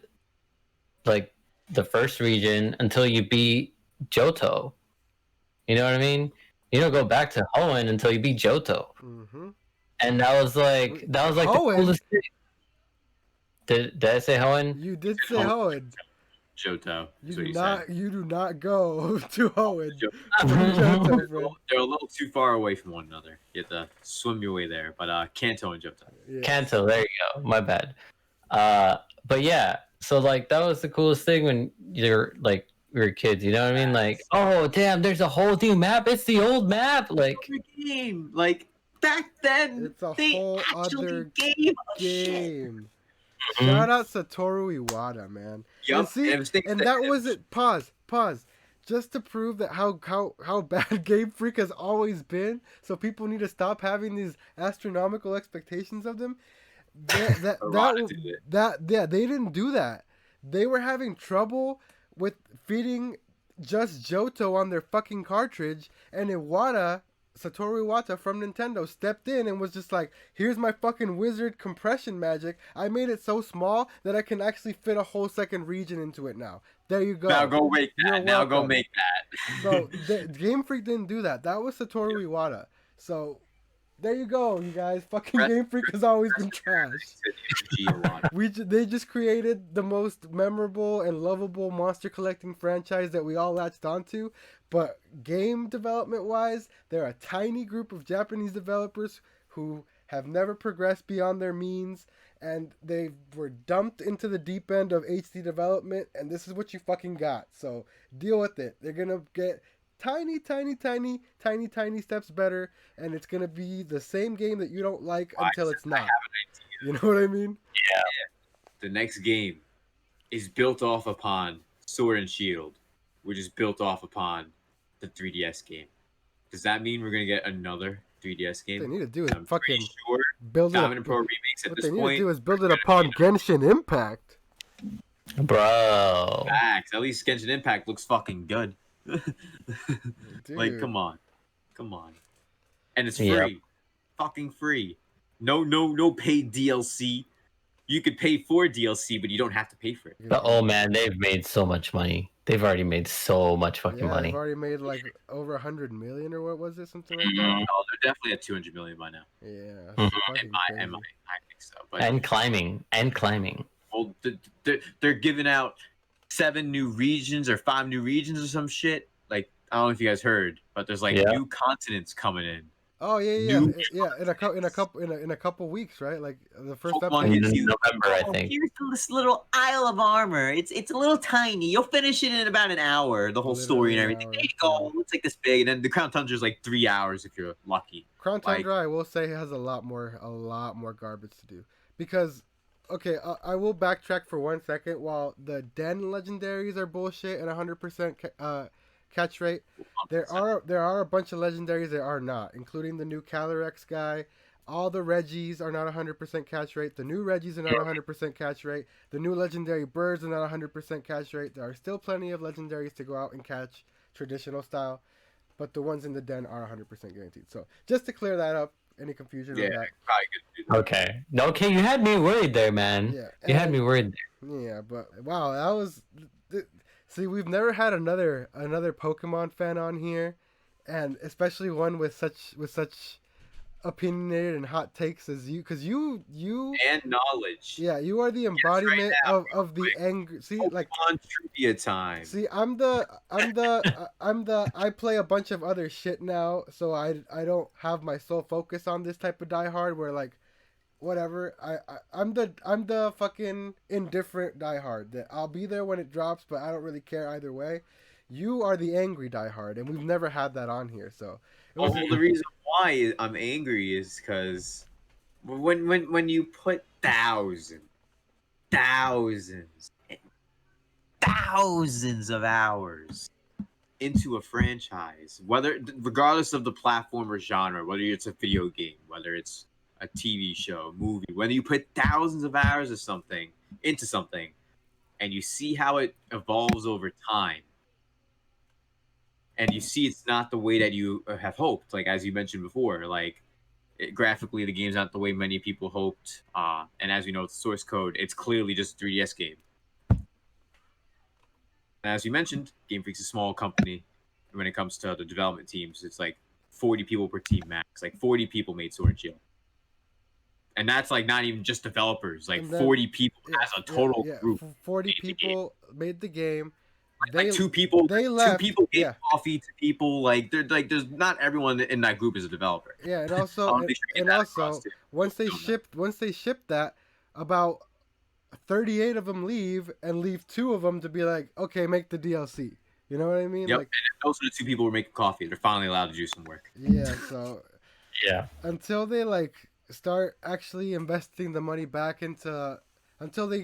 [SPEAKER 2] like the first region until you beat Johto. You know what I mean? You don't go back to Holland until you beat Johto. Mm-hmm. And that was like the coolest thing. Did I say Hoenn?
[SPEAKER 1] You did say Hoenn.
[SPEAKER 3] Johto.
[SPEAKER 1] You do not go to Hoenn.
[SPEAKER 3] They're a little too far away from one another. You have to swim your way there. But Kanto and Johto.
[SPEAKER 2] Yes. Kanto, there you go. My bad. But yeah, so like that was the coolest thing when we were kids. You know what I mean? Like, oh damn, there's a whole new map. It's the old map. Like
[SPEAKER 3] game. Like back then,
[SPEAKER 1] it's a whole other game. Shout out Satoru Iwata, man.
[SPEAKER 3] Yep.
[SPEAKER 1] And that was it. Pause. Just to prove that how bad Game Freak has always been, so people need to stop having these astronomical expectations of them. They didn't do that. They were having trouble with fitting just Johto on their fucking cartridge, and Iwata Satoru Iwata from Nintendo stepped in and was just like, here's my fucking wizard compression magic. I made it so small that I can actually fit a whole second region into it now. There you go.
[SPEAKER 3] Now go make that.
[SPEAKER 1] You're
[SPEAKER 3] Now go
[SPEAKER 1] welcome.
[SPEAKER 3] make that.
[SPEAKER 1] So Game Freak didn't do that. That was Satoru Iwata. So there you go, you guys. Fucking Game Freak has always been trash. They just created the most memorable and lovable monster collecting franchise that we all latched onto. But game development wise, they're a tiny group of Japanese developers who have never progressed beyond their means, and they were dumped into the deep end of HD development, and this is what you fucking got. So deal with it. They're gonna get tiny steps better, and it's gonna be the same game that you don't like until it's not. You know what I mean?
[SPEAKER 3] Yeah. The next game is built off upon Sword and Shield, which is built off upon the 3DS game. Does that mean we're gonna get another 3DS game?
[SPEAKER 1] What they need to do is
[SPEAKER 3] I'm
[SPEAKER 1] fucking
[SPEAKER 3] sure
[SPEAKER 1] build it.
[SPEAKER 3] Diamond Pro remakes at
[SPEAKER 1] What
[SPEAKER 3] this
[SPEAKER 1] they need
[SPEAKER 3] point.
[SPEAKER 1] to do is build it upon Genshin Impact.
[SPEAKER 2] Bro.
[SPEAKER 3] Facts. At least Genshin Impact looks fucking good. Like,
[SPEAKER 1] Dude.
[SPEAKER 3] come on. And it's free.
[SPEAKER 2] Yep.
[SPEAKER 3] Fucking free. No paid DLC. You could pay for DLC, but you don't have to pay for it.
[SPEAKER 2] But, oh man, they've made so much money. They've already made so much fucking money.
[SPEAKER 1] They've already made like over 100 million, or what was it, something like that?
[SPEAKER 3] Oh, they're definitely at 200 million by now.
[SPEAKER 1] Yeah,
[SPEAKER 2] Mhm.
[SPEAKER 1] fucking crazy.
[SPEAKER 3] I think so. But
[SPEAKER 2] And climbing.
[SPEAKER 3] well, they're giving out 7 new regions or 5 new regions or some shit. Like, I don't know if you guys heard, but there's like new continents coming in.
[SPEAKER 1] Oh yeah.
[SPEAKER 3] New
[SPEAKER 1] In a couple weeks, right? Like the first
[SPEAKER 3] Pokemon
[SPEAKER 1] episode.
[SPEAKER 3] gives you
[SPEAKER 2] November, I think.
[SPEAKER 3] Here's this little Isle of Armor. It's a little tiny. You'll finish it in about an hour. The whole story and
[SPEAKER 1] Literally an
[SPEAKER 3] everything.
[SPEAKER 1] hour,
[SPEAKER 3] There you go. It's like this big, and then the Crown Tundra is like 3 hours if you're lucky.
[SPEAKER 1] Crown Tundra, I will say, has a lot more garbage to do. Because, okay, I will backtrack for 1 second. While the Den legendaries are bullshit and 100% catch rate, there are a bunch of legendaries that are not, including the new Calyrex guy. All the Regis are not 100% catch rate. The new Regis are not 100% catch rate. The new legendary birds are not 100% catch rate. There are still plenty of legendaries to go out and catch traditional style, but the ones in the Den are 100% guaranteed. So just to clear that up, any confusion on that.
[SPEAKER 3] Probably good to do that.
[SPEAKER 2] Okay, you had me worried there, man.
[SPEAKER 1] Yeah,
[SPEAKER 2] You had me worried there.
[SPEAKER 1] Yeah, but wow, that was. See, we've never had another Pokemon fan on here, and especially one with such opinionated and hot takes as you, because you
[SPEAKER 3] And knowledge.
[SPEAKER 1] yeah, you are the embodiment of the anger. See, like
[SPEAKER 3] Pokemon trivia time.
[SPEAKER 1] see, I'm the I play a bunch of other shit now, so I don't have my sole focus on this type of diehard where like whatever. I'm the fucking indifferent diehard that I'll be there when it drops, but I don't really care either way. You are the angry diehard, and we've never had that on here, so.
[SPEAKER 3] Well, the reason why I'm angry is because when you put thousands of hours into a franchise, regardless of the platform or genre, whether it's a video game, whether it's a TV show, movie, whether you put thousands of hours of something into something, and you see how it evolves over time, and you see it's not the way that you have hoped, like as you mentioned before, like graphically the game's not the way many people hoped, and as we know, it's source code, it's clearly just a 3DS game. And as you mentioned, Game Freak's a small company when it comes to the development teams. It's like 40 people per team max. Like 40 people made Sword and Shield. And that's like not even just developers, like 40 people as a total group.
[SPEAKER 1] 40 people made the game.
[SPEAKER 3] Like two people
[SPEAKER 1] left.
[SPEAKER 3] 2 people gave coffee to people. Like there's not everyone in that group is a developer.
[SPEAKER 1] Yeah, and also once they shipped that, about 38 of them leave and leave 2 of them to be like, okay, make the DLC. You know what I mean?
[SPEAKER 3] Yep.
[SPEAKER 1] Like,
[SPEAKER 3] and those are the 2 people who are making coffee. They're finally allowed to do some work.
[SPEAKER 1] Yeah, so
[SPEAKER 2] Yeah.
[SPEAKER 1] until they like start actually investing the money back into, until they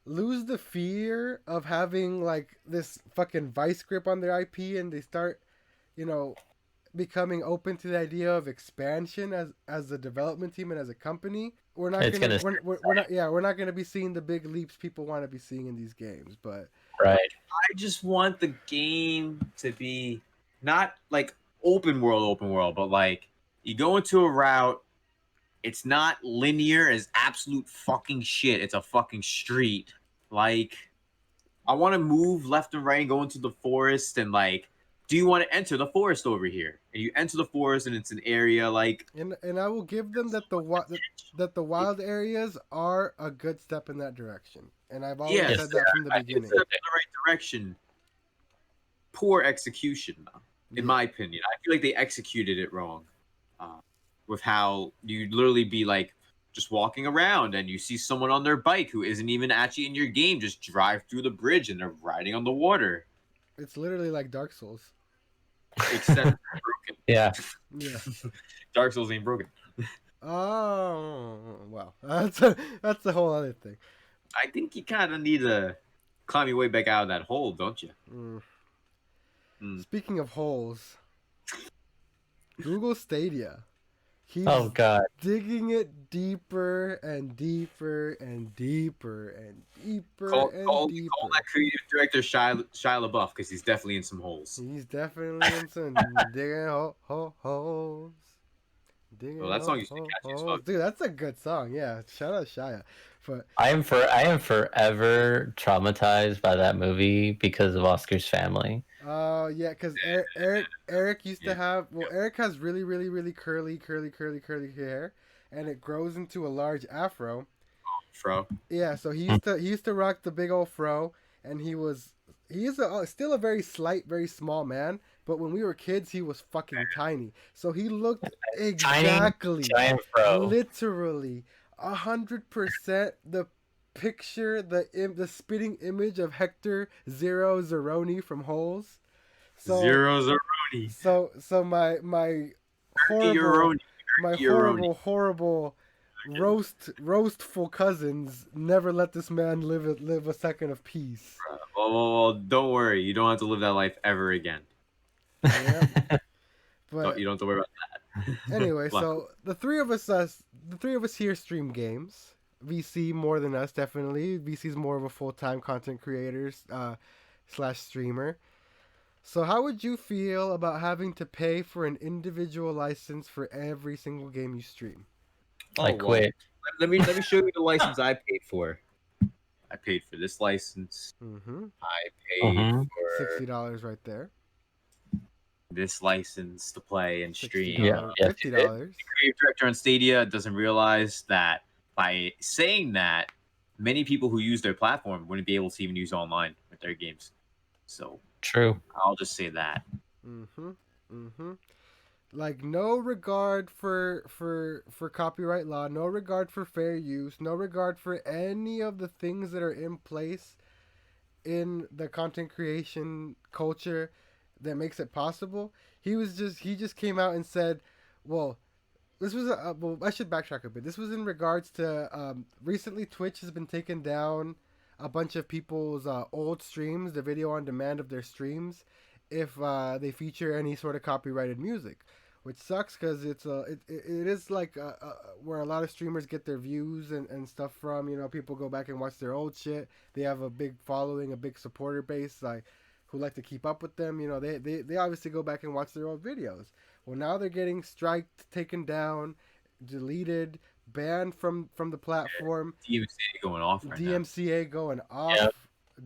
[SPEAKER 1] lose the fear of having like this fucking vice grip on their IP, and they start, becoming open to the idea of expansion as a development team and as a company, we're not gonna be seeing the big leaps people want to be seeing in these games. But
[SPEAKER 2] Right.
[SPEAKER 3] I just want the game to be not like open world, but like you go into a route, it's not linear as absolute fucking shit. It's a fucking street. Like, I want to move left and right and go into the forest and like, do you want to enter the forest over here? And you enter the forest and it's an area like.
[SPEAKER 1] And I will give them that the wild areas are a good step in that direction. And I've always said that from the beginning.
[SPEAKER 3] It's in the right direction. Poor execution, though, in my opinion. I feel like they executed it wrong. With how you literally be like just walking around and you see someone on their bike who isn't even actually in your game just drive through the bridge and they're riding on the water.
[SPEAKER 1] It's literally like Dark Souls.
[SPEAKER 3] Except broken.
[SPEAKER 2] Yeah.
[SPEAKER 1] Yeah.
[SPEAKER 3] Dark Souls ain't broken.
[SPEAKER 1] Oh, wow. That's a whole other thing.
[SPEAKER 3] I think you kind of need to climb your way back out of that hole, don't you?
[SPEAKER 1] Speaking of holes, Google Stadia. He's digging it deeper and deeper and deeper and deeper
[SPEAKER 3] Call
[SPEAKER 1] deeper.
[SPEAKER 3] that creative director Shia LaBeouf because he's definitely in some holes.
[SPEAKER 1] He's definitely in some digging holes.
[SPEAKER 3] Well, that song used to be catchy as fuck.
[SPEAKER 1] Dude, that's a good song. Yeah, shout out Shia. But
[SPEAKER 2] I am forever traumatized by that movie because of Oscar's family.
[SPEAKER 1] Oh yeah, because Eric used to have. Well, Eric has really curly hair, and it grows into a large afro.
[SPEAKER 3] Fro.
[SPEAKER 1] Yeah, so he used to rock the big old fro, and he's still a very slight, very small man. But when we were kids, he was fucking tiny. So he looked exactly,
[SPEAKER 2] giant fro.
[SPEAKER 1] literally 100% the picture, the spitting image of Hector Zero Zeroni from Holes. So
[SPEAKER 3] Zero Zeroni.
[SPEAKER 1] So my horrible roastful cousins never let this man live a second of peace.
[SPEAKER 3] Well, don't worry. You don't have to live that life ever again.
[SPEAKER 1] Yeah. But
[SPEAKER 3] you don't have to worry about that.
[SPEAKER 1] Anyway, so the three of us here stream games. VC more than us, definitely. VC's more of a full-time content creator / streamer. So how would you feel about having to pay for an individual license for every single game you stream?
[SPEAKER 2] I quit.
[SPEAKER 3] Let me show you the license I paid for. I paid for this license.
[SPEAKER 1] Mm-hmm.
[SPEAKER 3] I paid for
[SPEAKER 1] $60 right there.
[SPEAKER 3] This license to play and stream.
[SPEAKER 1] $50.
[SPEAKER 2] Yeah.
[SPEAKER 1] $50.
[SPEAKER 3] The creative director on Stadia doesn't realize that by saying that, many people who use their platform wouldn't be able to even use online with their games. So
[SPEAKER 2] true.
[SPEAKER 3] I'll just say that.
[SPEAKER 1] Like no regard for copyright law, no regard for fair use, no regard for any of the things that are in place in the content creation culture that makes it possible. He just came out and said, well, this was I should backtrack a bit. This was in regards to recently Twitch has been taking down a bunch of people's old streams, the video on demand of their streams, if they feature any sort of copyrighted music, which sucks because it is like where a lot of streamers get their views and stuff from. You know, people go back and watch their old shit. They have a big following, a big supporter base, who like to keep up with them. You know, they obviously go back and watch their old videos. Well, now they're getting striked, taken down, deleted, banned from the platform.
[SPEAKER 3] DMCA going off right now.
[SPEAKER 1] DMCA going off.
[SPEAKER 2] Yep.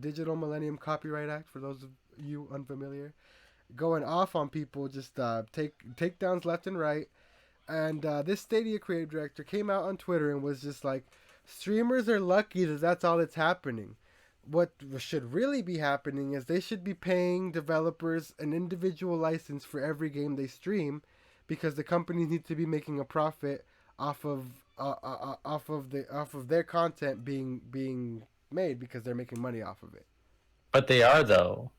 [SPEAKER 1] Digital Millennium Copyright Act, for those of you unfamiliar. Going off on people, just takedowns left and right. And this Stadia creative director came out on Twitter and was just like, streamers are lucky that that's all that's happening. What should really be happening is they should be paying developers an individual license for every game they stream, because the companies need to be making a profit off of their content being made, because they're making money off of it.
[SPEAKER 2] But they are though.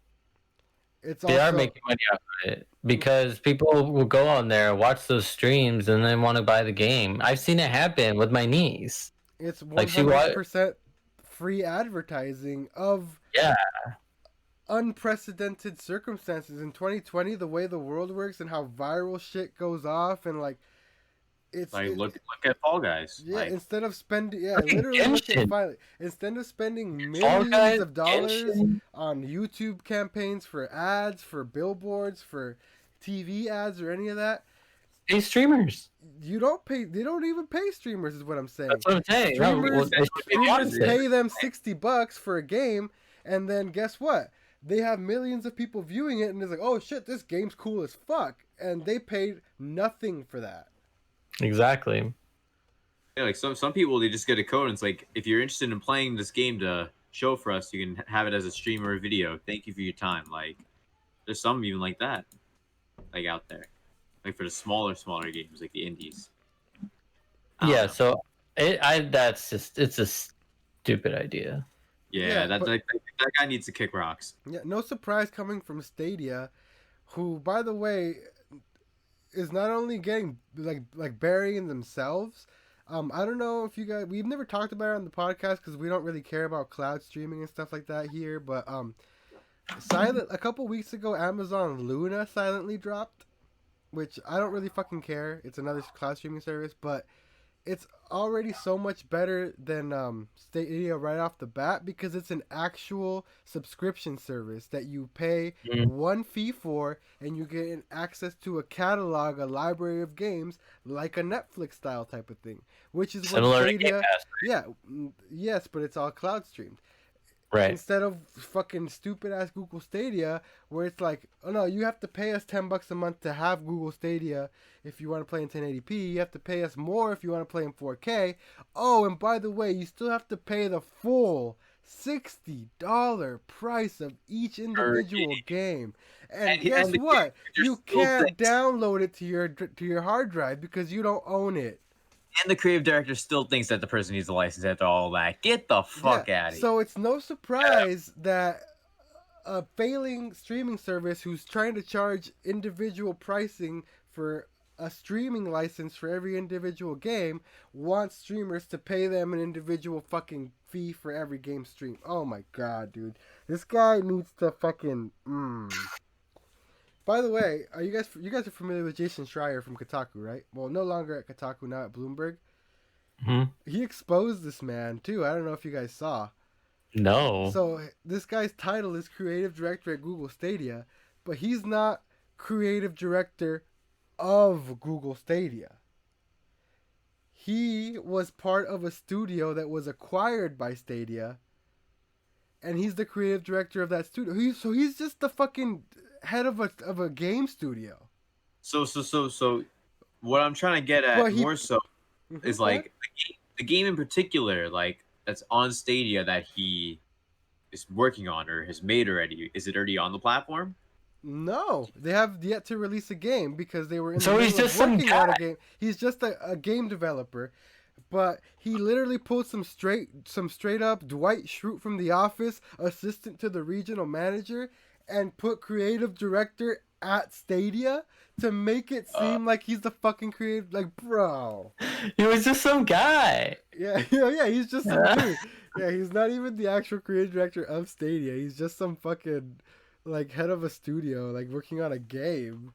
[SPEAKER 2] They are making money off of it because people will go on there, watch those streams, and then want to buy the game. I've seen it happen with my niece.
[SPEAKER 1] It's 100% free advertising of unprecedented circumstances in 2020. The way the world works and how viral shit goes off, and
[SPEAKER 3] look at Fall Guys.
[SPEAKER 1] Yeah, instead of spending instead of spending millions of dollars on YouTube campaigns, for ads, for billboards, for TV ads or any of that.
[SPEAKER 2] Pay streamers.
[SPEAKER 1] You don't pay. They don't even pay streamers, is what I'm saying.
[SPEAKER 2] That's what I'm saying. No,
[SPEAKER 1] Streamers,
[SPEAKER 2] they should be the
[SPEAKER 1] streamers
[SPEAKER 2] opposite.
[SPEAKER 1] pay them $60 for a game, and then guess what? They have millions of people viewing it, and it's like, oh shit, this game's cool as fuck, and they paid nothing for that.
[SPEAKER 2] Exactly.
[SPEAKER 3] Yeah, like some people, they just get a code and it's like, if you're interested in playing this game to show for us, you can have it as a stream or a video. Thank you for your time. Like, there's some even like that, like out there, like for the smaller games, like the indies.
[SPEAKER 2] Yeah. So that's just, it's a stupid idea.
[SPEAKER 3] Yeah, that guy needs to kick rocks.
[SPEAKER 1] Yeah, no surprise coming from Stadia, who, by the way, is not only getting like burying themselves. I don't know if you guys, we've never talked about it on the podcast because we don't really care about cloud streaming and stuff like that here. But a couple weeks ago, Amazon Luna silently dropped, which I don't really fucking care. It's another cloud streaming service, but it's already so much better than Stadia right off the bat because it's an actual subscription service that you pay one fee for, and you get access to a catalog, a library of games, like a Netflix style type of thing, which is
[SPEAKER 2] Similar
[SPEAKER 1] what
[SPEAKER 2] to Game
[SPEAKER 1] Stadia.
[SPEAKER 2] Pass,
[SPEAKER 1] Yeah, yes, but it's all cloud streamed.
[SPEAKER 2] right?
[SPEAKER 1] Instead of fucking stupid ass Google Stadia, where it's like, oh no, you have to pay us $10 a month to have Google Stadia if you want to play in 1080p. You have to pay us more if you want to play in 4K. Oh, and by the way, you still have to pay the full $60 price of each individual game. And guess what? You can't download it to your hard drive because you don't own it.
[SPEAKER 3] And the creative director still thinks that the person needs a license after all that. Get the fuck out of here.
[SPEAKER 1] So it's no surprise that a failing streaming service who's trying to charge individual pricing for a streaming license for every individual game wants streamers to pay them an individual fucking fee for every game stream. Oh my god, dude. This guy needs to fucking... By the way, you guys are familiar with Jason Schreier from Kotaku, right? Well, no longer at Kotaku, now at Bloomberg.
[SPEAKER 2] Mm-hmm.
[SPEAKER 1] He exposed this man, too. I don't know if you guys saw.
[SPEAKER 2] No.
[SPEAKER 1] So, this guy's title is Creative Director at Google Stadia, but he's not Creative Director of Google Stadia. He was part of a studio that was acquired by Stadia, and he's the Creative Director of that studio. So he's just the fucking head of a game studio.
[SPEAKER 3] So what I'm trying to get at more so is like the game in particular, like that's on Stadia that he is working on or has made already. Is it already on the platform?
[SPEAKER 1] No, they have yet to release a game because they were in the
[SPEAKER 2] So he's
[SPEAKER 1] middle
[SPEAKER 2] just
[SPEAKER 1] of
[SPEAKER 2] some
[SPEAKER 1] working on a
[SPEAKER 2] guy.
[SPEAKER 1] game. He's just a game developer, but he literally pulled some straight up Dwight Schrute from The Office, assistant to the regional manager, and put creative director at Stadia to make it seem like he's the fucking creative. Like, bro,
[SPEAKER 2] He was just some guy.
[SPEAKER 1] yeah, he's just some dude. Yeah, he's not even the actual creative director of Stadia. He's just some fucking like head of a studio, like working on a game.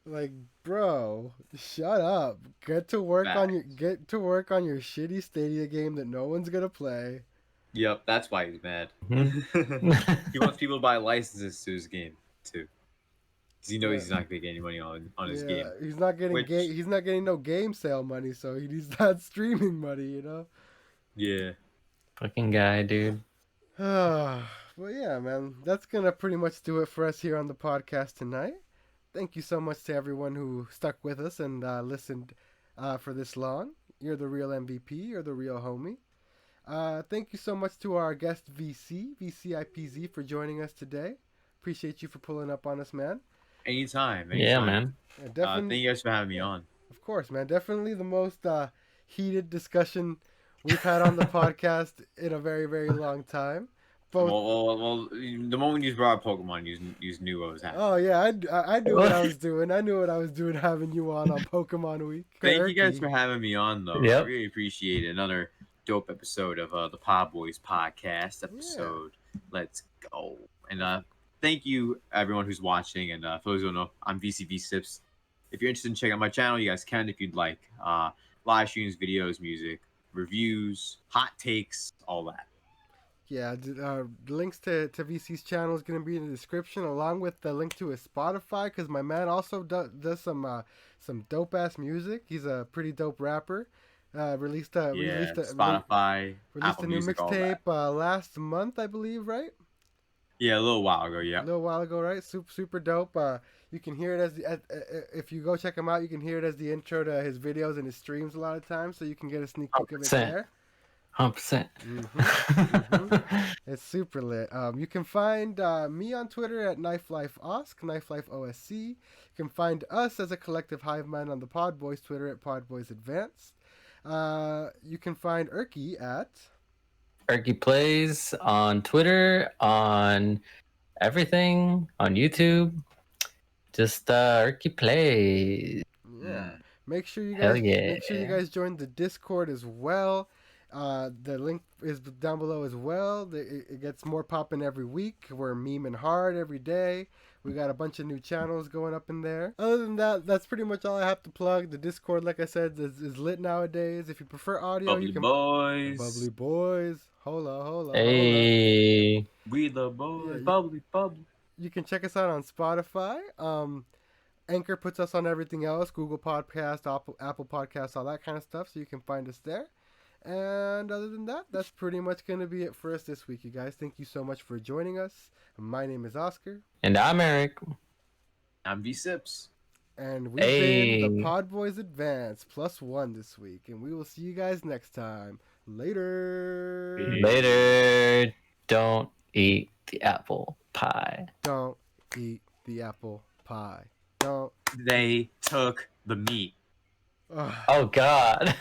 [SPEAKER 1] Like, bro, shut up. Get to work on your shitty Stadia game that no one's gonna play.
[SPEAKER 3] Yep, that's why he's mad.
[SPEAKER 2] Mhm.
[SPEAKER 3] He wants people to buy licenses to his game too, because he knows he's not gonna get any money on his game.
[SPEAKER 1] He's not getting he's not getting no game sale money, so he needs that streaming money, you know.
[SPEAKER 3] Yeah.
[SPEAKER 2] Fucking guy, dude.
[SPEAKER 1] Well, yeah, man, that's gonna pretty much do it for us here on the podcast tonight. Thank you so much to everyone who stuck with us and listened for this long. You're the real MVP. You're the real homie. Thank you so much to our guest VCiPz for joining us today. Appreciate you for pulling up on us, man.
[SPEAKER 3] Anytime.
[SPEAKER 2] Yeah, man.
[SPEAKER 1] Yeah, definitely.
[SPEAKER 3] Thank you guys for having me on.
[SPEAKER 1] Of course, man. Definitely the most heated discussion we've had on the podcast in a very, very long time. Both...
[SPEAKER 3] Well, the moment you brought up Pokemon, you knew what was happening.
[SPEAKER 1] Oh yeah, I knew what I was doing. I knew what I was doing having you on Pokemon Week.
[SPEAKER 3] Thank you guys for having me on, though.
[SPEAKER 2] Yep.
[SPEAKER 3] I really appreciate it. Another dope episode of the PodBoyz podcast episode. Yeah. Let's go. And thank you everyone who's watching. And for those who don't know, I'm VCiPz. If you're interested in checking out my channel, you guys can if you'd like. Live streams, videos, music, reviews, hot takes, all that.
[SPEAKER 1] Yeah, links to VC's channel is going to be in the description, along with the link to his Spotify, because my man also does some dope ass music. He's a pretty dope rapper.
[SPEAKER 3] Spotify,
[SPEAKER 1] Released
[SPEAKER 3] Apple
[SPEAKER 1] a new
[SPEAKER 3] Music, all that.
[SPEAKER 1] mixtape last month, I believe, right?
[SPEAKER 3] Yeah, a little while ago.
[SPEAKER 1] A
[SPEAKER 3] Yeah.
[SPEAKER 1] little while ago, right? Super dope. You can hear it as if you go check him out, you can hear it as the intro to his videos and his streams a lot of times, so you can get a sneak peek of it
[SPEAKER 2] 100%.
[SPEAKER 1] there.
[SPEAKER 2] 100%.
[SPEAKER 1] It's super lit. You can find me on Twitter at KnifeLifeOsc, KnifeLifeOSC. You can find us as a collective hive mind on the PodBoyz Twitter at PodBoyzAdvanced. You can find Erky at
[SPEAKER 2] Erky Plays on Twitter, on everything, on YouTube. Just Erky Plays.
[SPEAKER 1] Yeah. Make sure you
[SPEAKER 2] Hell
[SPEAKER 1] guys
[SPEAKER 2] yeah.
[SPEAKER 1] make sure you guys join the Discord as well. The link is down below as well. It gets more popping every week. We're memeing hard every day. We got a bunch of new channels going up in there. Other than that, that's pretty much all I have to plug. The Discord, like I said, is lit nowadays. If you prefer audio,
[SPEAKER 3] Bubbly
[SPEAKER 1] you can
[SPEAKER 3] boys.
[SPEAKER 1] Bubbly Boys. Hola.
[SPEAKER 2] Hey.
[SPEAKER 3] We the boys.
[SPEAKER 1] Yeah,
[SPEAKER 3] bubbly.
[SPEAKER 1] You can check us out on Spotify. Anchor puts us on everything else: Google Podcast, Apple Podcasts, all that kind of stuff. So you can find us there. And other than that, that's pretty much going to be it for us this week, you guys. Thank you so much for joining us. My name is Oscar.
[SPEAKER 2] And I'm Eric.
[SPEAKER 3] I'm VCiPz.
[SPEAKER 1] And we've been the PodBoyz Advance +1 this week. And we will see you guys next time. Later.
[SPEAKER 2] Later. Don't eat the apple pie.
[SPEAKER 1] Don't eat the apple pie. Don't.
[SPEAKER 3] They took the meat.
[SPEAKER 1] Ugh.
[SPEAKER 2] Oh, God.